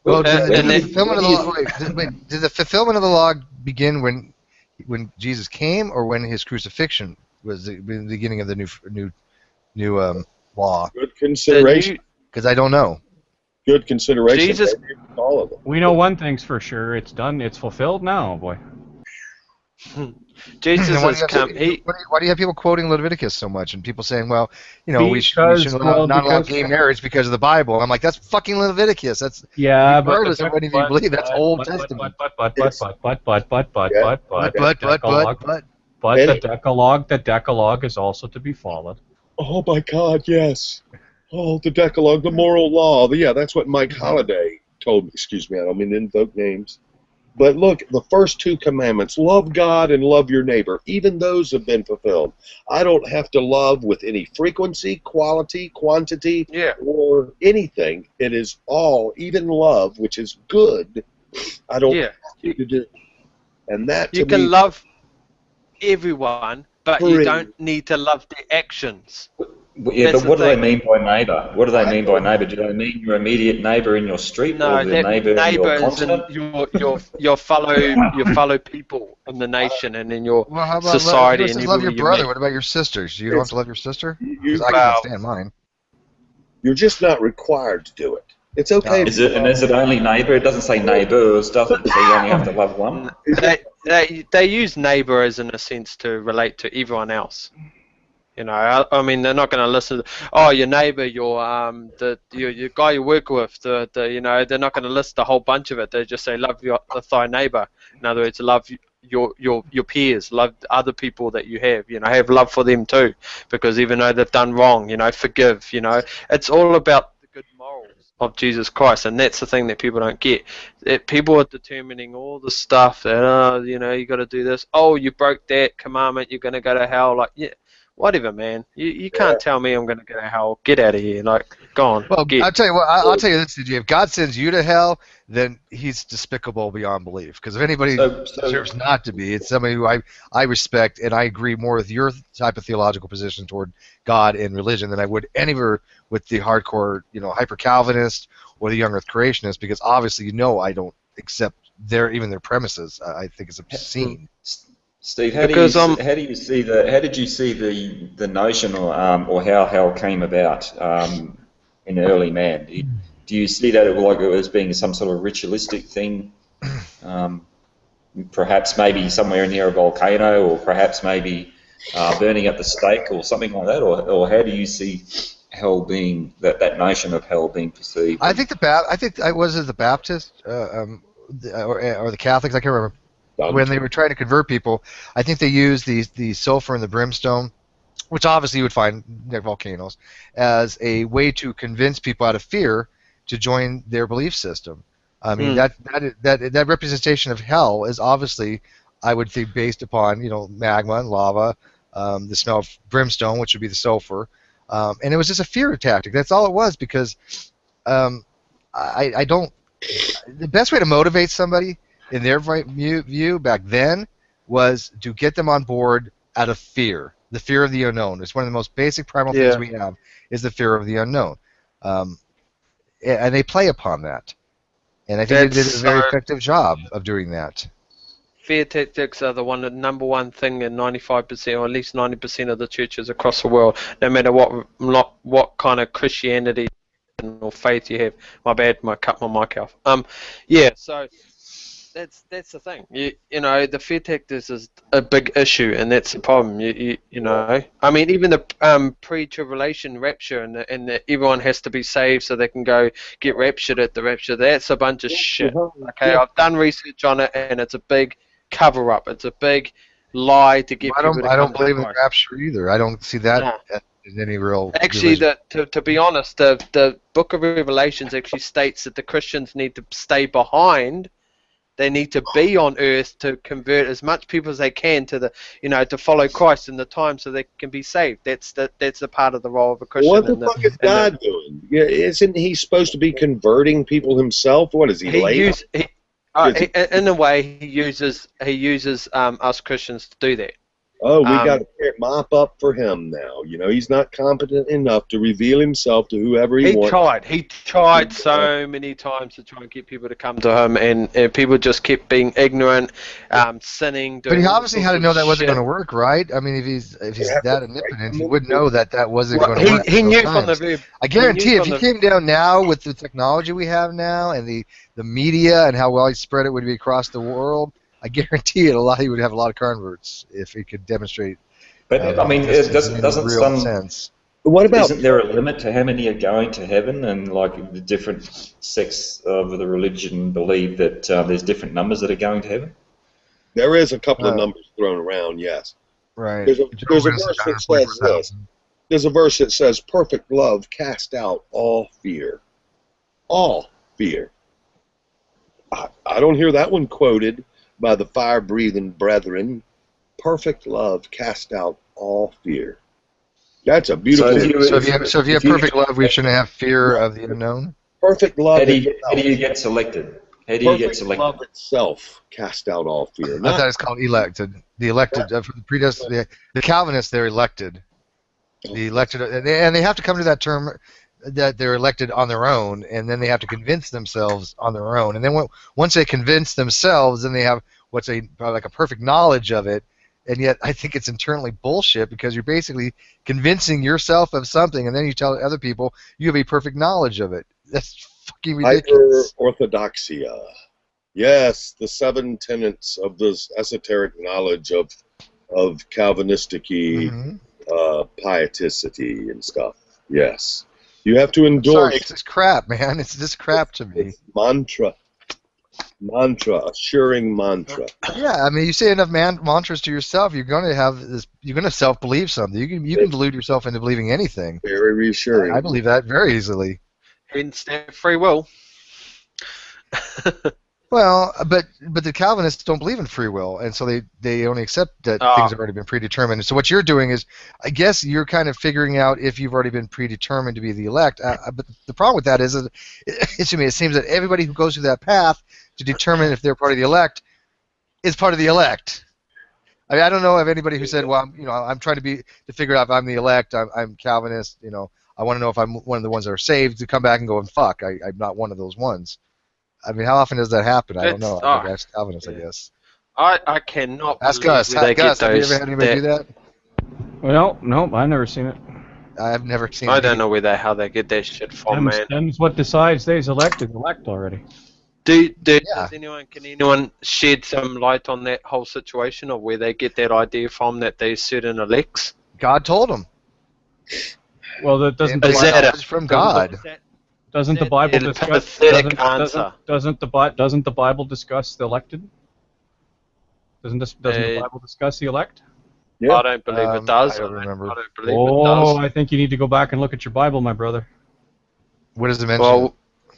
Well, And did the that- fulfillment of the law, did the fulfillment of the law begin when Jesus came, or when his crucifixion was the beginning of the new law? Good consideration. Because I don't know. Good consideration. Jesus- Maybe it's all of them. We know one thing's for sure. It's done. It's fulfilled now, boy. Jesus And why has do you come. have why do you have people quoting Leviticus so much, and people saying, well, we should Because, not allow because- gay marriage because of the Bible? I'm like, that's fucking Leviticus. That's Yeah, regardless of whether you believe that's Old Testament. But But the Decalogue is also to be followed. Oh my God, yes. Oh, the Decalogue, the moral law. Yeah, that's what Mike Holliday told me. Excuse me, I don't mean to invoke names. But look, the first two commandments, love God and love your neighbor, even those have been fulfilled. I don't have to love with any frequency, quality, quantity, or anything. It is all, even love, which is good, I don't have to do. And that to You can me, love everyone, but you don't need to love their actions. Yeah, That's but what the do they thing. mean by neighbour? What do they mean by neighbour? Do they mean your immediate neighbour in your street, No, or the that neighbour in neighbour your is in continent? your fellow people in the nation and in your Well, how about society it and says love your everywhere you brother? meet. What about your sisters? You don't have to love your sister? you, Because I can't stand mine. you're just not required to do it. It's okay. Is it only neighbour? It doesn't say neighbours, does it? So you only have to love one. They use neighbour as in a sense to relate to everyone else. You know, I mean, they're not going to listen. Your neighbour, your guy you work with, they're not going to list a whole bunch of it. They just say love thy neighbour. In other words, love your peers, love other people that you have. You know, have love for them too, because even though they've done wrong, forgive. It's all about the good morals of Jesus Christ, and that's the thing that people don't get. People are determining all the stuff that you got to do this. Oh, you broke that commandment, you're going to go to hell. Like, yeah. Whatever, man. You can't tell me I'm going to go to hell. Get out of here. Like, go on. Well, I'll tell you what. I'll tell you this, DJ. If God sends you to hell, then he's despicable beyond belief. Because if anybody deserves not to be, it's somebody who I respect, and I agree more with your type of theological position toward God and religion than I would anywhere with the hardcore, hyper-Calvinist or the young Earth creationist. Because obviously, I don't accept their premises. I think it's obscene. Steve, how did you see the notion or how hell came about in early man? Do you see that it was being some sort of ritualistic thing? Perhaps maybe somewhere near a volcano, or perhaps maybe burning at the stake or something like that, or how do you see hell being that notion of hell being perceived? I think was it the Baptist or the Catholics? I can't remember. When they were trying to convert people, I think they used the sulfur and the brimstone, which obviously you would find near volcanoes, as a way to convince people out of fear to join their belief system. I mean, that representation of hell is obviously, I would think, based upon magma and lava, the smell of brimstone, which would be the sulfur, and it was just a fear tactic. That's all it was. Because I don't. The best way to motivate somebody in their view back then was to get them on board out of fear, the fear of the unknown. It's one of the most basic primal things we have is the fear of the unknown, and they play upon that. And I think they did a very effective job of doing that. Fear tactics are the number one thing in 95% or at least 90% of the churches across the world, no matter what kind of Christianity or faith you have. My bad, I cut my mic off. So that's the thing. The fear tactics is a big issue, and that's the problem. I mean, even the pre-tribulation rapture and everyone has to be saved so they can go get raptured at the rapture. That's a bunch of shit. Okay, I've done research on it, and it's a big cover-up. It's a big lie to get people to I don't come believe to in the rapture either. I don't see that in any real. Actually, to be honest, the Book of Revelations actually states that the Christians need to stay behind. They need to be on earth to convert as much people as they can to to follow Christ in the time so they can be saved. That's the part of the role of a Christian. What the fuck is God doing? Yeah, isn't he supposed to be converting people himself? What is he late? In a way, he uses us Christians to do that. Oh, we got to mop up for him now. You know, he's not competent enough to reveal himself to whoever he wants. He tried so many times to try and get people to come to him, and people just kept being ignorant, sinning. But he doing all obviously had to sorts know of that wasn't shit. going to work, right? I mean, if he's that omnipotent, he would know that wasn't Well, going to work. he knew times. from the very. I guarantee if he came down now with the technology we have now and the media and how well he spread it would be across the world, I guarantee it. He would have a lot of converts if he could demonstrate. But I mean, doesn't real some sense. What about? Isn't there a limit to how many are going to heaven? And like the different sects of the religion believe that there's different numbers that are going to heaven. There is a couple of numbers thrown around. Yes. Right. There's a verse that says this. There's a verse that says, "Perfect love cast out all fear." All fear. I don't hear that one quoted by the fire-breathing brethren. Perfect love cast out all fear. That's a beautiful. So if you have perfect love, we shouldn't have fear of the unknown. Perfect love. How do you get selected? How do you get selected? Love itself cast out all fear. I thought it's called elected. The elected, the Calvinists, they're elected. The elected, and they have to come to that term that they're elected on their own, and then they have to convince themselves on their own. And then once they convince themselves, then they have what's like a perfect knowledge of it. And yet, I think it's internally bullshit because you're basically convincing yourself of something, and then you tell other people you have a perfect knowledge of it. That's fucking ridiculous. Orthodoxia. Yes, the 7 tenets of this esoteric knowledge of Calvinistic pieticity and stuff. Yes. You have to endorse. Sorry, it's just crap, man. It's just crap to me. Mantra, assuring mantra. Yeah, I mean, you say enough mantras to yourself, you're going to have this. You're going to self-believe something. You can delude yourself into believing anything. Very reassuring. I believe that very easily. Hence free will. Well, but the Calvinists don't believe in free will, and so they only accept that things have already been predetermined. So what you're doing is, I guess you're kind of figuring out if you've already been predetermined to be the elect. But the problem with that is that to me, it seems that everybody who goes through that path to determine if they're part of the elect is part of the elect. I mean, I don't know of anybody who said, well, I'm trying to figure out if I'm the elect. I'm Calvinist. I want to know if I'm one of the ones that are saved to come back and go and fuck. I'm not one of those ones. I mean, how often does that happen? I don't know. I ask Calvinists, I guess. I cannot. Ask Gus. Have you ever had anybody do that? Well, nope, I've never seen it. I've never seen. I don't know how they get that shit from, man. Them's what decides they's elected. Elect already. Can anyone shed some light on that whole situation of where they get that idea from that there's certain elects? God told them. Well, that doesn't. Is that from God? Doesn't the Bible discuss? Doesn't the Bible discuss the elected? Doesn't the Bible discuss the elect? Yeah. I don't believe it does. I don't remember. I don't believe it does. I think you need to go back and look at your Bible, my brother. What does it mention? Well,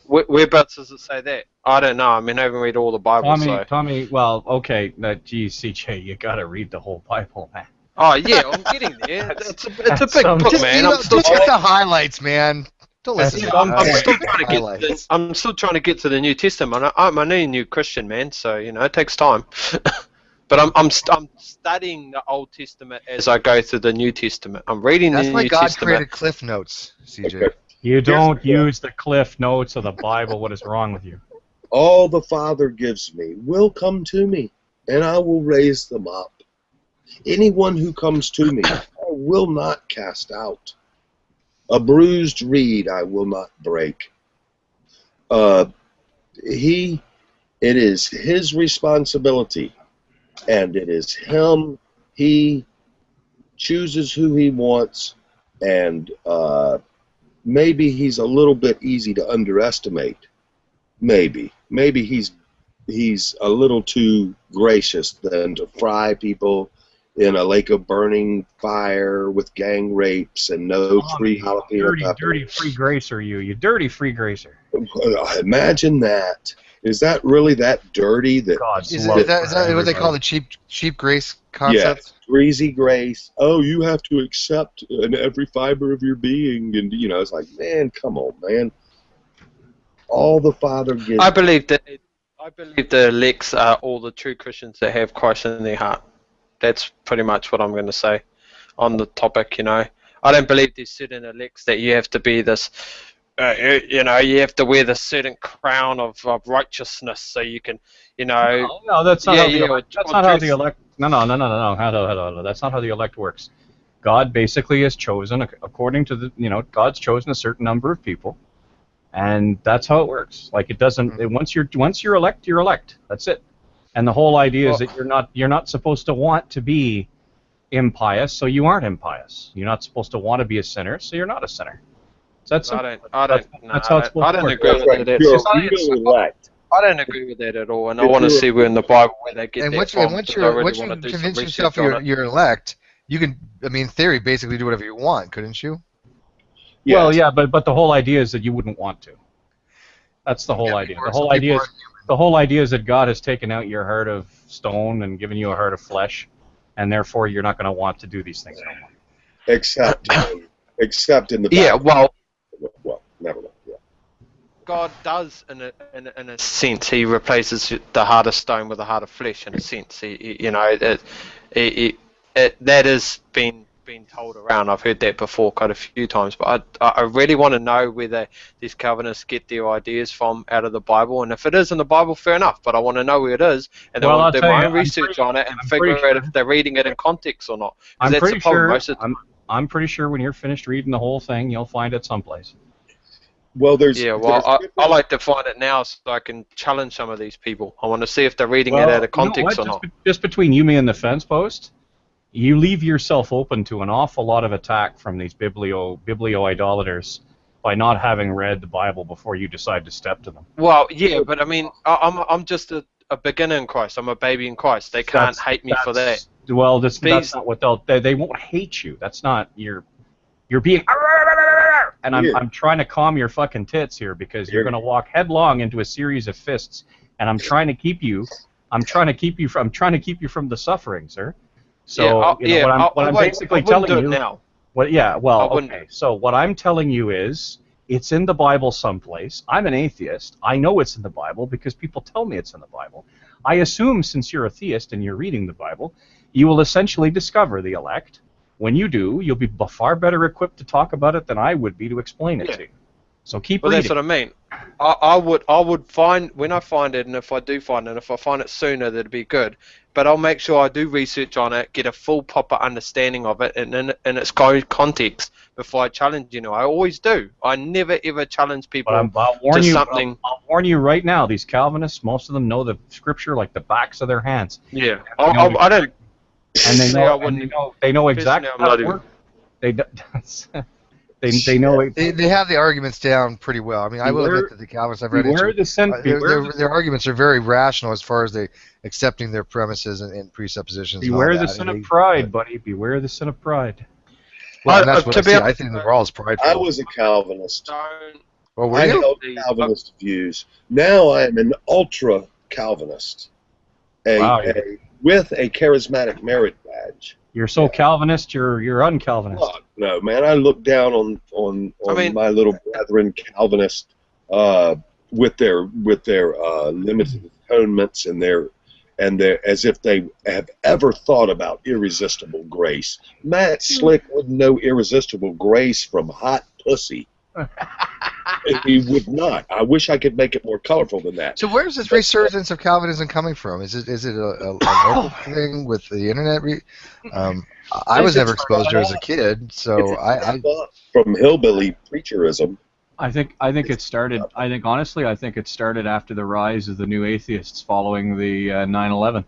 whereabouts does it say that? I don't know. I mean, I haven't read all the Bible. Tommy. Well, okay. Geez, CJ, you got to read the whole Bible, man. Oh yeah, I'm getting there. It's a big book, man. Just get the highlights, man. Don't listen. I'm still trying to get to the New Testament. I'm a new Christian, man. So it takes time. But I'm studying the Old Testament as I go through the New Testament. I'm reading the New Testament. That's why God created Cliff Notes, CJ. You don't use the Cliff Notes of the Bible. What is wrong with you? All the Father gives me will come to me, and I will raise them up. Anyone who comes to me, I will not cast out. A bruised reed I will not break. It is his responsibility, and it is him. He chooses who he wants, and maybe he's a little bit easy to underestimate. Maybe he's a little too gracious than to fry people in a lake of burning fire with gang rapes and no free jalapeno peppers. Dirty free gracer, you dirty free gracer. Imagine that. Is that really that dirty? Is that what they call the cheap grace concept? Yes, greasy grace. Oh, you have to accept in every fiber of your being, and it's like, man, come on, man. All the Father gives. I believe the elects are all the true Christians that have Christ in their heart. That's pretty much what I'm going to say on the topic. I don't believe there's certain elects that you have to be this. You have to wear this certain crown of righteousness so you can, No, that's not yeah, how the yeah, elect. That's or not how the dress. elect. No. How that's not how the elect works. God basically has chosen, according to God's chosen a certain number of people, and that's how it works. Like it doesn't. Once you're elect, you're elect. That's it. And the whole idea is that you're not supposed to want to be impious, so you aren't impious. You're not supposed to want to be a sinner, so you're not a sinner. So that's I don't how it's supposed to work. agree with Right. that. You're elect. I don't agree with that at all, and I want to see where in the Bible where they get And that once from. you because I really once want you to do some convince research yourself on it. you're elect, you can, I mean, in theory, basically do whatever you want, couldn't you? Well, Yes. yeah, but the whole idea is that you wouldn't want to. That's the whole idea. The whole idea is that God has taken out your heart of stone and given you a heart of flesh, and therefore you're not going to want to do these things no more. Except in the Yeah, well, never mind. Yeah. God does, in a sense, He replaces the heart of stone with a heart of flesh. In a sense, that has been told around. I've heard that before quite a few times. But I really want to know whether these Calvinists get their ideas from out of the Bible, and if it is in the Bible, fair enough. But I want to know where it is, and then I want to do my own research on it and figure out if they're reading it in context or not. Because that's the problem most of the time. I'm pretty sure when you're finished reading the whole thing, you'll find it someplace. Well, I like to find it now so I can challenge some of these people. I want to see if they're reading it out of context or not. Just between you, me, and the fence post, you leave yourself open to an awful lot of attack from these biblio-idolaters by not having read the Bible before you decide to step to them. Well, yeah, but I mean, I'm just a beginner in Christ. I'm a baby in Christ. They can't hate me for that. Well, that's not what they won't hate you. That's not you're being. And I'm trying to calm your fucking tits here because you're going to walk headlong into a series of fists, and I'm trying to keep you from the suffering, sir. So what I'm basically telling you now. So what I'm telling you is it's in the Bible someplace. I'm an atheist. I know it's in the Bible because people tell me it's in the Bible. I assume since you're a theist and you're reading the Bible, you will essentially discover the elect. When you do, you'll be far better equipped to talk about it than I would be to explain it to you. So keep reading. That's what I mean. I would find, when I find it, and if I do find it, if I find it sooner, that'd be good. But I'll make sure I do research on it, get a full, proper understanding of it, and in its context before I challenge. I always do. I never ever challenge people to something. I'll warn you right now. These Calvinists, most of them know the Scripture like the backs of their hands. Yeah, I don't. And they know exactly how it works. They know. They have the arguments down pretty well. I mean, I will admit that the Calvinists I've read their arguments are very rational as far as they accepting their premises and presuppositions. Beware the sin of pride, buddy. Beware the sin of pride. Well, that's what I think the world is prideful. I was a Calvinist. Well, I held Calvinist views. Now I am an ultra Calvinist. With a charismatic merit badge. You're so Calvinist, you're un-Calvinist. No, man, I look down on my little brethren Calvinist with their limited atonements and their as if they have ever thought about irresistible grace. Matt Slick wouldn't know irresistible grace from hot pussy. He would not. I wish I could make it more colorful than that. So where's this resurgence of Calvinism coming from? Is it a local thing with the internet? I was never exposed to it as a kid, so I from hillbilly preacherism. I think it started. I think it started after the rise of the new atheists following the 9/11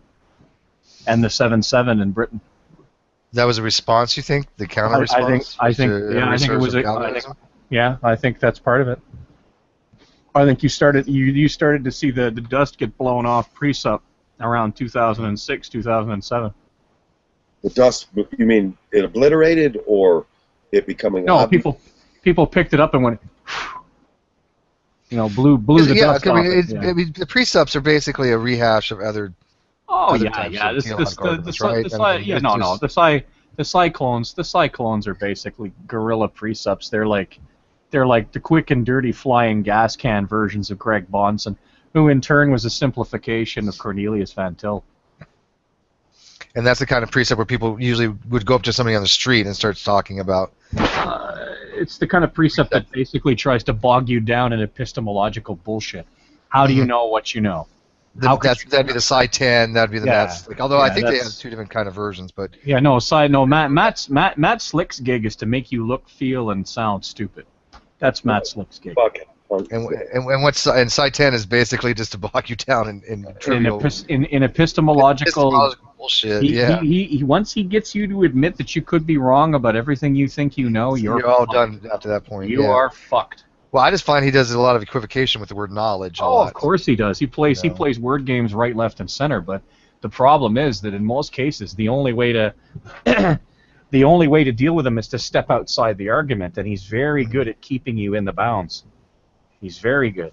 and the 7/7 in Britain. That was a response, you think? The counter response? I think it was I think that's part of it. I think you started to see the dust get blown off precept around 2006, 2007. The dust, you mean it obliterated or it becoming? No, people picked it up and went, blew the dust off. The precepts are basically a rehash of other. Oh yeah. The cyclones are basically guerrilla precepts. They're like the quick and dirty flying gas can versions of Greg Bonson, who in turn was a simplification of Cornelius Van Til. And that's the kind of precept where people usually would go up to somebody on the street and start talking about. It's the kind of precept that basically tries to bog you down in epistemological bullshit. How do you know what you know? That'd be the Psi 10. That'd be the Matt Slick. Although I think they have two different kind of versions, but Matt Slick's gig is to make you look, feel, and sound stupid. That's Matt Slick's gig. And Psi 10 is basically just to bog you down in trivial in epistemological bullshit. He once he gets you to admit that you could be wrong about everything you think you know, you're all done after that point. You are fucked. Well, I just find he does a lot of equivocation with the word knowledge. Of course he does. He plays word games right, left, and center. But the problem is that in most cases, the only way to deal with him is to step outside the argument, and he's very good at keeping you in the bounds. He's very good.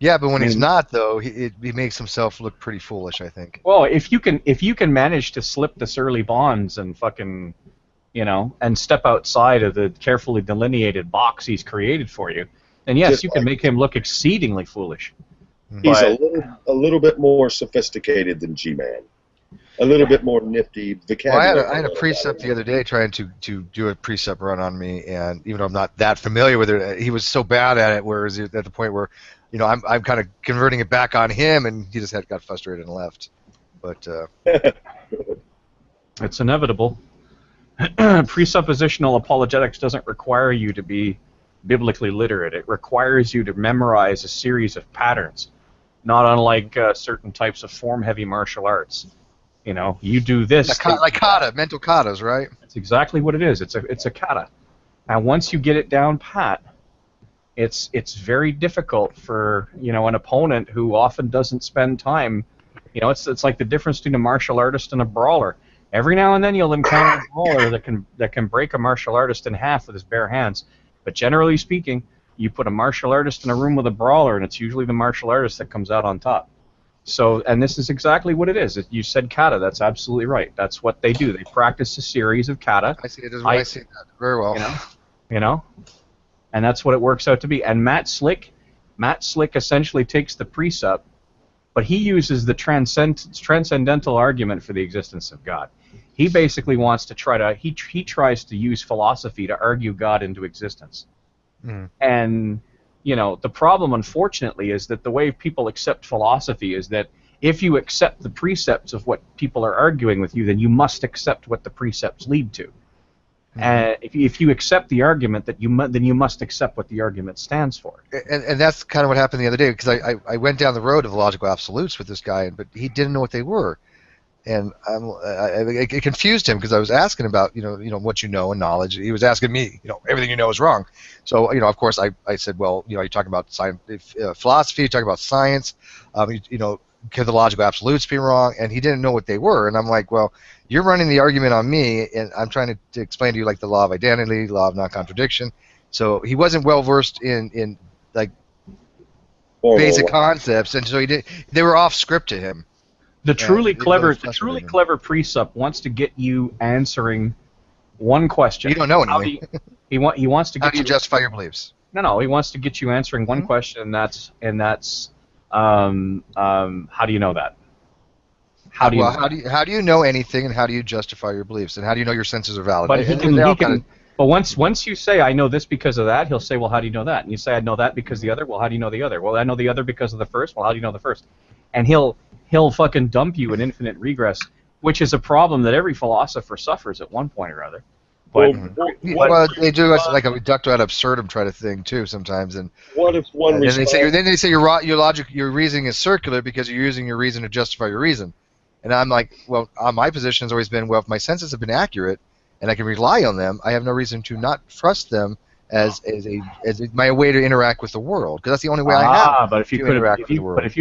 Yeah, but when he's not, though, he makes himself look pretty foolish, I think. Well, if you can manage to slip the surly bonds and fucking, and step outside of the carefully delineated box he's created for you, then yes, you can make him look exceedingly foolish. He's a little bit more sophisticated than G-Man. A little bit more nifty vocabulary. Well, I had a precept the other day trying to do a precept run on me, and even though I'm not that familiar with it, he was so bad at it, whereas at the point where, I'm kind of converting it back on him, and he just got frustrated and left. But it's inevitable. Presuppositional apologetics doesn't require you to be biblically literate. It requires you to memorize a series of patterns, not unlike certain types of form-heavy martial arts. You do this. Like kata, mental katas, right? That's exactly what it is. It's a kata. And once you get it down pat, it's very difficult for an opponent who often doesn't spend time. It's like the difference between a martial artist and a brawler. Every now and then you'll encounter a brawler that can break a martial artist in half with his bare hands. But generally speaking, you put a martial artist in a room with a brawler, and it's usually the martial artist that comes out on top. So, and this is exactly what it is. You said kata. That's absolutely right. That's what they do. They practice a series of kata. I see it. I see that very well. And that's what it works out to be. And Matt Slick essentially takes the precept, but he uses the transcendental argument for the existence of God. He basically wants to he tries to use philosophy to argue God into existence. And the problem, unfortunately, is that the way people accept philosophy is that if you accept the precepts of what people are arguing with you, then you must accept what the precepts lead to. And if you accept the argument, then you must accept what the argument stands for. And that's kind of what happened the other day, because I went down the road of logical absolutes with this guy, but he didn't know what they were. And it confused him, because I was asking about what you know and knowledge. He was asking me, everything you know is wrong. So of course I said, well, you're talking about philosophy, you're talking about science, could the logical absolutes be wrong? And he didn't know what they were. And I'm like, well, you're running the argument on me, and I'm trying to explain to you like the law of identity, law of non-contradiction. So he wasn't well versed in like basic concepts, and so they were off script to him. The truly clever precept wants to get you answering one question. You don't know anything. He wants to get how do you justify your beliefs? No, he wants to get you answering one question, and that's how do you know that? How do you know anything, and how do you justify your beliefs, and how do you know your senses are valid? But once you say, I know this because of that, he'll say, well, how do you know that? And you say, I know that because of the other. Well, how do you know the other? Well, I know the other because of the first. Well, how do you know the first? And he'll fucking dump you in infinite regress, which is a problem that every philosopher suffers at one point or other. But, well, they do like a reductio ad absurdum try to thing too sometimes. And what if one? And they say your reasoning is circular because you're using your reason to justify your reason. And I'm like, well, my position has always been, well, if my senses have been accurate and I can rely on them, I have no reason to not trust them as my way to interact with the world, because that's the only way I have. But if you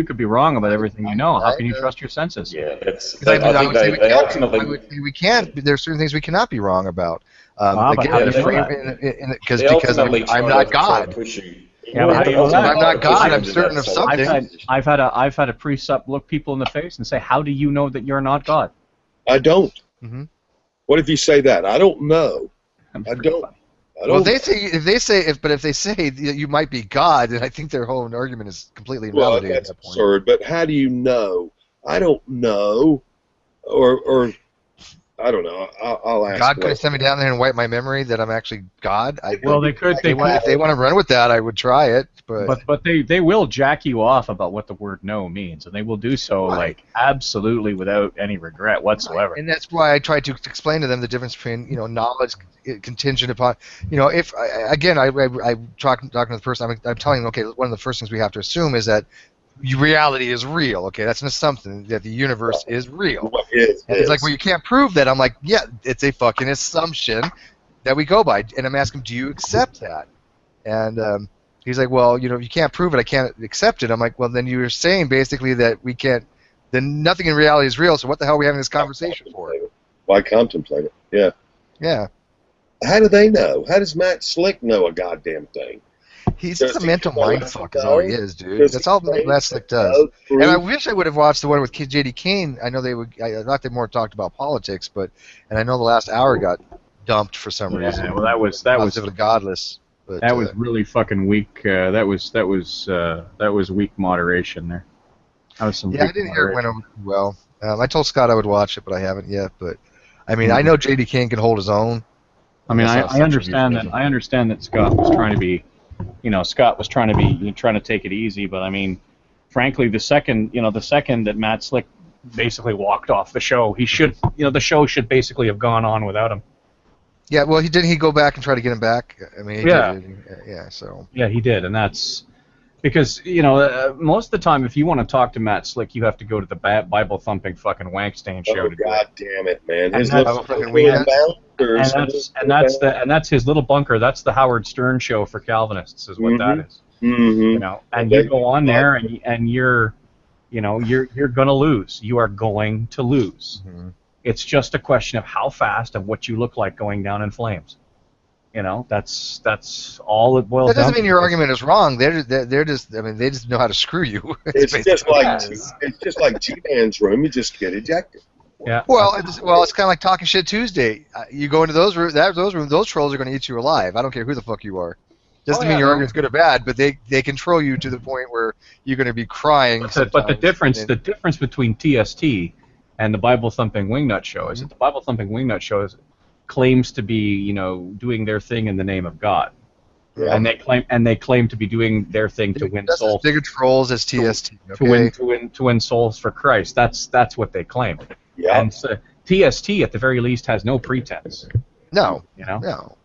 could be wrong about everything you know, how can you trust your senses? Yeah, we can't. There's certain things we cannot be wrong about. Because I'm not God. Yeah, but how do you know that? I'm not God. I'm certain of something. I've had a precept look people in the face and say, "How do you know that you're not God?" I don't. Mm-hmm. What if you say that? I don't know. I don't. Well, if they say you might be God, then I think their whole argument is completely invalidated. That's absurd. But how do you know? I don't know. Or I don't know. I'll ask. God could send me down there and wipe my memory that I'm actually God. Well, they could. If they want to run with that, I would try it. But they will jack you off about what the word no means, and they will do so like absolutely without any regret whatsoever. And that's why I tried to explain to them the difference between knowledge contingent upon if I talking to the person, I'm telling them, okay, one of the first things we have to assume is that reality is real. Okay, that's an assumption that the universe is real. And it's like, well, you can't prove that. I'm like, yeah, it's a fucking assumption that we go by. And I'm asking, do you accept that? And he's like, well, if you can't prove it, I can't accept it. I'm like, well, then you're saying basically that we can't. Then nothing in reality is real. So what the hell are we having this conversation for? Why contemplate it? Yeah. Yeah. How do they know? How does Matt Slick know a goddamn thing? He's just a mental mindfuck is all he is, dude. That's all Matt Slick does. And I wish I would have watched the one with J.D. Kane. I know I thought they more talked about politics, and I know the last hour got dumped for some reason. Well, that was godless. But, that was really fucking weak. That was weak moderation there. That was some. Yeah, I didn't hear it went over well. I told Scott I would watch it, but I haven't yet. But I mean, I know J.D. Kane can hold his own. I mean, I understand that. I understand that Scott was trying to be. Scott was trying to take it easy, but I mean, frankly, the second that Matt Slick basically walked off the show, the show should basically have gone on without him. Yeah, well, he go back and try to get him back? I mean, he did. Yeah, so. Yeah, he did, and that's because most of the time, if you want to talk to Matt Slick, you have to go to the Bible thumping fucking Wankstain show. Oh, God damn it, man! And that's his little bunker. That's the Howard Stern show for Calvinists, is what that is. Mm-hmm. And you go on there, and you're gonna lose. You are going to lose. Mm-hmm. It's just a question of how fast and what you look like going down in flames. That's all it boils down to. That doesn't mean your argument is wrong. They're just. I mean, they just know how to screw you. It's just like G-Man's room. You just get ejected. Yeah. Well, it's kind of like Talking Shit Tuesday. You go into those rooms. Those trolls are going to eat you alive. I don't care who the fuck you are. Doesn't mean your argument's good or bad, but they control you to the point where you're going to be crying. But the difference between TST and the Bible Thumping Wingnut Show is that the Bible Thumping Wingnut Show claims to be doing their thing in the name of God. Yeah. And they claim to be doing their thing to win souls. Bigger trolls as TST. To win souls for Christ. That's what they claim. Yeah. And so, TST at the very least has no pretense. No. No.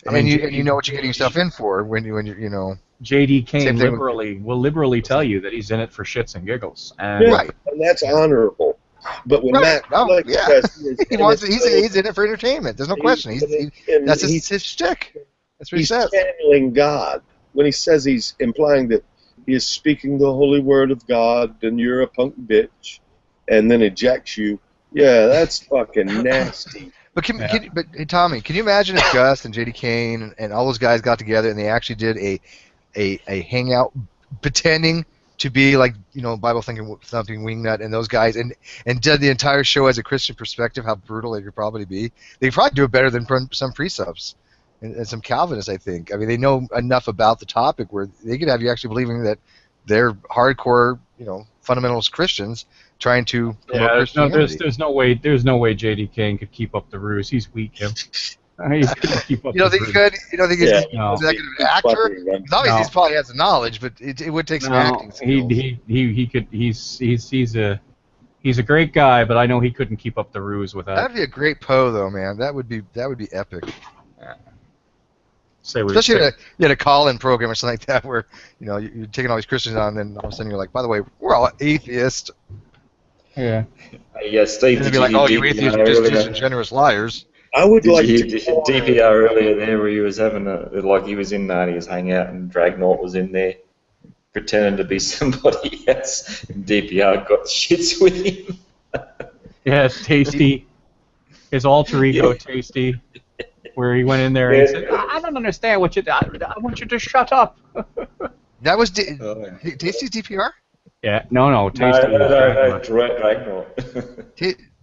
I mean, you know what you're getting yourself in for when you. J.D. Kane will liberally tell you that he's in it for shits and giggles. And right. And that's honorable. But when Matt he's in it for entertainment. There's no question. That's his shtick. That's what he says. He's channeling God. When he says he's implying that he is speaking the holy word of God and you're a punk bitch, and then ejects you, that's fucking nasty. But hey, Tommy, can you imagine if Gus and J.D. Kane and all those guys got together and they actually did a hangout pretending to be like Bible thumping wingnut and those guys and did the entire show as a Christian perspective? How brutal they could probably be. They'd probably do it better than some pre-subs and some Calvinists, I think. I mean, they know enough about the topic where they could have you actually believing that they're hardcore, fundamentalist Christians trying to promote Christianity. There's no way J.D. Kane could keep up the ruse. He's weak. He couldn't keep up. You don't think he could? You don't think he's that good of an actor? Obviously, he probably has the knowledge, but it would take some acting skills. He could. He's a great guy, but I know he couldn't keep up the ruse with that. That'd be a great Poe, though, man. That would be epic. Especially you had a call-in program or something like that, where you're taking all these Christians on, and then all of a sudden you're like, by the way, we're all atheists. Yeah. Yeah, Steve. They'd be like, oh, you atheists are just disingenuous liars. I would like to DPR earlier there, where he was having he was in Narnia's hangout, and Dragnort was in there pretending to be somebody else, and DPR got shits with him. Yes, Tasty. His alter ego, Tasty. Where he went in there and said, I don't understand what I want you to shut up. That was Tasty's DPR? Yeah, no, Tasty. No, Dragnot.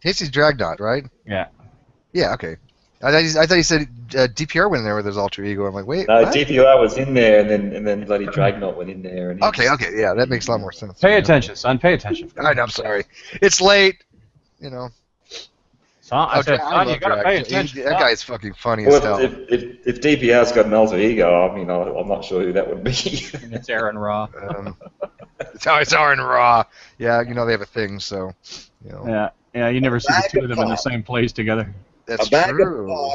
Tasty's Dragnot, right? Yeah. Yeah, okay. I thought he said DPR went in there with his alter ego. I'm like, wait, no, what? DPR was in there, and then bloody Dragnot went in there. And okay, yeah, that makes a lot more sense. Pay attention, son. Pay attention. All right, I'm sorry. It's late, I said, I son, you love gotta Jack. pay attention. That guy's fucking funny as Well, hell. if DPR's got an alter ego, I mean, I'm not sure who that would be. And it's Aaron Raw. It's Aaron Raw. Yeah, you know they have a thing, so you know. Yeah. You never see the two of them in the same place together. That's a bag true.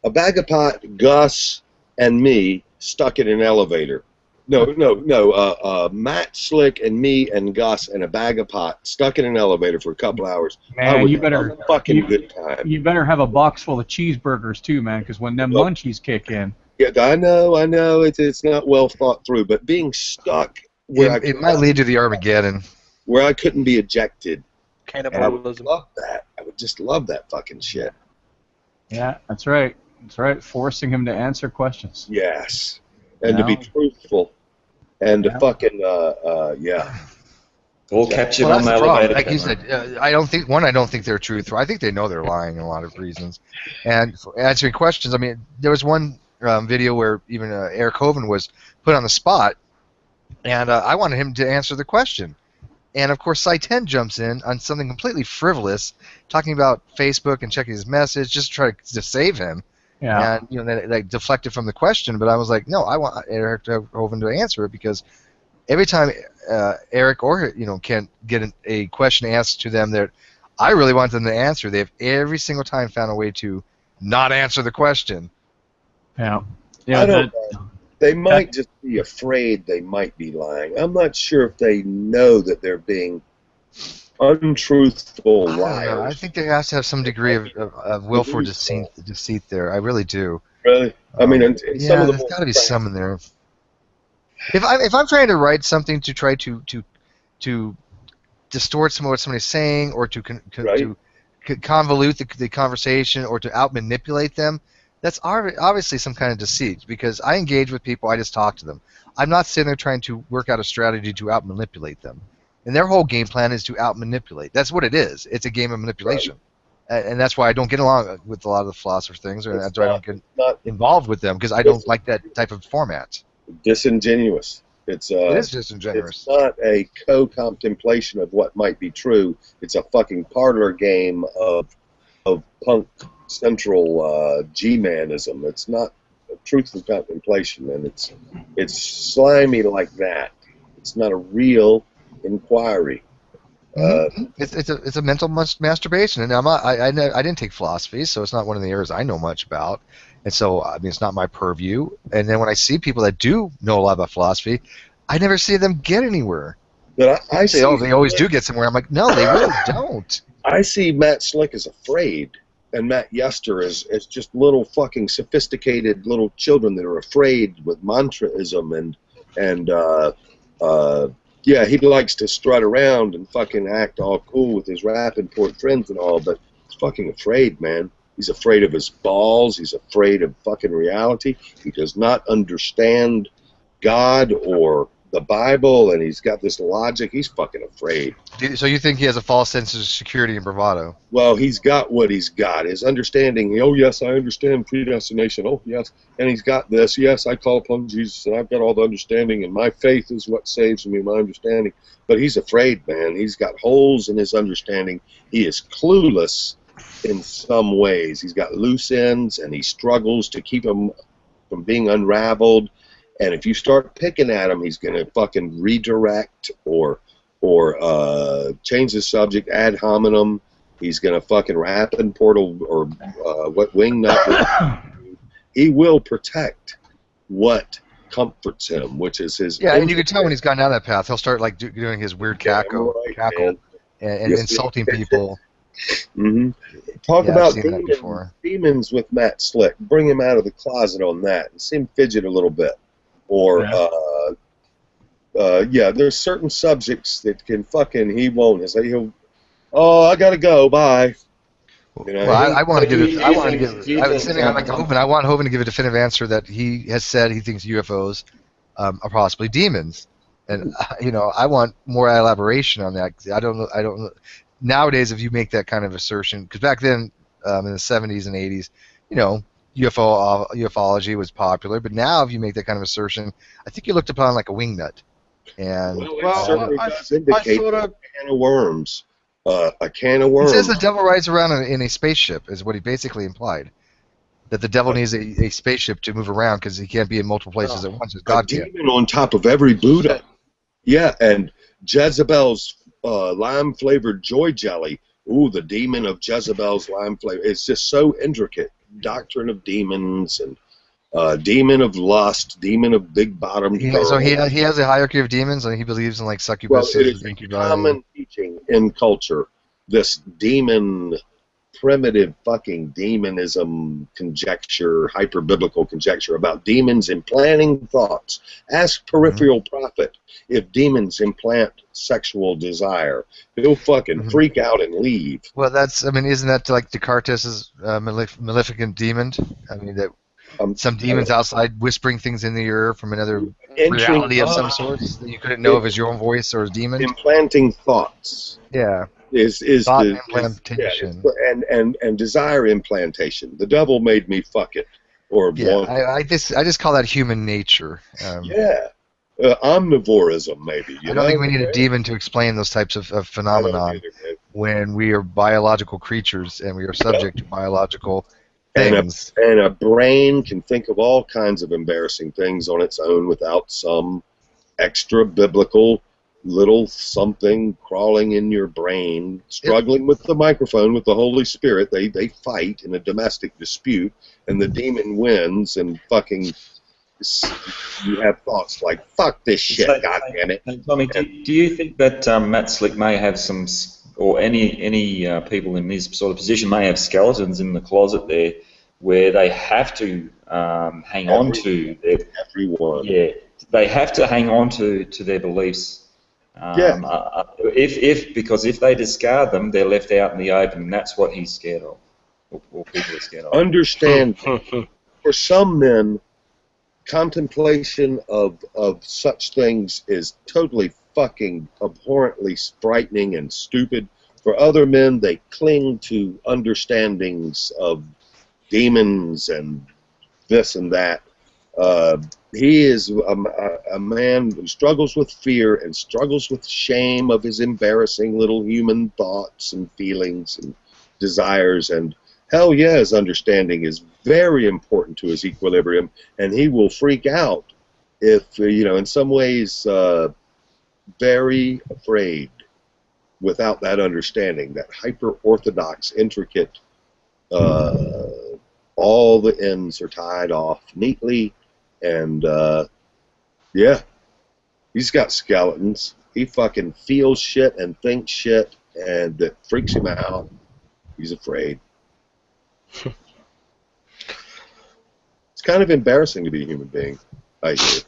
Of pot, Gus, and me stuck in an elevator. No. Matt Slick and me and Gus and a bag of pot stuck in an elevator for a couple hours. Man, you better fucking good time. You better have a box full of cheeseburgers too, man, because when them munchies kick in. Yeah, I know. It's not well thought through, but being stuck where it might lead to the Armageddon, where I couldn't be ejected. Cannibalism. I would love that. I would just love that fucking shit. Yeah, that's right. That's right. Forcing him to answer questions. Yes, and to be truthful, and to fucking yeah. All captured well, on the that's elevator. Like you said, I don't think they're truthful. I think they know they're lying in a lot of reasons. And for answering questions, I mean, there was one video where even Eric Hovind was put on the spot, and I wanted him to answer the question. And of course, Site 10 jumps in on something completely talking about Facebook and checking his message, just to try to save him. Yeah. And they deflected from the question, but I was like, no, I want Eric Hovind to answer it, because every time Eric or can get a question asked to them that I really want them to answer, they have every single time found a way to not answer the question. Yeah. I don't know. They might just be afraid they might be lying. I'm not sure if they know that they're being untruthful liars. I think there has to have some degree of willful deceit there. I really do. Really? I mean, in some of there's got to be some in there. If I'm trying to write something to try to distort some of what somebody's saying, or to convolute the conversation, or to out-manipulate them, that's obviously some kind of deceit, because I engage with people, I just talk to them. I'm not sitting there trying to work out a strategy to out-manipulate them. And their whole game plan is to out-manipulate. That's what it is. It's a game of manipulation. Right. And that's why I don't get along with a lot of the philosopher things, or that's why I don't get involved with them, because I don't like that type of format. Disingenuous. It is disingenuous. It's not a co-contemplation of what might be true. It's a fucking parlor game of punk central G-manism. It's not a truthful contemplation, and it's slimy like that. It's not a real inquiry. It's a mental masturbation, and I didn't take philosophy, so it's not one of the areas I know much about, and so I mean it's not my purview. And then when I see people that do know a lot about philosophy, I never see them get anywhere. But I see, they always do get somewhere. I'm like, no, they really don't. I see Matt Slick as afraid, and Matt Yester as just little fucking sophisticated little children that are afraid with mantraism and yeah, he likes to strut around and fucking act all cool with his Rappaport friends and all, but he's fucking afraid, man. He's afraid of his balls. He's afraid of fucking reality. He does not understand God or the Bible, and he's got this logic. He's fucking afraid. So you think he has a false sense of security and bravado? Well, he's got what he's got. His understanding, oh, yes, I understand predestination. Oh, yes. And he's got this. Yes, I call upon Jesus, and I've got all the understanding, and my faith is what saves me, my understanding. But he's afraid, man. He's got holes in his understanding. He is clueless in some ways. He's got loose ends, and he struggles to keep them from being unraveled. And if you start picking at him, he's going to fucking redirect or change the subject ad hominem. He's going to fucking Rappaport or what Wingnut. He will protect what comforts him, which is his. Yeah, and you can tell when he's gone down that path. He'll start like doing his weird cackle and insulting people. Mm-hmm. Talk about demons with Matt Slick. Bring him out of the closet on that and see him fidget a little bit. Or, yeah, there's certain subjects that can fucking, he won't. He'll, oh, I gotta go, bye. You know, well, I want to give I want Hovind to give a definitive answer that he has said he thinks UFOs are possibly demons. And, I want more elaboration on that. I don't know. Nowadays, if you make that kind of assertion, because back then, in the 70s and 80s, ufology was popular, but now if you make that kind of assertion, I think you're looked upon like a wingnut. And I sort of can of worms. a can of He worms. says the devil rides around in a spaceship, is what he basically implied. That the devil needs a spaceship to move around because he can't be in multiple places at once as A God can. demon on top of every Buddha. Yeah, and Jezebel's lime-flavored joy jelly. Ooh, the demon of Jezebel's lime flavor. It's just so intricate. Doctrine of demons and demon of lust, demon of big-bottomed girls. So he has a hierarchy of demons, and he believes in like Well, succubuses, it is a incubi. common teaching in culture. This demon, primitive fucking demonism conjecture, hyper-biblical conjecture about demons implanting thoughts. Ask Peripheral Prophet if demons implant sexual desire. He'll fucking freak out and leave. Well, isn't that like Descartes' maleficent demon? I mean, that some demons outside whispering things in the ear from another reality of some sort that you couldn't know if it's your own voice or a demon. Implanting thoughts. Yeah. Is Thought the implantation. and desire implantation. The devil made me fuck it. Or yeah, I just call that human nature. Omnivorism, maybe. I don't think we need a demon to explain those types of phenomenon when we are biological creatures and we are subject to biological things. And a brain can think of all kinds of embarrassing things on its own without some extra biblical little something crawling in your brain, struggling with the microphone with the Holy Spirit. They fight in a domestic dispute, and the demon wins, and fucking you have thoughts like, fuck this shit, goddammit. Tommy, do you think that Matt Slick may have some, or any people in his sort of position may have skeletons in the closet there where they have to hang on to their... Everyone. Yeah, they have to hang on to their beliefs. Because if they discard them, they're left out in the open, and that's what he's scared of, or people are scared of. Understand, for some men, contemplation of such things is totally fucking abhorrently frightening and stupid. For other men, they cling to understandings of demons and this and that. He is a man who struggles with fear and struggles with shame of his embarrassing little human thoughts and feelings and desires. And hell yeah, his understanding is very important to his equilibrium, and he will freak out if, in some ways, very afraid without that understanding, that hyper-orthodox, intricate, all the ends are tied off neatly. And, yeah, he's got skeletons. He fucking feels shit and thinks shit, and that freaks him out. He's afraid. It's kind of embarrassing to be a human being, I hear.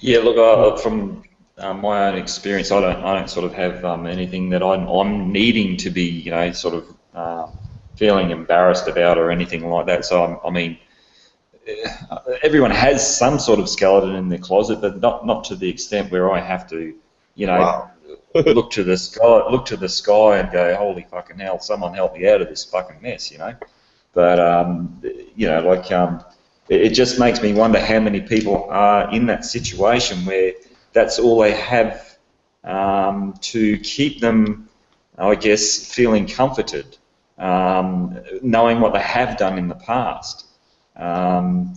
Yeah, look, from my own experience, I don't sort of have anything that I'm needing to be, sort of feeling embarrassed about or anything like that. So I mean, everyone has some sort of skeleton in their closet, but not to the extent where I have to, look to the sky and go, holy fucking hell, someone help me out of this fucking mess, But it just makes me wonder how many people are in that situation where that's all they have to keep them, I guess, feeling comforted. Knowing what they have done in the past, and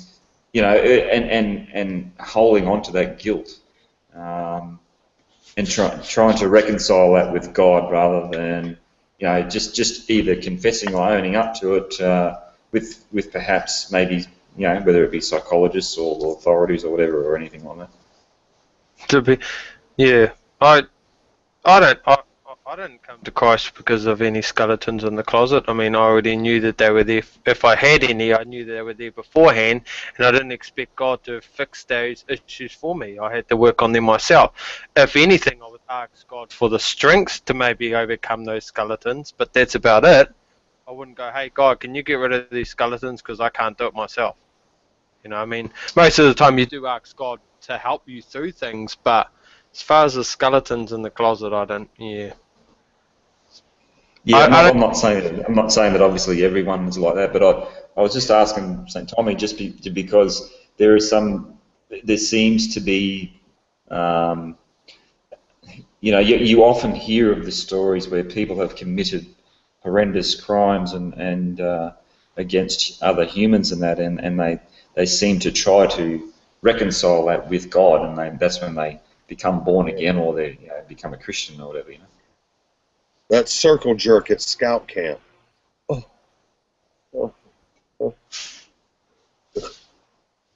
holding on to that guilt, and trying to reconcile that with God rather than, just either confessing or owning up to it with perhaps maybe, whether it be psychologists or authorities or whatever or anything like that. I didn't come to Christ because of any skeletons in the closet. I mean, I already knew that they were there. If I had any, I knew they were there beforehand, and I didn't expect God to fix those issues for me. I had to work on them myself. If anything, I would ask God for the strength to maybe overcome those skeletons, but that's about it. I wouldn't go, hey, God, can you get rid of these skeletons because I can't do it myself. I mean, most of the time you do ask God to help you through things, but as far as the skeletons in the closet, I don't, Yeah, I'm not saying that obviously everyone is like that, but I was just asking St. Tommy because there seems to be, you often hear of the stories where people have committed horrendous crimes and against other humans and that, and they seem to try to reconcile that with God, and that's when they become born again, or they become a Christian or whatever. That circle jerk at scout camp.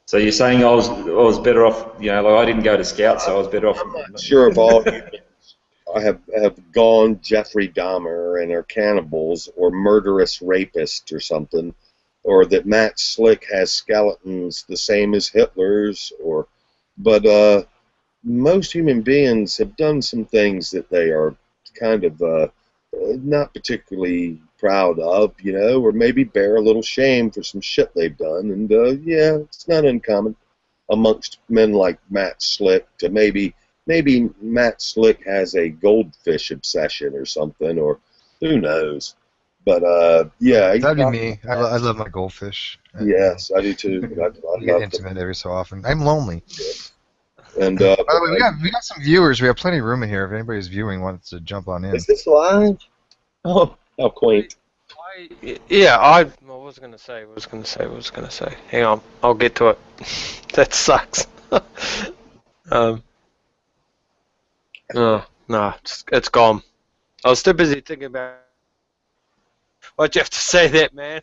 So you're saying I was better off, like I didn't go to Scout, so I was better off. I'm not sure of all humans have gone Jeffrey Dahmer and are cannibals or murderous rapists or something, or that Matt Slick has skeletons the same as Hitler's, but most human beings have done some things that they are kind of not particularly proud of, or maybe bear a little shame for some shit they've done. And yeah, it's not uncommon amongst men like Matt Slick to maybe Matt Slick has a goldfish obsession or something, or who knows. But yeah, that'd be me. I love my goldfish. Yes, I do too. I get intimate every so often. I'm lonely. Yeah. And by the way, we got some viewers. We have plenty of room in here. If anybody's viewing, wants to jump on in. Is this live? Oh, how quaint. I was gonna say. Hang on, I'll get to it. That sucks. No, it's gone. I was too busy thinking about. Why'd you have to say that, man?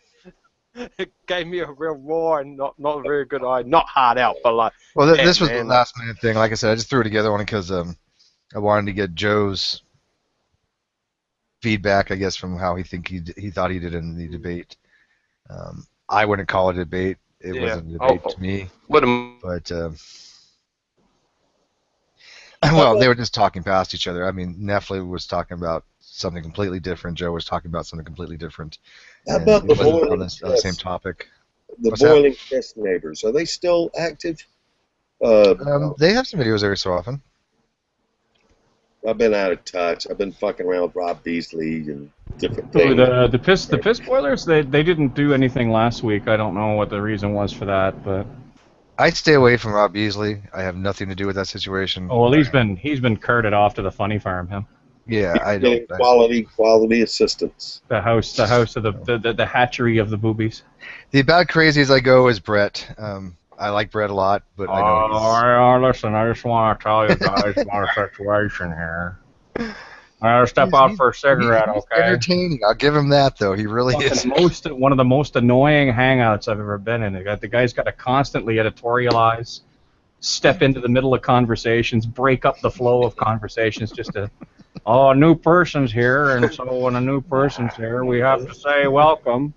It gave me a real raw and not a very good eye. Not hard out, but like. Well, this was the last minute thing. Like I said, I just threw it together only because I wanted to get Joe's feedback, I guess, from how he thought he did in the debate. I wouldn't call it a debate. It wasn't a debate to me. But well, they were just talking past each other. I mean, Nephilimfree was talking about something completely different. Joe was talking about something completely different. How about the boiling on the same topic? The boiling chest neighbors, are they still active? They have some videos every so often. I've been out of touch. I've been fucking around with Rob Beasley and different things. The piss boilers, they didn't do anything last week. I don't know what the reason was for that, but I'd stay away from Rob Beasley. I have nothing to do with that situation. Oh well, he's been carted off to the funny farm, him. Yeah, I don't. Quality assistance. The house of the hatchery of the boobies. The about crazy as I go is Brett. I like Brett a lot, but I know listen, I just want to tell you guys about a situation here. I gotta step out for a cigarette, okay? Entertaining. I'll give him that, though. He really is. One of the most annoying hangouts I've ever been in. The guy's got to constantly editorialize, step into the middle of conversations, break up the flow of conversations just to, a new person's here, and so when a new person's here, we have to say welcome.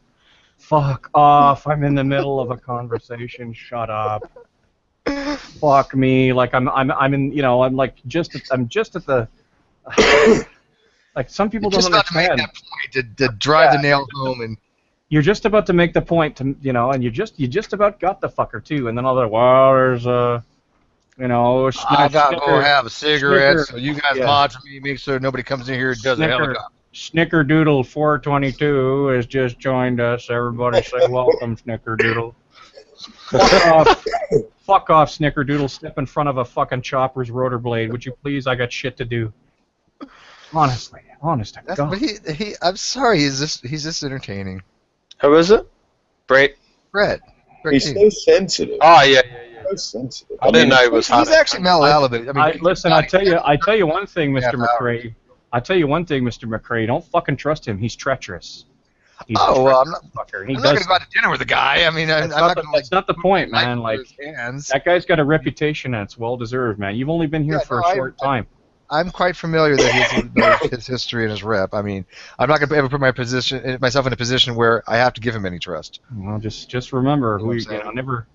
Fuck off! I'm in the middle of a conversation. Shut up. Fuck me! Like I'm just at the. Like some people don't understand. Just about to make that point to drive the nail home, and you're just about to make the point to and you just about got the fucker too, and then there's a. I gotta go have a cigarette, so you guys mod for me, make sure nobody comes in here and does a helicopter. Snickerdoodle 422 has just joined us. Everybody say welcome, Snickerdoodle. Fuck off, Snickerdoodle. Step in front of a fucking chopper's rotor blade. Would you please? I got shit to do. Honestly, honest to God. But I'm sorry, he's just entertaining. Who is it? Brett. He's so sensitive. Oh, yeah. So sensitive. I didn't know he was He's actually mellowed out a bit. Listen, I tell you one thing, Mr. McRae. I tell you one thing, Mr. McRae. Don't fucking trust him. He's treacherous. Well, I'm not going to go out to dinner with the guy. I mean, that's not the point, man. Like, that guy's got a reputation and it's well deserved, man. You've only been here for a short time. I'm quite familiar that his history and his rep. I mean, I'm not going to ever put myself in a position where I have to give him any trust. Well, just remember, never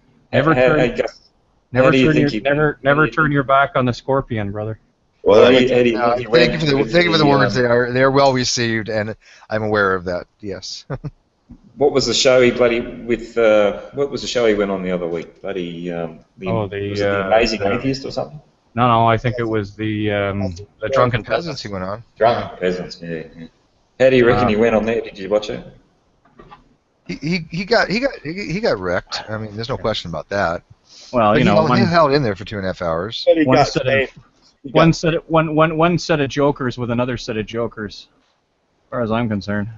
turn your back on the scorpion, brother. Well, thank you for the words. They are well received, and I'm aware of that. Yes. What was the show he what was the show he went on the other week? Was it the Amazing Atheist or something? No, I think it was the Drunken Peasants he went on. Drunken Peasants, yeah. How do you reckon he went on there? Did you watch it? He got wrecked. I mean, there's no question about that. Well, he held in there for 2.5 hours. But he got one set of jokers with another set of jokers, as far as I'm concerned.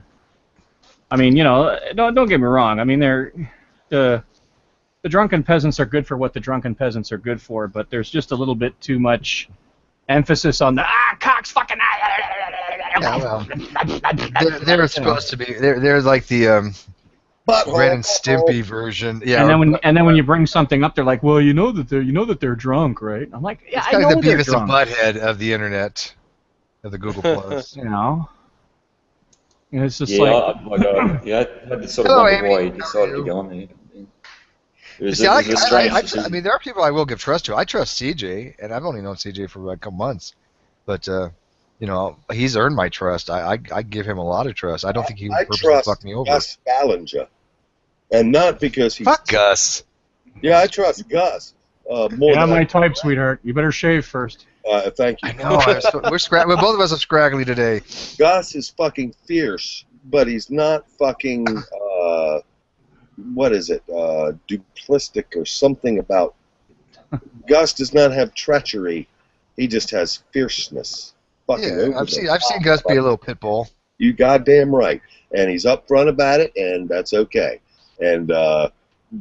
I mean, don't get me wrong. I mean, the drunken peasants are good for what the drunken peasants are good for, but there's just a little bit too much emphasis on the cocks fucking. Yeah, well, they're supposed to be. They're like the Ren and Stimpy version. Yeah. And then when you bring something up, they're like, well, you know that they're drunk, right? I'm like, yeah, it's I kind know of the they're Beavis drunk. and Butthead of the internet, of the Google Plus. It's just I had to sort of wonder why he decided to go on there. I mean, there are people I will give trust to. I trust CJ, and I've only known CJ for a couple months, but he's earned my trust. I give him a lot of trust. I don't think he would purposely fuck me over. Gus Ballinger, and not because he's fuck Gus. Yeah, I trust Gus. More my type, sweetheart. You better shave first. Thank you. I know. We're both of us are scraggly today. Gus is fucking fierce, but he's not fucking. What is it? Duplistic or something about. Gus does not have treachery. He just has fierceness. I've seen Gus be a little pit bull. You goddamn right, and he's upfront about it, and that's okay. And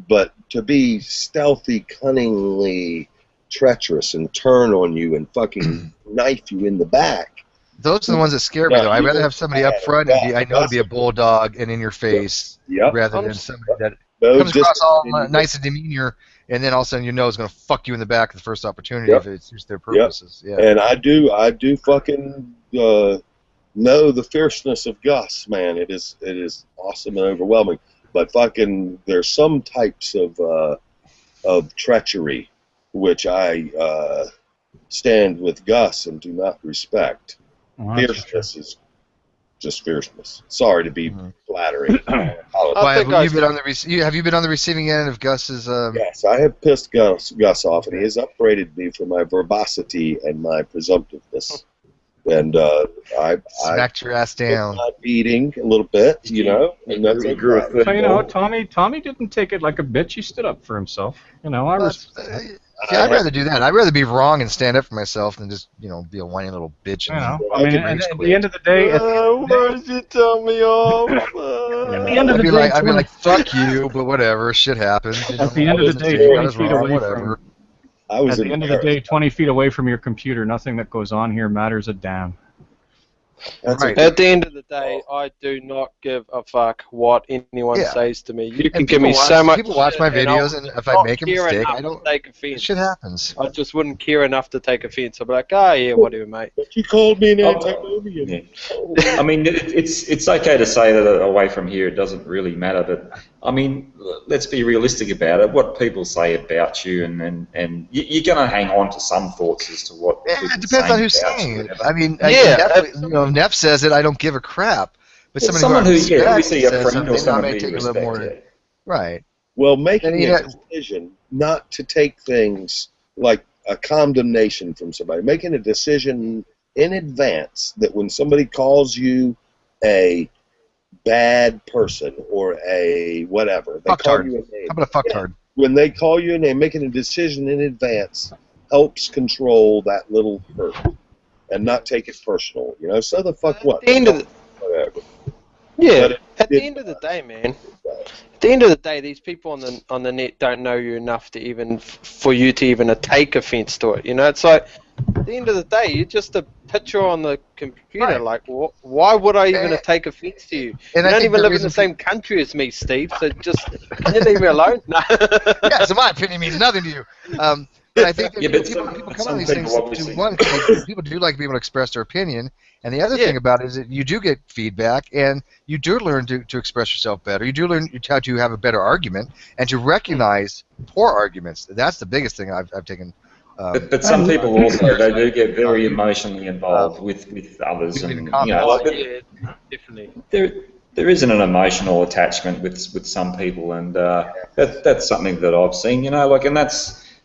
but to be stealthy, cunningly treacherous, and turn on you and fucking knife you in the back. Those are the ones that scare me, though. I'd rather have somebody up front and I know to be a bulldog and in your face, rather than somebody that comes across all nice and demeanor, and then all of a sudden you know is going to fuck you in the back at the first opportunity if it suits their purposes. Yeah. And I do fucking know the fierceness of Gus, man. It is awesome and overwhelming. But fucking, there's some types of treachery which I stand with Gus and do not respect. Fierceness is just fierceness. Sorry to be flattering. Have you been on the receiving end of Gus's? Yes, I have pissed Gus off, and he has upbraided me for my verbosity and my presumptiveness. And I smacked your ass down. My beating a little bit, and that's okay. So Tommy didn't take it like a bitch. He stood up for himself. I'd rather do that. I'd rather be wrong and stand up for myself than just be a whiny little bitch. I mean, at the end of the day, why did you tell me off? At the end of the day, I'd be like, fuck you, but whatever, shit happens. At the end of the day, 20 feet away from. At the end of the day, 20 feet away from your computer, nothing that goes on here matters a damn. Right. At the end of the day, I do not give a fuck what anyone says to me. You can give me so much. People watch my videos, and if I make a mistake, I don't take offense. Shit happens. I just wouldn't care enough to take offense. I'd be like, whatever, mate. But you called me an antinomian. I mean, it's okay to say that away from here it doesn't really matter, but I mean, let's be realistic about it. What people say about you, and you're going to hang on to some thoughts as to what. It depends on who's saying it. I mean, if Neff says it, I don't give a crap. But someone who obviously a friend or someone who you respect. Right. Well, making a decision not to take things like a condemnation from somebody, making a decision in advance that when somebody calls you a bad person or a whatever, they call you a name. How about a fucktard? When they call you a name, making a decision in advance helps control that little hurt and not take it personal. So the fuck what? At the end of the, whatever. Yeah. At the end of the day, man. At the end of the day, these people on the net don't know you enough to even for you to even take offense to it. It's like at the end of the day, you're just a picture on the computer. Right. Like, why would I even take offense to you? You don't even live in the same country as me, Steve. So just can you leave me alone? No. Yeah, so my opinion means nothing to you. But I think that people come on these things to one. People do like to be able to express their opinion, and the other thing about it is that you do get feedback, and you do learn to express yourself better. You do learn how to have a better argument and to recognize poor arguments. That's the biggest thing I've taken. But some people also they do get very emotionally involved with others, and definitely. There isn't an emotional attachment with some people, and that's something that I've seen. And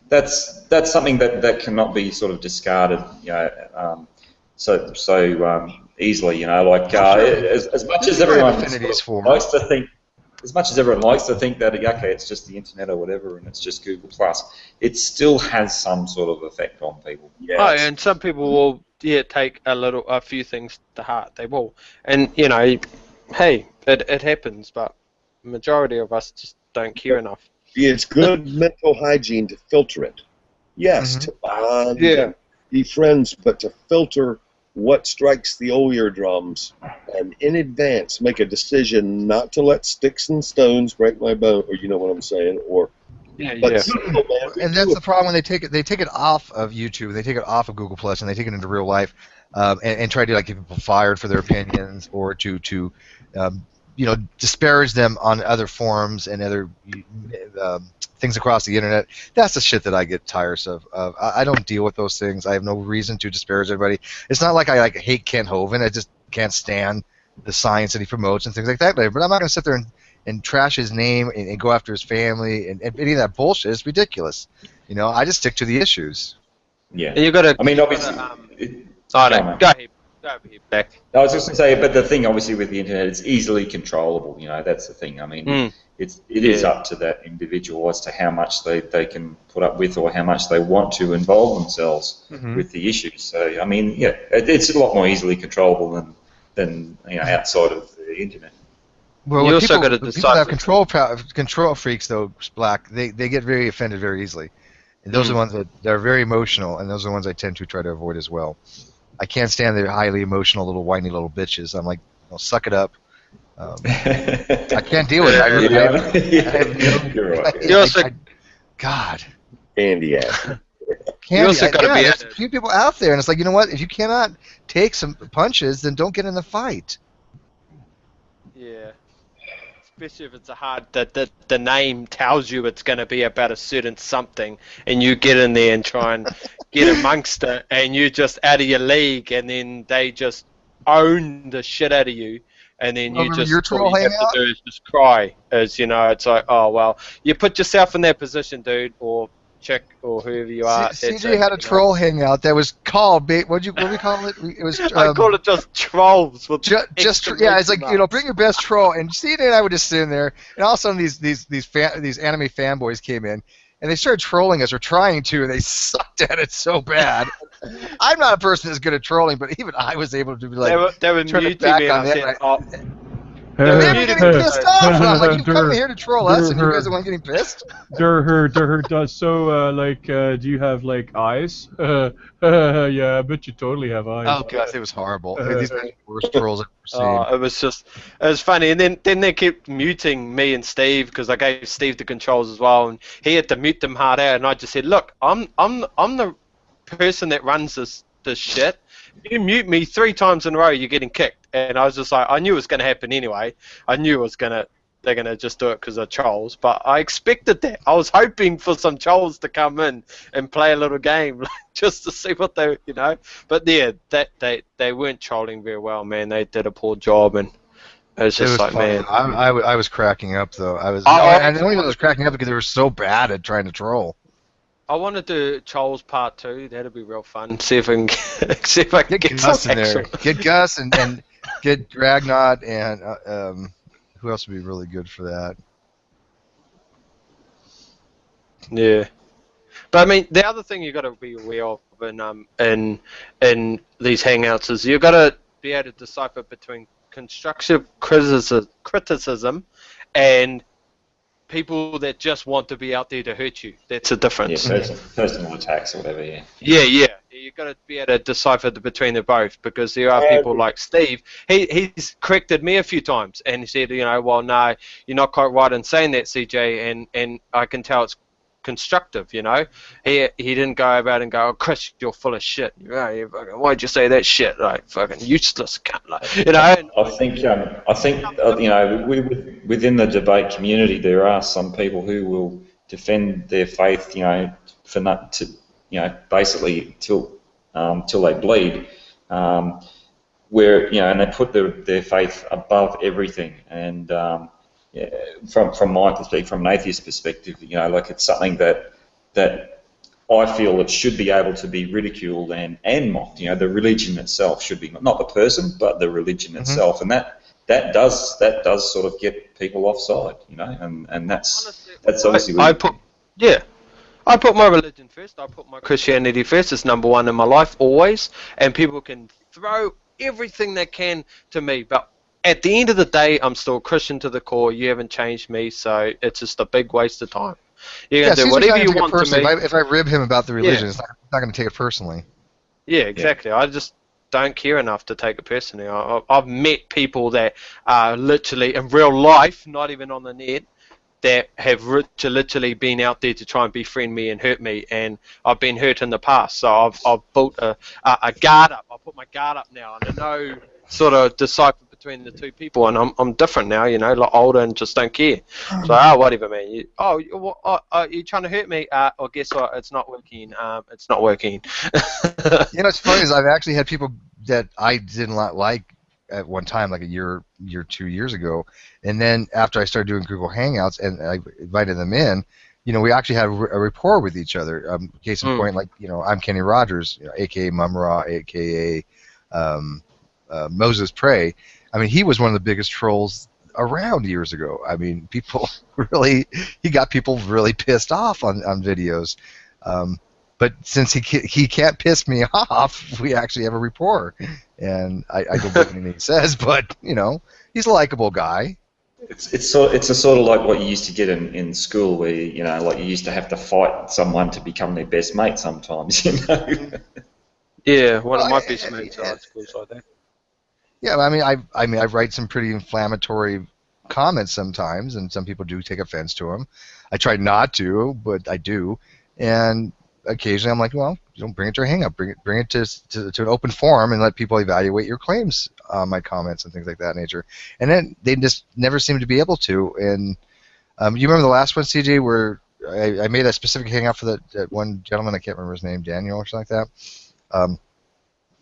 that's something that cannot be sort of discarded, so easily. As much as everyone likes to think as much as everyone likes to think that, okay, it's just the internet or whatever, and it's just Google Plus, it still has some sort of effect on people. Yes. Oh, and some people will take a few things to heart. They will, and hey, it happens, but the majority of us just don't care enough. It's good mental hygiene to filter it. Yes, to bond and be friends, but to filter what strikes the old eardrums, and in advance make a decision not to let sticks and stones break my bone, or you know what I'm saying, or And that's the problem when they take it off of YouTube, they take it off of Google Plus, and they take it into real life, and try to get people fired for their opinions, or to disparage them on other forums and other things across the internet. That's the shit that I get tiresome of. I don't deal with those things. I have no reason to disparage everybody. It's not like I hate Kent Hovind. I just can't stand the science that he promotes and things like that. But I'm not going to sit there and trash his name and go after his family and any of that bullshit. It's ridiculous. I just stick to the issues. Yeah. And you got to. I mean, obviously. Go ahead. Back. I was just going to say, but the thing, obviously, with the internet, it's easily controllable. That's the thing. I mean, it is up to that individual as to how much they can put up with, or how much they want to involve themselves with the issues. So, I mean, it's a lot more easily controllable than outside of the internet. Well, you also got to decide. People have control freaks, though, Black. They get very offended very easily, and those are the ones that are very emotional, and those are the ones I tend to try to avoid as well. I can't stand the highly emotional little whiny little bitches. I'm like, suck it up. I can't deal with it. You're right. You also, God. Andy, you also got to be. There's a few people out there, and it's like, you know what? If you cannot take some punches, then don't get in the fight. Yeah. Especially if it's a hard that the name tells you it's going to be about a certain something, and you get in there and try and get amongst it, and you're just out of your league, and then they just own the shit out of you, and then all you have to do is just cry. It's like, oh well, you put yourself in that position, dude, or chick, or whoever you are. CJ had a troll hangout that was called. What do we call it? It was. I call it just trolls. With it's like bring your best troll. And CJ and I would just sit in there, and all of a sudden these anime fanboys came in, and they started trolling us or trying to, and they sucked at it so bad. I'm not a person that's good at trolling, but even I was able to be like, they were muting me. They were getting pissed off. And I was like, you come here to troll us, and you guys are the one getting pissed? Does so, do you have, eyes? Yeah, I bet you totally have eyes. Oh, gosh, it was horrible. These are the worst trolls I've ever seen. It was funny. And then they kept muting me and Steve, because I gave Steve the controls as well, and he had to mute them hard out, and I just said, look, I'm the person that runs this shit. You mute me 3 times in a row, you're getting kicked. And I was just like, I knew it was going to happen anyway. I knew they're going to just do it because of trolls. But I expected that. I was hoping for some trolls to come in and play a little game just to see what they, But yeah, they weren't trolling very well, man. They did a poor job, and it was just fun. Man. I was cracking up, though. I don't even was cracking up because they were so bad at trying to troll. I want to do Trolls Part 2. That'd be real fun. See if I can get Gus in there. Get Gus and get Dragnot, and who else would be really good for that? Yeah, but I mean, the other thing you got to be aware of in these hangouts is you got to be able to decipher between constructive criticism and people that just want to be out there to hurt you. That's a difference. Yeah, personal attacks or whatever, yeah. Yeah. You've got to be able to decipher between the both, because there are people like Steve. He's corrected me a few times, and he said, well, no, you're not quite right in saying that, CJ, and I can tell it's constructive, He didn't go about and go, oh, Chris, you're full of shit. Why'd you say that shit? Like, fucking useless cunt. I think within the debate community, there are some people who will defend their faith, for not to, basically till they bleed, where and they put their faith above everything, and from my perspective, from an atheist perspective, it's something that I feel it should be able to be ridiculed and mocked. The religion itself should be, not the person, but the religion itself, and that that does sort of get people offside, you know, and that's Honestly, that's obviously I put my religion first. I put my Christianity first. It's number one in my life always. And people can throw everything they can to me, but at the end of the day, I'm still a Christian to the core. You haven't changed me, so it's just a big waste of time. You can do Caesar's whatever not you gonna take it want to personally. me. If I rib him about the religion, Yeah. it's not going to take it personally. Yeah, exactly. I just don't care enough to take it personally. I've met people that are literally in real life, not even on the net, that have literally been out there to try and befriend me and hurt me, and I've been hurt in the past. So I've built a guard up. I put my guard up now, and I know sort of decipher between the two people, and I'm different now, you know, like older and just don't care. So whatever, man. You trying to hurt me? Or guess what? It's not working. It's not working. You know, it's funny is I've actually had people that I didn't like at one time, like a year, 2 years ago, and then after I started doing Google Hangouts and I invited them in, you know, we actually had a rapport with each other. Case in point, like, you know, I'm Kenny Rogers, you know, aka Mumra, aka Moses Prey. I mean, he was one of the biggest trolls around years ago. I mean, people he got people really pissed off on videos. But since he can't piss me off, we actually have a rapport, and I don't believe anything he says. But you know, he's a likable guy. it's a sort of like what you used to get in school, where you know, like you used to have to fight someone to become their best mate sometimes, you know. Yeah, one of my best mates at schools like that. Yeah, I mean, I write some pretty inflammatory comments sometimes, and some people do take offense to them. I try not to, but I do, and occasionally I'm like, well, you don't bring it to a hang-up, bring it to an open forum and let people evaluate your claims on my comments and things like that nature. And then they just never seem to be able to. And you remember the last one, CJ, where I made a specific hangout for that one gentleman, I can't remember his name, Daniel or something like that.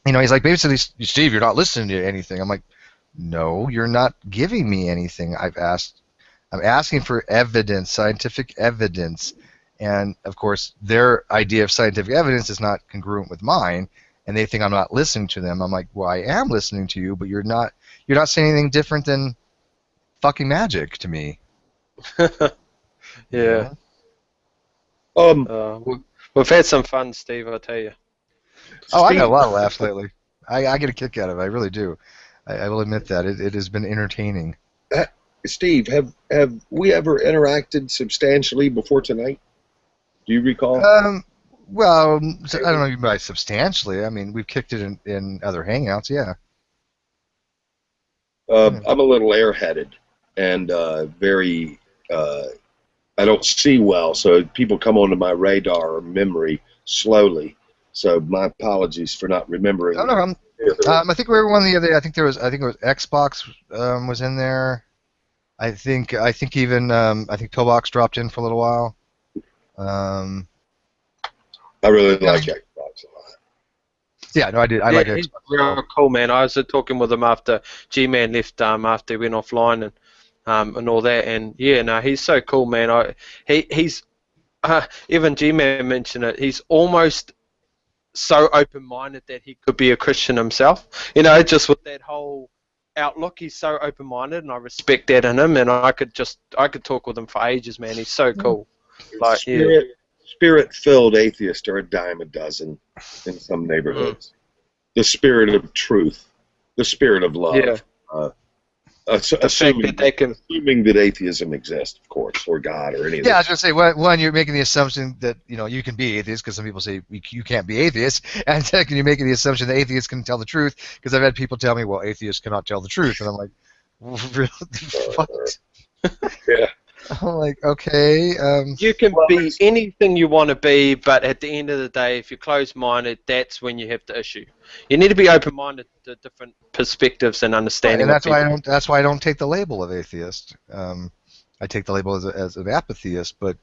You know, he's like, basically, Steve, you're not listening to anything. I'm like, no, you're not giving me anything. I'm asking for evidence, scientific evidence. And of course, their idea of scientific evidence is not congruent with mine, and they think I'm not listening to them. I'm like, well, I am listening to you, but you're not saying anything different than fucking magic to me. Yeah. Um, We've had some fun, Steve, I tell you. Oh, I got a lot of laughs lately. I get a kick out of it. I really do. I will admit that it has been entertaining. Steve, have we ever interacted substantially before tonight? Do you recall? Well, I don't know by substantially. I mean, we've kicked it in other hangouts, yeah. I'm a little airheaded and very. I don't see well, so people come onto my radar or memory slowly. So my apologies for not remembering. No problem. I think we were one of the other. I think it was Xbox was in there. I think even Pillbox dropped in for a little while. I really like Xbox a lot. Yeah, no, I did. I like Xbox. Real cool, man. I was talking with him after G-Man left, after he went offline and all that. And yeah, no, he's so cool, man. He's even G-Man mentioned it. He's almost so open-minded that he could be a Christian himself. You know, just with that whole outlook, he's so open-minded, and I respect that in him. And I could talk with him for ages, man. He's so cool. Like, Spirit-filled atheists are a dime a dozen in some neighborhoods. The spirit of truth, the spirit of love. Yeah. Assuming that atheism exists, of course, or God, or any of that. Yeah, I was going to say, one, you're making the assumption that, you know, you can be atheist, because some people say you can't be atheist, and second, you're making the assumption that atheists can tell the truth, because I've had people tell me, well, atheists cannot tell the truth, and I'm like, really? What? Yeah. I'm like, okay. You can be anything you want to be, but at the end of the day, if you're closed-minded, that's when you have the issue. You need to be open-minded to different perspectives and understanding. And that's why I don't take the label of atheist. I take the label as an apatheist. But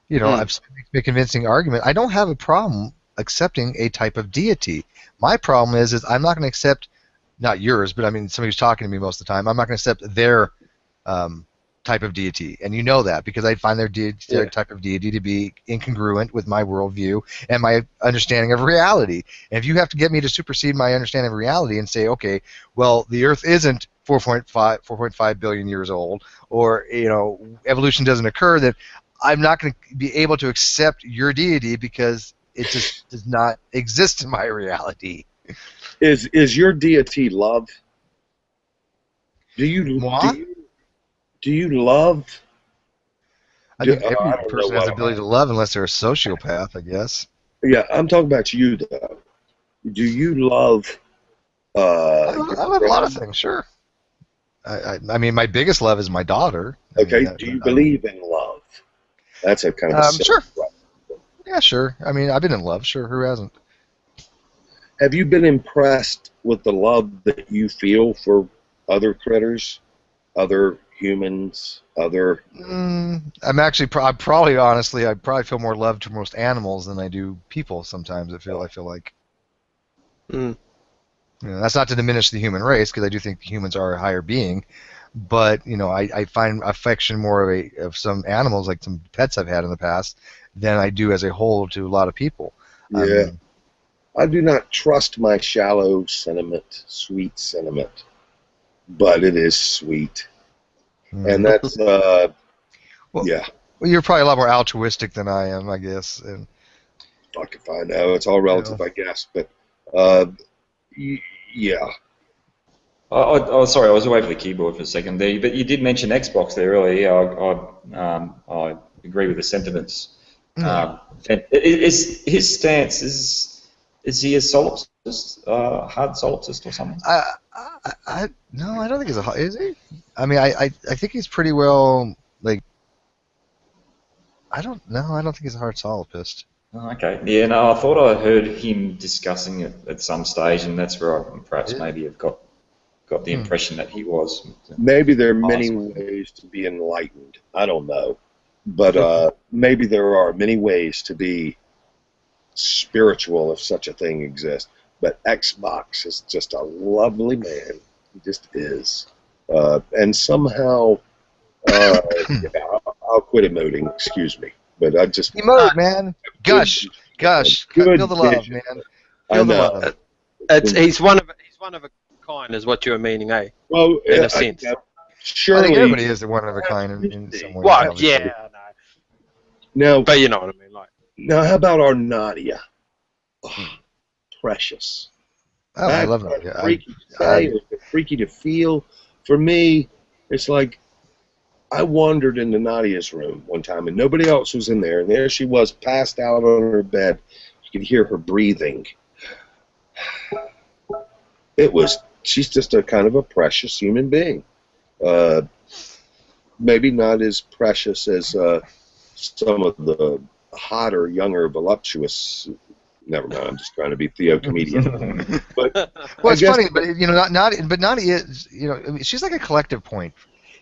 you know, I've made a convincing argument. I don't have a problem accepting a type of deity. My problem is I'm not going to accept, not yours, but I mean somebody who's talking to me most of the time. I'm not going to accept their type of deity, and you know that because I find their type of deity to be incongruent with my worldview and my understanding of reality. And if you have to get me to supersede my understanding of reality and say, okay, well, the Earth isn't 4.5 billion years old, or evolution doesn't occur, then I'm not going to be able to accept your deity because it just does not exist in my reality. Is your deity love? Do you love? I think every I don't know person has the what. ability to love unless they're a sociopath, I guess. Yeah, I'm talking about you though. Do you love? I love a lot of things, sure. I mean, my biggest love is my daughter. Okay, do you believe in love? That's a kind of a silly sure. question. Yeah, sure. I mean, I've been in love, sure. Who hasn't? Have you been impressed with the love that you feel for other critters, other humans, other? I'm actually, honestly, I probably feel more love to most animals than I do people. Sometimes I feel like. That's not to diminish the human race, because I do think humans are a higher being, but I find affection more of some animals, like some pets I've had in the past, than I do as a whole to a lot of people. Yeah. I do not trust my shallow sentiment, sweet sentiment, but it is sweet. And that's, yeah. Well, you're probably a lot more altruistic than I am, I guess. And fuck if I know. It's all relative, I guess. But, yeah. Oh, sorry, I was away from the keyboard for a second there, but you did mention Xbox there earlier. Yeah, I agree with the sentiments. Is his stance is he a solipsist, hard solipsist or something? No, I don't think he's is he? I mean, I think he's pretty well, like, I don't think he's a hard solipsist. Okay, yeah, no, I thought I heard him discussing it at some stage, and that's where I perhaps maybe have got the impression that he was. Maybe there are many ways to be enlightened. I don't know. But maybe there are many ways to be spiritual, if such a thing exists. But Xbox is just a lovely man. He just is. And somehow, yeah, I'll quit emoting, excuse me. But I just... Emote, man. Gush. Feel the love, man. Feel the love. He's one of a kind, is what you're meaning, eh? Well, in a sense. Surely, I think everybody is one of a kind in some way. Well, yeah, I know. Now, but you know what I mean, like. Now, how about our Nadia? Oh, precious. Oh, I love Nadia. Freaky to say, freaky to feel. For me, it's like I wandered into Nadia's room one time, and nobody else was in there, and there she was, passed out on her bed. You could hear her breathing. She's just a kind of a precious human being. Maybe not as precious as some of the hotter, younger, voluptuous. Never mind. I'm just trying to be Theo comedian. But well, it's funny, but Nadia is, she's like a collective point.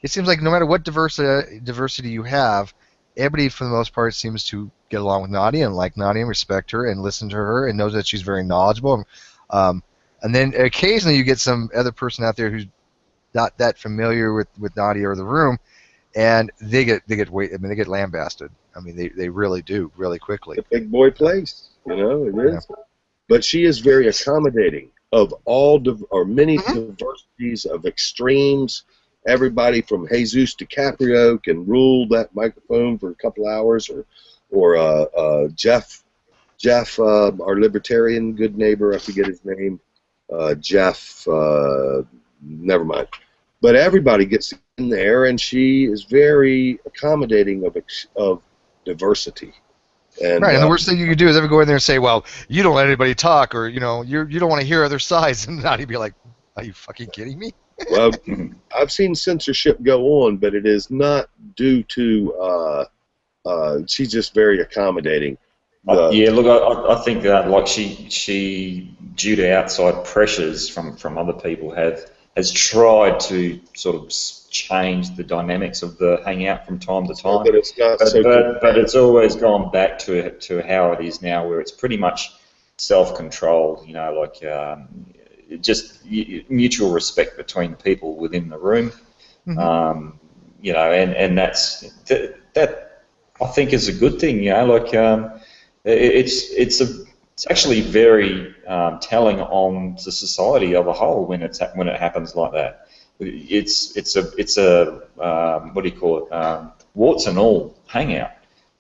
It seems like no matter what diversity you have, everybody for the most part seems to get along with Nadia and like Nadia and respect her and listen to her and knows that she's very knowledgeable. And then occasionally you get some other person out there who's not that familiar with Nadia or the room, and they get lambasted. I mean, they really do, really quickly. The big boy place, it is. Yeah. But she is very accommodating of many diversities of extremes. Everybody from Jesus DiCaprio can rule that microphone for a couple hours, or Jeff, our libertarian good neighbor, I forget his name. Jeff, never mind. But everybody gets in there, and she is very accommodating of diversity. And, right, and the worst thing you can do is ever go in there and say, well, you don't let anybody talk, or you don't want to hear other sides, and not be like, are you fucking kidding me? Well, I've seen censorship go on, but it is not due to she's just very accommodating. Yeah, look, I think that like she due to outside pressures from other people has tried to sort of change the dynamics of the hangout from time to time. But it's not but it's always gone back to how it is now, where it's pretty much self-controlled. Just mutual respect between the people within the room. you know, and that I think is a good thing, you know, like it's actually very telling on the society of a whole when it happens like that. It's a what do you call it? Warts and all hangout.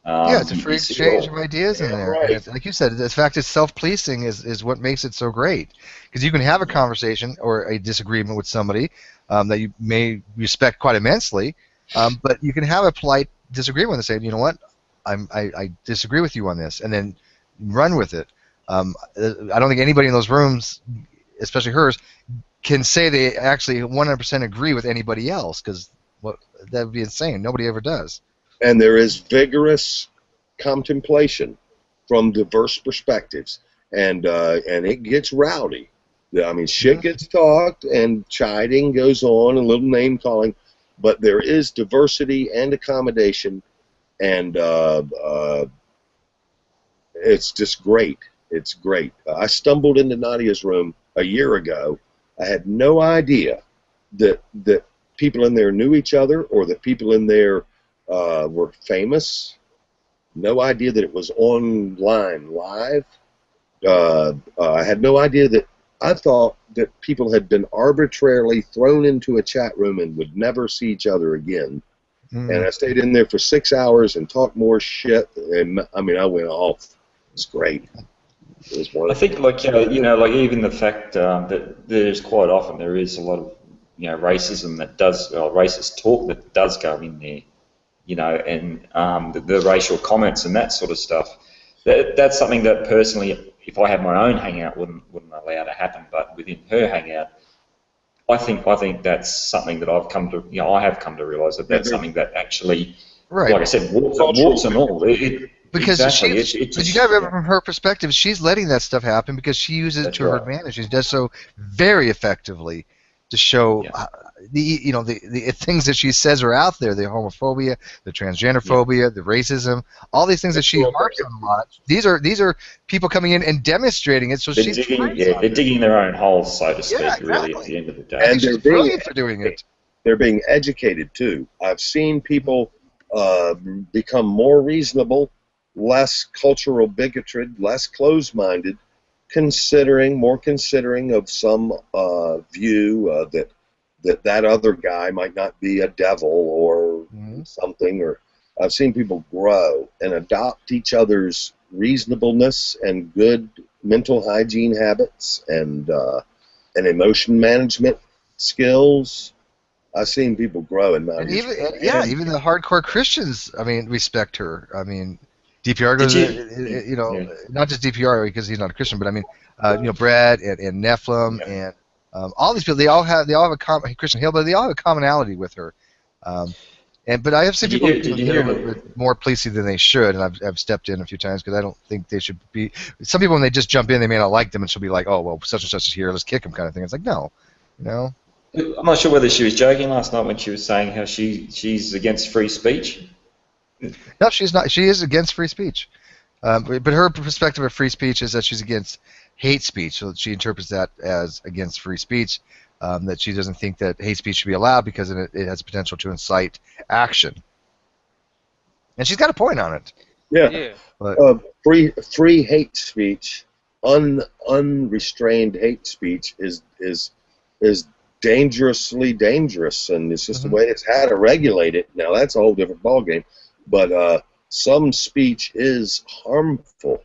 Yeah, it's a free You see it exchange all. of ideas in there, right. and it's, like you said, the fact it's self-policing is what makes it so great. Because you can have a conversation or a disagreement with somebody that you may respect quite immensely, but you can have a polite disagreement and say, you know what, I disagree with you on this, and then run with it. I don't think anybody in those rooms, especially hers, can say they actually 100% agree with anybody else, because that would be insane. Nobody ever does. And there is vigorous contemplation from diverse perspectives, and it gets rowdy. I mean, shit gets talked, and chiding goes on, and a little name calling, but there is diversity and accommodation, and it's just great. It's great. I stumbled into Nadia's room a year ago. I had no idea that people in there knew each other, or that people in there were famous. No idea that it was online live. I had no idea that. I thought that people had been arbitrarily thrown into a chat room and would never see each other again. And I stayed in there for 6 hours and talked more shit. And I mean, I went off. It's great. It was wonderful. I think, like, you know, like even the fact that there's quite often there is a lot of, you know, racism that does, racist talk that does go in there, you know, and the racial comments and that sort of stuff. That's something that personally, if I had my own hangout, wouldn't allow to happen. But within her hangout, I think that's something that I've come to, you know, I have come to realise that that's something that actually, Right. like I said, warts and all. Because exactly. but you got to remember, from her perspective, she's letting that stuff happen because she uses it to her advantage. She does so very effectively to show the things that she says are out there: the homophobia, the transgenderphobia, the racism, all these things that she harps on a lot. These are people coming in and demonstrating it. So they're digging their own holes, so to speak. Exactly. Really, at the end of the day, And they're brilliant for doing it. They're being educated too. I've seen people become more reasonable, less cultural bigotry, less closed-minded, more considering of some view that other guy might not be a devil or something. Or I've seen people grow and adopt each other's reasonableness and good mental hygiene habits and emotion management skills. I've seen people grow in Mount even the hardcore Christians, I mean, respect her. I mean, DPR goes, not just DPR because he's not a Christian, but I mean, Brad and Nephilim and all these people. They all have a Christian Hill, but they all have a commonality with her. But I have seen people that are a little bit more policey than they should, and I've stepped in a few times because I don't think they should be. Some people, when they just jump in, they may not like them, and she'll be like, "Oh, well, such and such is here, let's kick him," kind of thing. It's like, no, you know. I'm not sure whether she was joking last night when she was saying how she's against free speech. No, she's not. She is against free speech. But her perspective of free speech is that she's against hate speech. So she interprets that as against free speech, that she doesn't think that hate speech should be allowed because it has potential to incite action. And she's got a point on it. Yeah. But, free hate speech, unrestrained hate speech is dangerously dangerous, and it's just the way it's how to regulate it. Now that's a whole different ballgame, but some speech is harmful,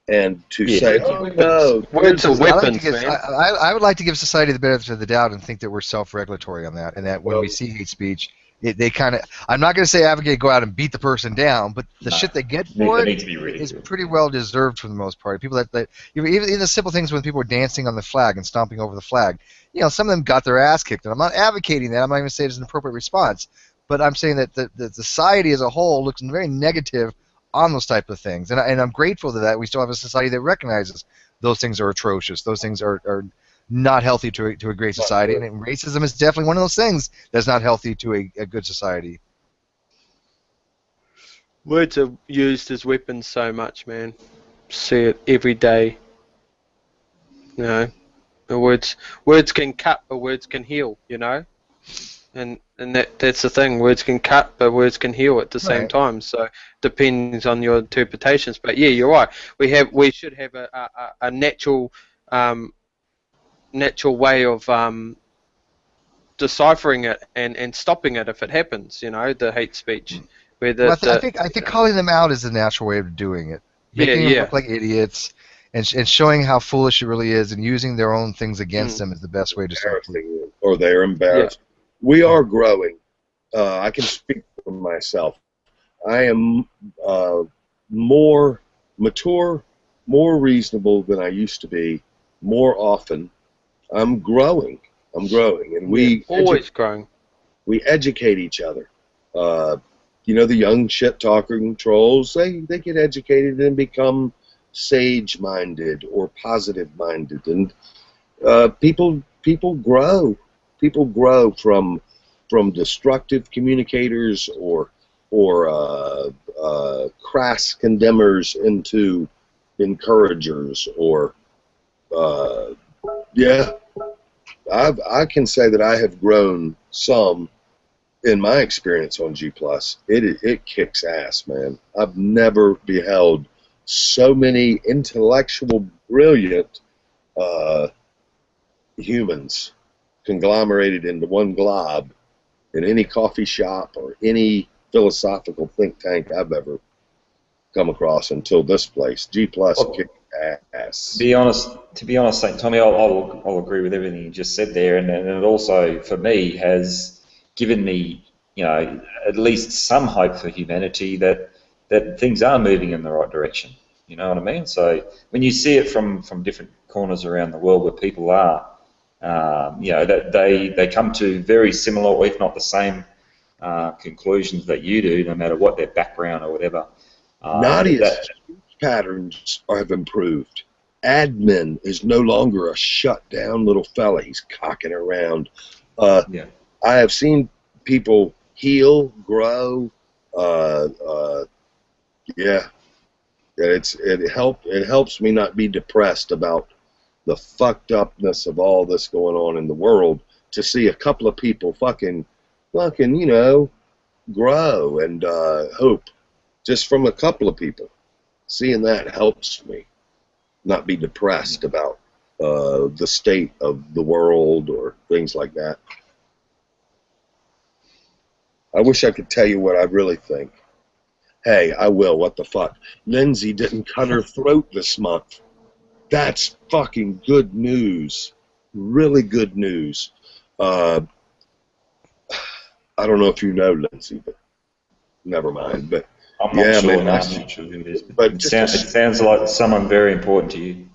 and to say, "Oh no, words are weapons, man." I would like to give society the benefit of the doubt and think that we're self-regulatory on that, and that when we see hate speech, they kind of. I'm not going to say advocate go out and beat the person down, but the shit they get for it is pretty well deserved for the most part. People that even the simple things when people are dancing on the flag and stomping over the flag, some of them got their ass kicked, and I'm not advocating that. I'm not even saying it's an appropriate response, but I'm saying that the society as a whole looks very negative on those type of things, and I'm grateful to that. We still have a society that recognizes those things are atrocious. Those things are not healthy to a great society, and racism is definitely one of those things that's not healthy to a good society. Words are used as weapons so much, man. See it every day. The words can cut, but words can heal. And that's the thing. Words can cut, but words can heal at the same Right. time. So depends on your interpretations. But yeah, you're right. We should have a natural natural way of deciphering it and stopping it if it happens. You know, the hate speech, where Well, the I think calling them out is the natural way of doing it, yeah making them yeah look like idiots, and showing how foolish it really is, and using their own things against them is the best way to start. Embarrassing, or they're yeah embarrassed. We are growing. I can speak for myself. I am more mature, more reasonable than I used to be. More often, I'm growing. I'm growing, and always growing. we educate each other. Uh, you know, the young shit talking trolls, they get educated and become sage minded or positive minded, and people grow. People grow from destructive communicators or crass condemners into encouragers or yeah. I can say that I have grown some in my experience on G Plus. It kicks ass, man. I've never beheld so many intellectual, brilliant humans conglomerated into one glob in any coffee shop or any philosophical think tank I've ever come across until this place. G Plus kicks ass. To be honest, St. Tommy, I'll agree with everything you just said there, and it also, for me, has given me, at least some hope for humanity that things are moving in the right direction. You know what I mean? So when you see it from different corners around the world where people are, that they come to very similar, or if not the same, conclusions that you do, no matter what their background or whatever. Nadia's speech patterns have improved. Admin is no longer a shut down little fella. He's cocking around. Yeah. I have seen people heal, grow. Yeah, it helps me not be depressed about the fucked upness of all this going on in the world. To see a couple of people fucking grow and hope just from a couple of people. Seeing that helps me not be depressed about the state of the world or things like that. I wish I could tell you what I really think. Hey, I will. What the fuck? Lindsay didn't cut her throat this month. That's fucking good news. Really good news. I don't know if you know Lindsay, but never mind. But I'm not yeah, sure. man, No, I'm not sure who it is. but It sounds like someone very important to you.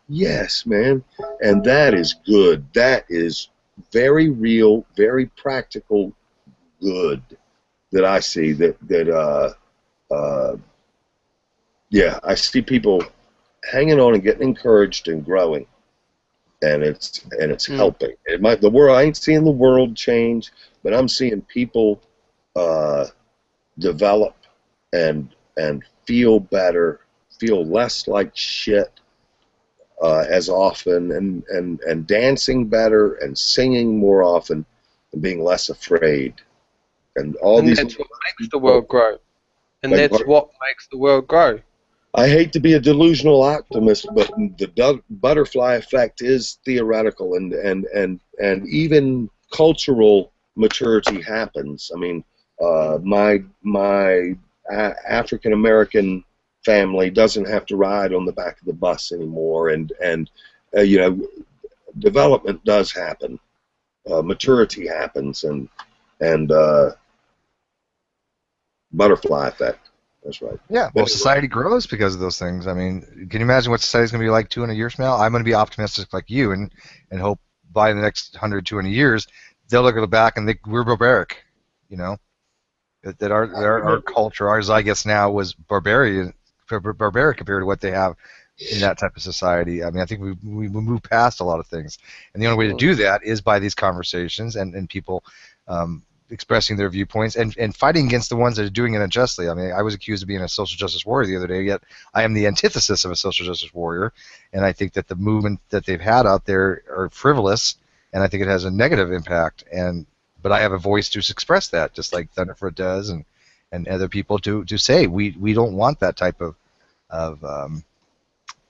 yes, man, and that is good. That is very real, very practical good that I see. Yeah, I see people hanging on and getting encouraged and growing, and it's helping. It might the world. I ain't seeing the world change, but I'm seeing people develop and feel better, feel less like shit as often, and dancing better and singing more often, and being less afraid, and all And these. that's what makes the world grow. And that's what makes the world grow. I hate to be a delusional optimist, but the butterfly effect is theoretical, and even cultural maturity happens. I mean, my African American family doesn't have to ride on the back of the bus anymore, and development does happen, maturity happens, and butterfly effect. That's right. Yeah, well, society grows because of those things. I mean, can you imagine what society's going to be like 200 years from now? I'm going to be optimistic like you and hope by the next 100, 200 years, they'll look at the back and think we're barbaric, that our culture, ours, I guess now, was barbaric compared to what they have in that type of society. I mean, I think we move past a lot of things. And the only way to do that is by these conversations and people expressing their viewpoints and fighting against the ones that are doing it unjustly. I mean, I was accused of being a social justice warrior the other day, yet I am the antithesis of a social justice warrior, and I think that the movement that they've had out there are frivolous, and I think it has a negative impact, and but I have a voice to express that, just like Thunderfoot does, and other people to say we don't want that type of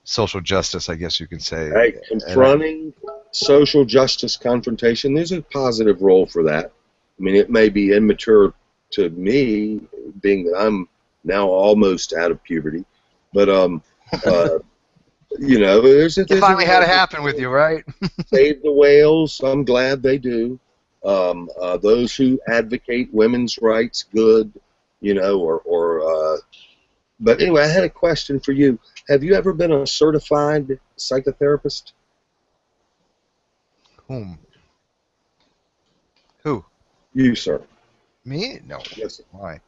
social justice, I guess you can say. Hey, confronting social justice confrontation, there's a positive role for that. I mean, it may be immature to me, being that I'm now almost out of puberty, but you know, there's it finally had to happen with you, right? Save the whales. I'm glad they do. Those who advocate women's rights, good, you know, but anyway, I had a question for you. Have you ever been a certified psychotherapist? Whom? Who? You, sir. Me? No. Yes, sir. Why?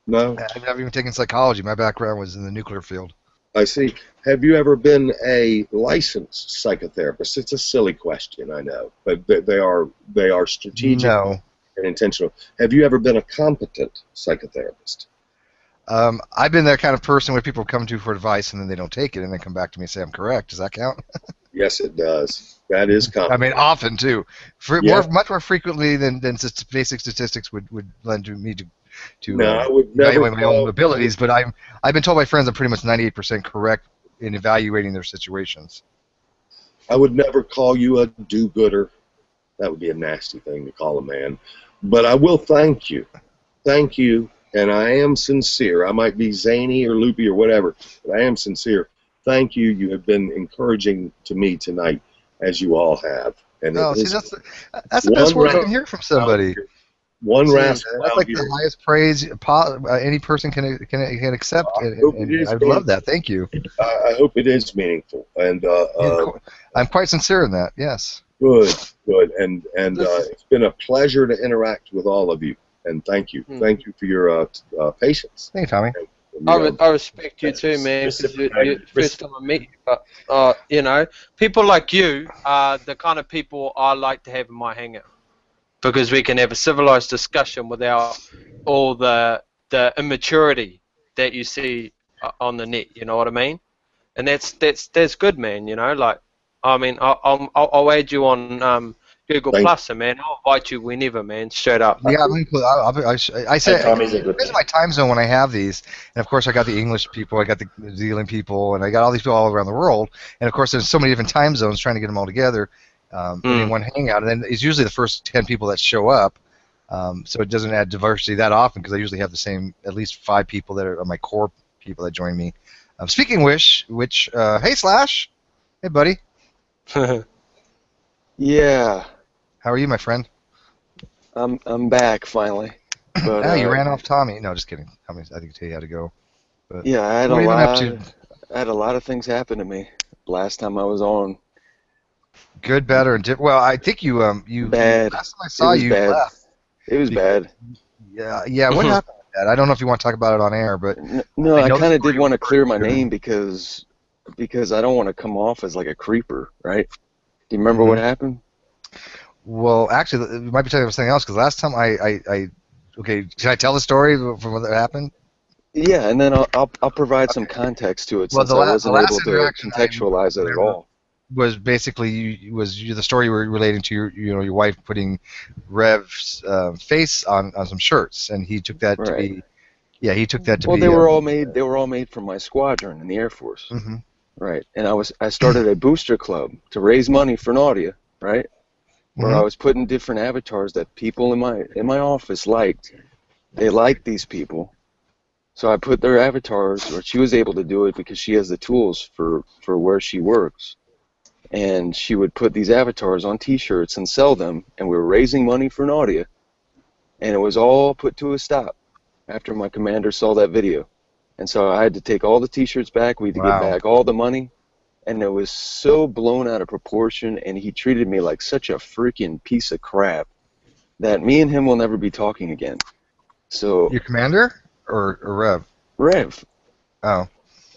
No? I've never even taken psychology. My background was in the nuclear field. I see. Have you ever been a licensed psychotherapist? It's a silly question, I know, but they are strategic and intentional. Have you ever been a competent psychotherapist? I've been that kind of person where people come to for advice and then they don't take it and they come back to me and say I'm correct. Does that count? Yes, it does. That is competent. I mean, often too. Much more frequently than basic statistics would lend to me to no, I would never evaluate my own abilities. But I've been told by friends I'm pretty much 98% correct in evaluating their situations. I would never call you a do-gooder. That would be a nasty thing to call a man. But I will thank you. Thank you. And I am sincere. I might be zany or loopy or whatever, but I am sincere. Thank you. You have been encouraging to me tonight, as you all have. And see, that's the best word I can hear from somebody. One rascal. That's like the highest praise any person can accept, and I'd love that. Thank you. I hope it is meaningful, and I'm quite sincere in that. Yes. Good, and it's been a pleasure to interact with all of you. And thank you for your patience. Thank you, Tommy. I respect you too, man. First time I met you, but you know, people like you are the kind of people I like to have in my hangout because we can have a civilized discussion without all the immaturity that you see on the net. You know what I mean? And that's good, man. You know, like I mean, I'll add you on Google Plus, man. I'll invite you whenever, man. Straight up. Yeah, I say it's my time zone when I have these, and of course I got the English people, I got the New Zealand people, and I got all these people all around the world, and of course there's so many different time zones trying to get them all together in one hangout, and then it's usually the first 10 people that show up, so it doesn't add diversity that often because I usually have the same at least 5 people that are my core people that join me. Speaking of which, hey Slash, hey buddy. Yeah. How are you, my friend? I'm back finally. But you ran off Tommy. No, just kidding. I think tell you how to go. But yeah, I had a lot of things happen to me last time I was on. Good, better, and well, I think you bad. Last time I saw you left. It was bad. Yeah. What happened with that? I don't know if you want to talk about it on air, but no, I kind of did want to clear my name because I don't want to come off as like a creeper, right? Do you remember what happened? Well, actually, it might be talking about something else because last time okay, can I tell the story from what happened? Yeah, and then I'll provide some context to it since I wasn't able to contextualize it at all. Was basically the story relating to your wife putting Rev's face on some shirts, and he took that to be well, they were all made from my squadron in the Air Force, right? And I started a booster club to raise money for Nadia, right? Where I was putting different avatars that people in my office liked. They liked these people, so I put their avatars, or she was able to do it because she has the tools for where she works, and she would put these avatars on T-shirts and sell them, and we were raising money for Nadia, and it was all put to a stop after my commander saw that video, and so I had to take all the T-shirts back. We had to get back all the money. And it was so blown out of proportion, and he treated me like such a freaking piece of crap that me and him will never be talking again. So your commander or Rev? Rev. Oh.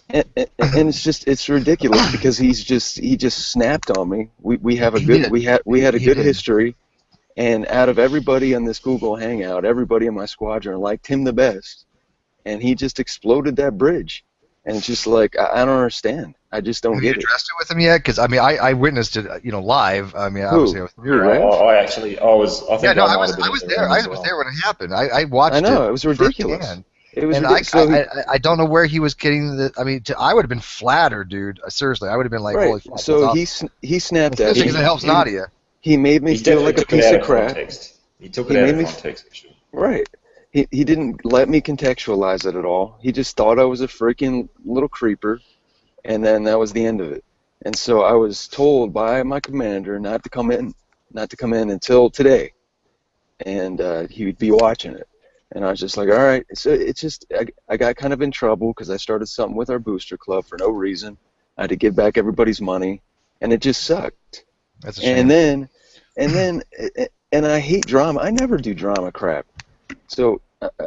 And it's ridiculous because he just snapped on me. We had a good history, and out of everybody on this Google Hangout, everybody in my squadron liked him the best, and he just exploded that bridge. And it's just like, I don't understand. I just don't Have get you it. addressed it with him yet? Because I mean, I witnessed it, live. I mean, obviously I was Who, Rev? I think no, I might have been I was in the there. room I as was well. there when it happened. I watched it. I know, it was ridiculous. Firsthand. It was And ridiculous. I don't know where he was getting the. I mean, I would have been flattered, dude. Seriously, I would have been like, right. holy fuck. So that's awesome. he snapped at Especially me. because it helps Nadia. He made me feel like a piece of crap. Context. He took it out of context. Actually. Right. He didn't let me contextualize it at all. He just thought I was a freaking little creeper, and then that was the end of it. And so I was told by my commander not to come in until today, and he would be watching it. And I was just like, all right. So it's just I got kind of in trouble because I started something with our booster club for no reason. I had to give back everybody's money, and it just sucked. That's a shame. And I hate drama. I never do drama crap. So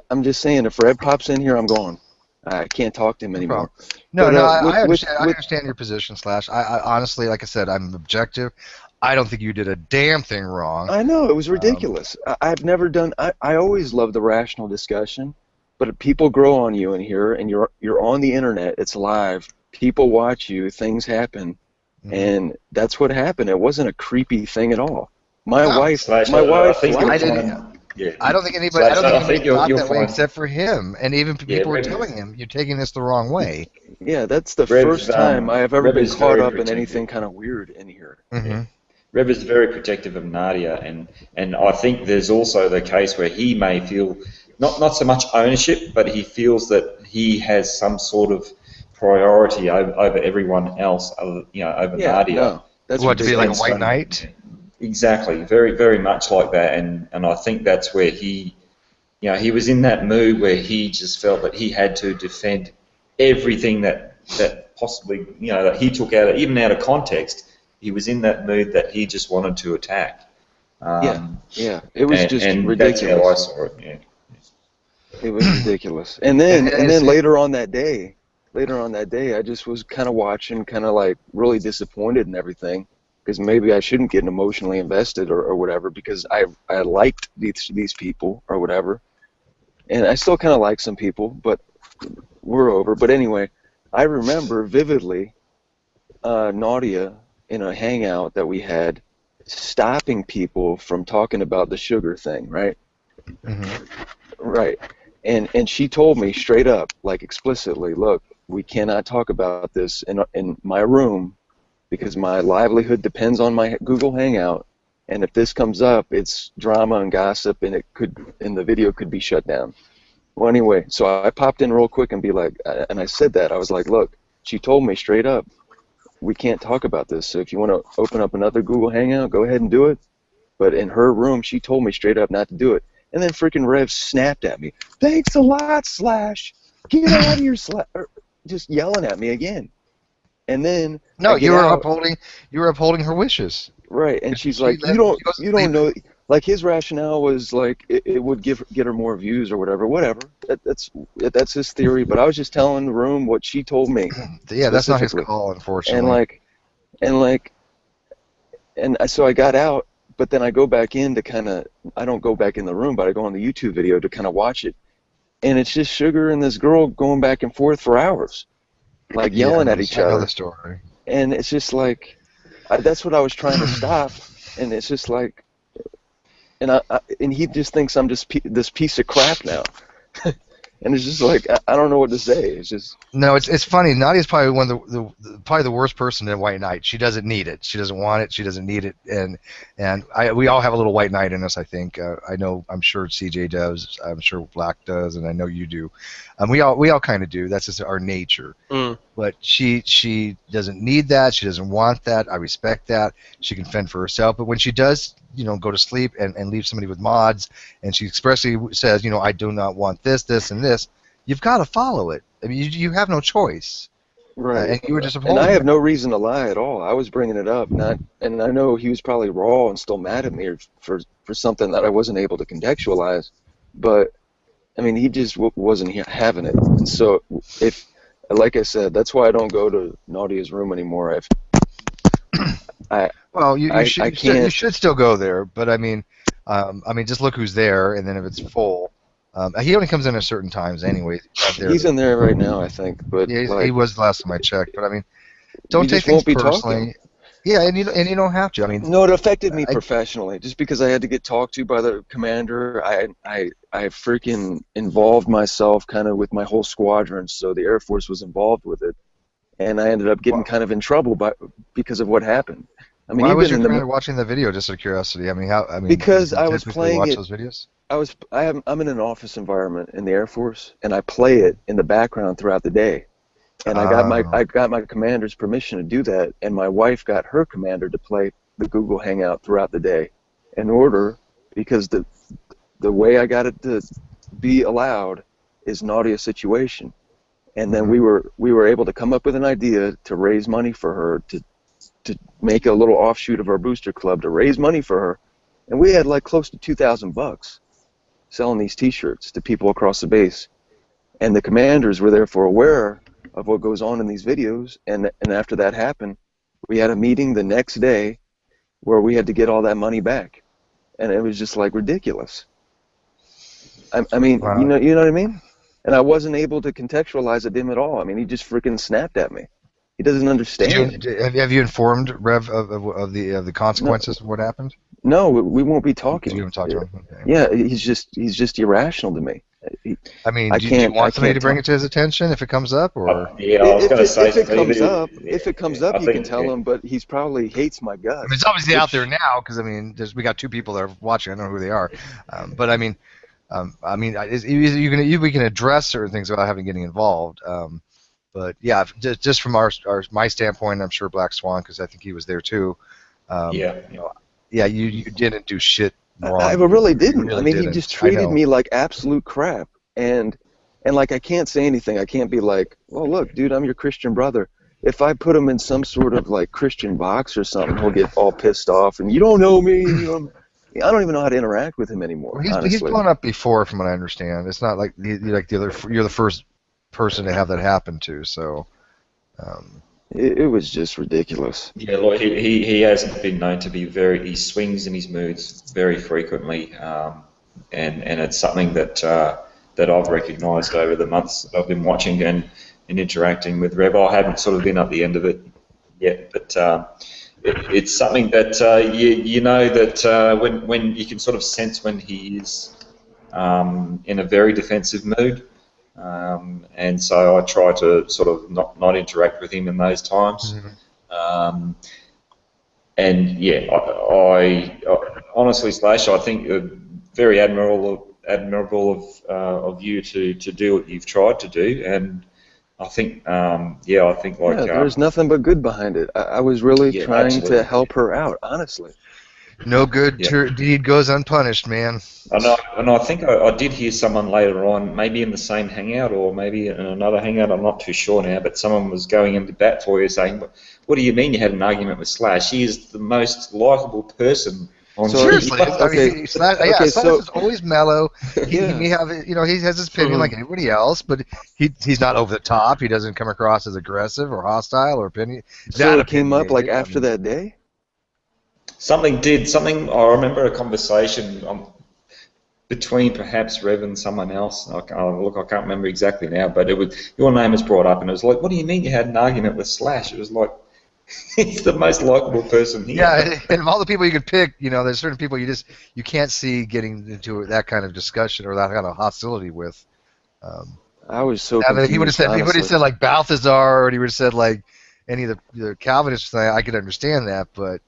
I'm just saying, if Rev pops in here, I'm gone. I can't talk to him anymore. I understand your position, Slash. I honestly, like I said, I'm objective. I don't think you did a damn thing wrong. I know, it was ridiculous. I've never done. I always love the rational discussion, but people grow on you in here, and you're on the internet. It's live. People watch you. Things happen, and that's what happened. It wasn't a creepy thing at all. My wife. I don't think anybody thought that way except for him, and even people were telling him, "You're taking this the wrong way." Yeah, that's the first time I have ever been caught up in anything kind of weird in here. Mm-hmm. Rev is very protective of Nadia, and I think there's also the case where he may feel not so much ownership, but he feels that he has some sort of priority over everyone else, over Nadia. No, that's to be like a white knight. Exactly, very, very much like that, and I think that's where he was in that mood where he just felt that he had to defend everything that possibly that he took even out of context. He was in that mood that he just wanted to attack. Yeah, it was just ridiculous. That's how I saw it. Yeah, it was ridiculous. And then later on that day, I just was kind of watching, kind of like really disappointed and everything. Because maybe I shouldn't get emotionally invested or whatever, because I liked these people or whatever, and I still kind of like some people, but we're over. But anyway, I remember vividly Nadia in a hangout that we had stopping people from talking about the sugar thing, right? Mm-hmm. Right, and she told me straight up, like explicitly, look, we cannot talk about this in my room, because my livelihood depends on my Google Hangout, and if this comes up, it's drama and gossip, and the video could be shut down. Well, anyway, so I popped in real quick and I said that. I was like, look, she told me straight up, we can't talk about this, so if you want to open up another Google Hangout, go ahead and do it. But in her room, she told me straight up not to do it. And then freaking Rev snapped at me. Thanks a lot, Slash. Get out of your Slash. Just yelling at me again. And then you were upholding her wishes. Right, and she's like, you don't know. Like his rationale was like it would get her more views or whatever. That's his theory. But I was just telling the room what she told me. Yeah, that's not his call, unfortunately. So I got out, but then I go back in to I don't go back in the room, but I go on the YouTube video to kind of watch it, and it's just Sugar and this girl going back and forth for hours. Like yelling at each other. I know the story. And it's just like, that's what I was trying to stop. And it's just like, and he just thinks I'm just this piece of crap now. And it's just like, I don't know what to say. It's just. No, it's funny. Nadia's probably one of probably the worst person in White Knight. She doesn't need it. She doesn't want it. She doesn't need it. And we all have a little White Knight in us, I think. I'm sure CJ does. I'm sure Black does, and I know you do. We all kind of do. That's just our nature. But she doesn't need that. She doesn't want that. I respect that. She can fend for herself. But when she does, go to sleep and leave somebody with mods, and she expressly says, I do not want this, and this, you've got to follow it. I mean, you have no choice. Right. And you were just and I have no reason to lie at all. I was bringing it up, and I know he was probably raw and still mad at me for something that I wasn't able to contextualize. But, I mean, he just wasn't having it. And so, like I said, that's why I don't go to Nadia's room anymore. You should still go there, but I mean, just look who's there, and then if it's full, He only comes in at certain times anyway. He's in there right now, I think. But yeah, he was the last time I checked. But I mean, don't we take just things won't be personally. talking. Yeah, and you don't have to. I mean, No, it affected me professionally. Just because I had to get talked to by the commander, I freaking involved myself kind of with my whole squadron. So the Air Force was involved with it, and I ended up getting kind of in trouble because of what happened. I mean, why was even your commander watching the video? Just out of curiosity. I mean, because I was playing watch it. Those videos? I'm in an office environment in the Air Force, and I play it in the background throughout the day. And I got my commander's permission to do that, and my wife got her commander to play the Google Hangout throughout the day, in order, because the way I got it to be allowed is Nadia situation, and then we were able to come up with an idea to raise money for her to make a little offshoot of our booster club to raise money for her, and we had like close to $2,000 selling these T-shirts to people across the base, and the commanders were therefore aware of what goes on in these videos, and after that happened, we had a meeting the next day where we had to get all that money back, and it was just like ridiculous. I mean, wow. you know what I mean? And I wasn't able to contextualize it to him at all. I mean, he just freaking snapped at me. He doesn't understand. Have you informed Rev of the consequences of what happened? No, we won't be talking. You haven't talked to him. Okay. Yeah, he's just irrational to me. I mean, do you want somebody to bring it to his attention if it comes up, or? Yeah, I was going to say if it comes up, you can tell him. But he's probably hates my guts. I mean, it's obviously out there now because I mean, we got 2 people that are watching. I don't know who they are, but I mean, we can address certain things without getting involved. But yeah, just from my standpoint, I'm sure Black Swan, because I think he was there too. You didn't do shit wrong. I really didn't. I mean, he just treated me like absolute crap, and like I can't say anything. I can't be like, well, look, dude, I'm your Christian brother. If I put him in some sort of like Christian box or something, he'll get all pissed off, and you don't know me. I don't even know how to interact with him anymore. Well, he's blown up before, from what I understand. It's not like you're the first person to have that happen to. So it was just ridiculous. Yeah, Lloyd, he hasn't been known to be he swings in his moods very frequently, and it's something that I've recognised over the months that I've been watching and interacting with Rev. I haven't sort of been at the end of it yet, but it's something that you know that when you can sort of sense when he is in a very defensive mood. And so I try to sort of not interact with him in those times. Mm-hmm. And yeah, I honestly, Slash, I think very admirable of you to do what you've tried to do, and I think there's nothing but good behind it. I was really trying to help her out, honestly. No good deed goes unpunished, man. And I think I did hear someone later on, maybe in the same hangout or maybe in another hangout, I'm not too sure now, but someone was going into bat for you saying, what do you mean you had an argument with Slash? He is the most likeable person on seriously. Slash is always mellow. He has his opinion like anybody else, but he's not over the top. He doesn't come across as aggressive or hostile or opinion. So it came up like after that day? Something. I remember a conversation between perhaps Rev and someone else. I can't remember exactly now, but your name was brought up, and it was like, "What do you mean you had an argument with Slash?" It was like, he's the most likable person here. Yeah, and of all the people you could pick, there's certain people you can't see getting into that kind of discussion or that kind of hostility with. I was so confused, he would have said like Balthazar, or he would have said like any of the Calvinists. I could understand that, but.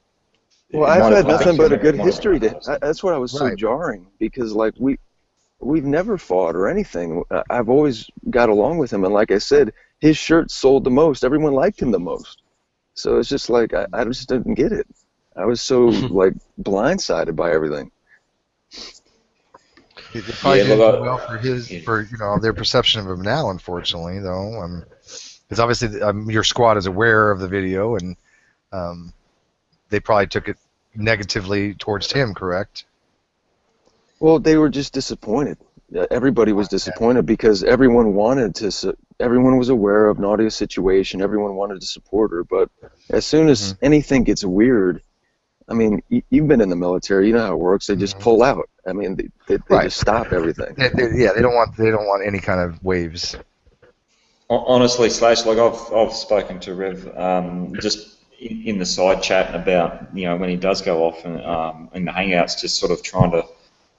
Well, I've had nothing but a good history. That's what I was so jarring, because like we've never fought or anything. I've always got along with him, and like I said, his shirt sold the most. Everyone liked him the most. So it's just like I just didn't get it. I was so like blindsided by everything. They probably didn't do well for their perception of him now, unfortunately, though. Because obviously your squad is aware of the video, and they probably took it negatively towards him, correct? Well, they were just disappointed. Everybody was disappointed because everyone was aware of Nadia's situation. Everyone wanted to support her, but as soon as anything gets weird, I mean, you've been in the military, you know how it works. They just pull out, I mean, they just stop everything. They don't want any kind of waves. Honestly, Slash, like I've spoken to Rev just in the side chat about, when he does go off and in the Hangouts, just sort of trying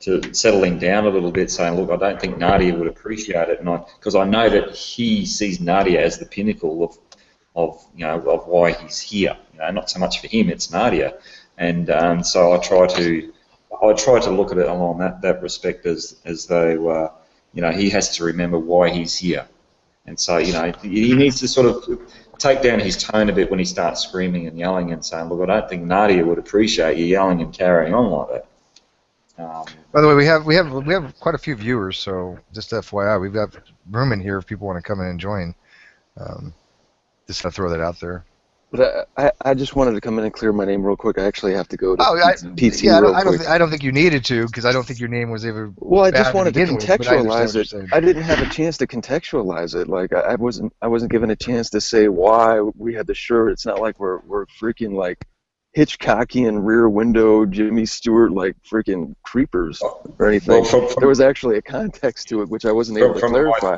to settle him down a little bit, saying, look, I don't think Nadia would appreciate it, because I know that he sees Nadia as the pinnacle of why he's here. Not so much for him, it's Nadia, and so I try to look at it along that respect as though he has to remember why he's here. And so, he needs to sort of take down his tone a bit when he starts screaming and yelling and saying, look, I don't think Nadia would appreciate you yelling and carrying on like that. By the way, we have quite a few viewers, so just FYI, we've got room in here if people want to come in and join. Just to throw that out there. But I just wanted to come in and clear my name real quick. I actually have to go to PT yeah, real quick. I don't think you needed to, because I don't think your name was ever. Well, I just wanted to contextualize it. I didn't have a chance to contextualize it. Like I wasn't given a chance to say why we had the shirt. It's not like we're freaking like Hitchcockian Rear Window Jimmy Stewart like freaking creepers or anything. Well, there was actually a context to it which I wasn't able to clarify.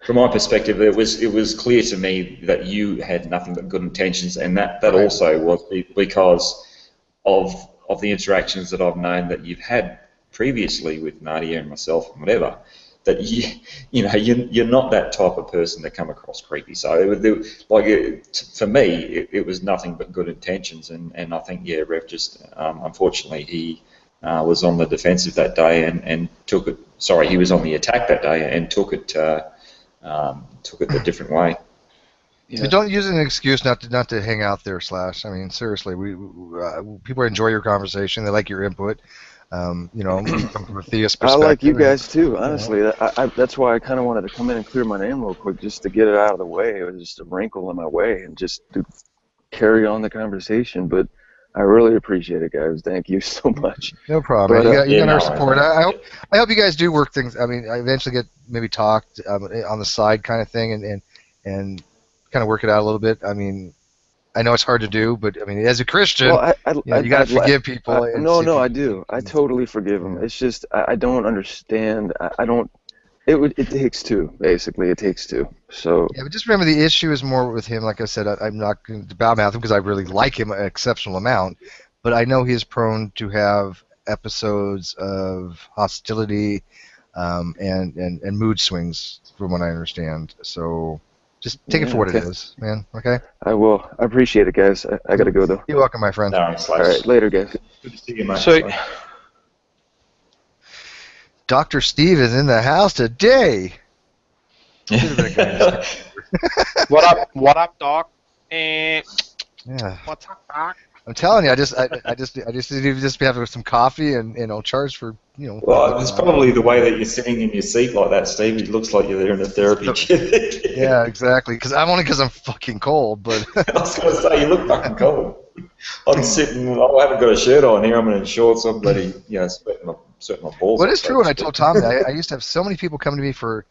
From my perspective, it was clear to me that you had nothing but good intentions, and that also was because of the interactions that I've known that you've had previously with Nadia and myself and whatever. That you're not that type of person to come across creepy. So for me, it was nothing but good intentions, and I think Rev just unfortunately he was on the defensive that day and took it. Sorry, he was on the attack that day and took it a different way. Yeah. Don't use it as an excuse not to hang out there, Slash. I mean, seriously, we people enjoy your conversation. They like your input. From a theist perspective. I like you guys too, honestly. That's why I kind of wanted to come in and clear my name real quick, just to get it out of the way. It was just a wrinkle in my way, and just to carry on the conversation. But I really appreciate it, guys. Thank you so much. No problem. But, you got our support. I hope you guys do work things. I mean, I eventually get maybe talked on the side kind of thing, and kind of work it out a little bit. I mean, I know it's hard to do, but I mean, as a Christian, you got to forgive people. No, I do. I totally forgive them. It's just I don't understand. I don't. It takes two, basically. It takes two. So. Yeah, but just remember the issue is more with him. Like I said, I'm not going to badmouth him because I really like him an exceptional amount, but I know he is prone to have episodes of hostility and mood swings, from what I understand. So. Just take it for what it is, man. Okay. I will. I appreciate it, guys. I gotta go though. You're welcome, my friend. All right, later, guys. Good to see you, mate. So, Dr. Steve is in the house today. What up, Doc? Yeah. What's up, Doc? I'm telling you, I just need to just have some coffee and I'll charge for Well, it's probably the way that you're sitting in your seat like that, Steve. It looks like you're there in a therapy chair. Yeah, exactly. Because I'm fucking cold, but I was going to say you look fucking cold. I'm sitting. I haven't got a shirt on here. I'm in shorts. I'm bloody sweating my balls. But it's true. And I told Tom that I used to have so many people come to me for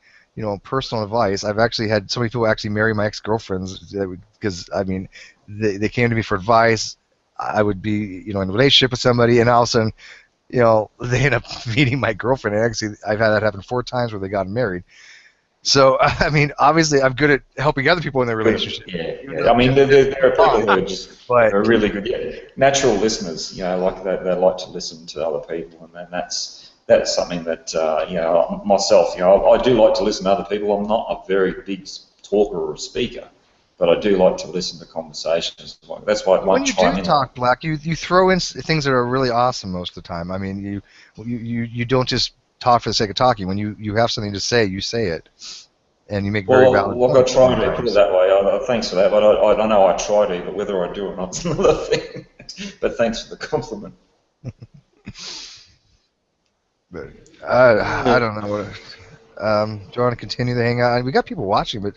personal advice. I've actually had so many people actually marry my ex-girlfriends because I mean they came to me for advice. I would be, in a relationship with somebody, and all of a sudden, they end up meeting my girlfriend. And actually, I've had that happen 4 times where they got married. So, I mean, obviously, I'm good at helping other people in their relationship. Yeah. I mean, there are people who are really good, natural listeners. Like that, they like to listen to other people, and then that's something that myself, I do like to listen to other people. I'm not a very big talker or speaker. But I do like to listen to conversations. That's why when you do talk, Black, you throw in things that are really awesome most of the time. I mean, you don't just talk for the sake of talking. When you have something to say, you say it, and you make very valid points. I try to put it that way. Thanks for that, but I don't know. I try to, but whether I do or not is another thing. But thanks for the compliment. But I don't know. Do you want to continue the hangout? We got people watching, but.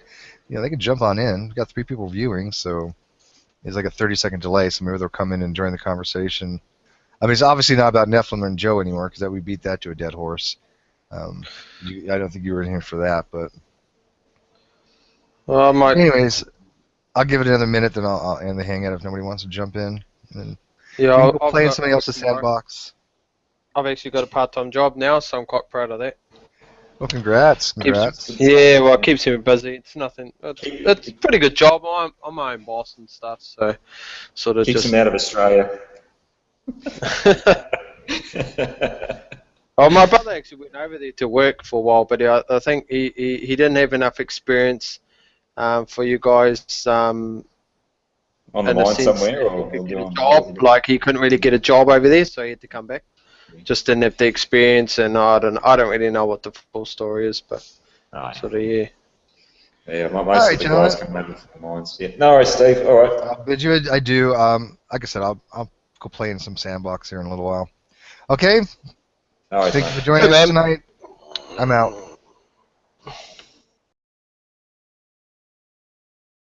They can jump on in. We've got 3 people viewing, so there's like a 30-second delay, so maybe they'll come in and join the conversation. I mean, it's obviously not about Nephilim and Joe anymore, because we beat that to a dead horse. I don't think you were in here for that, but... Anyways, I'll give it another minute, then I'll end the hangout if nobody wants to jump in. And then I'll play in somebody else's sandbox. I've actually got a part-time job now, so I'm quite proud of that. Well, congrats. Yeah, well, it keeps me busy. It's nothing. It's a pretty good job. I'm my own boss and stuff, so sort of Keeps just him out of Australia. Oh, my brother actually went over there to work for a while, but I think he didn't have enough experience for you guys. On the mine somewhere, or a job. Like he couldn't really get a job over there, so he had to come back. Just didn't have the experience, and I don't really know what the full story is, but sort of Yeah, most of the guys come over from the mines. Yeah. No worries, Steve. All right. I'll bid you adieu. Like I said, I'll go play in some sandbox here in a little while. Okay. All right, Thank you for joining us tonight. I'm out.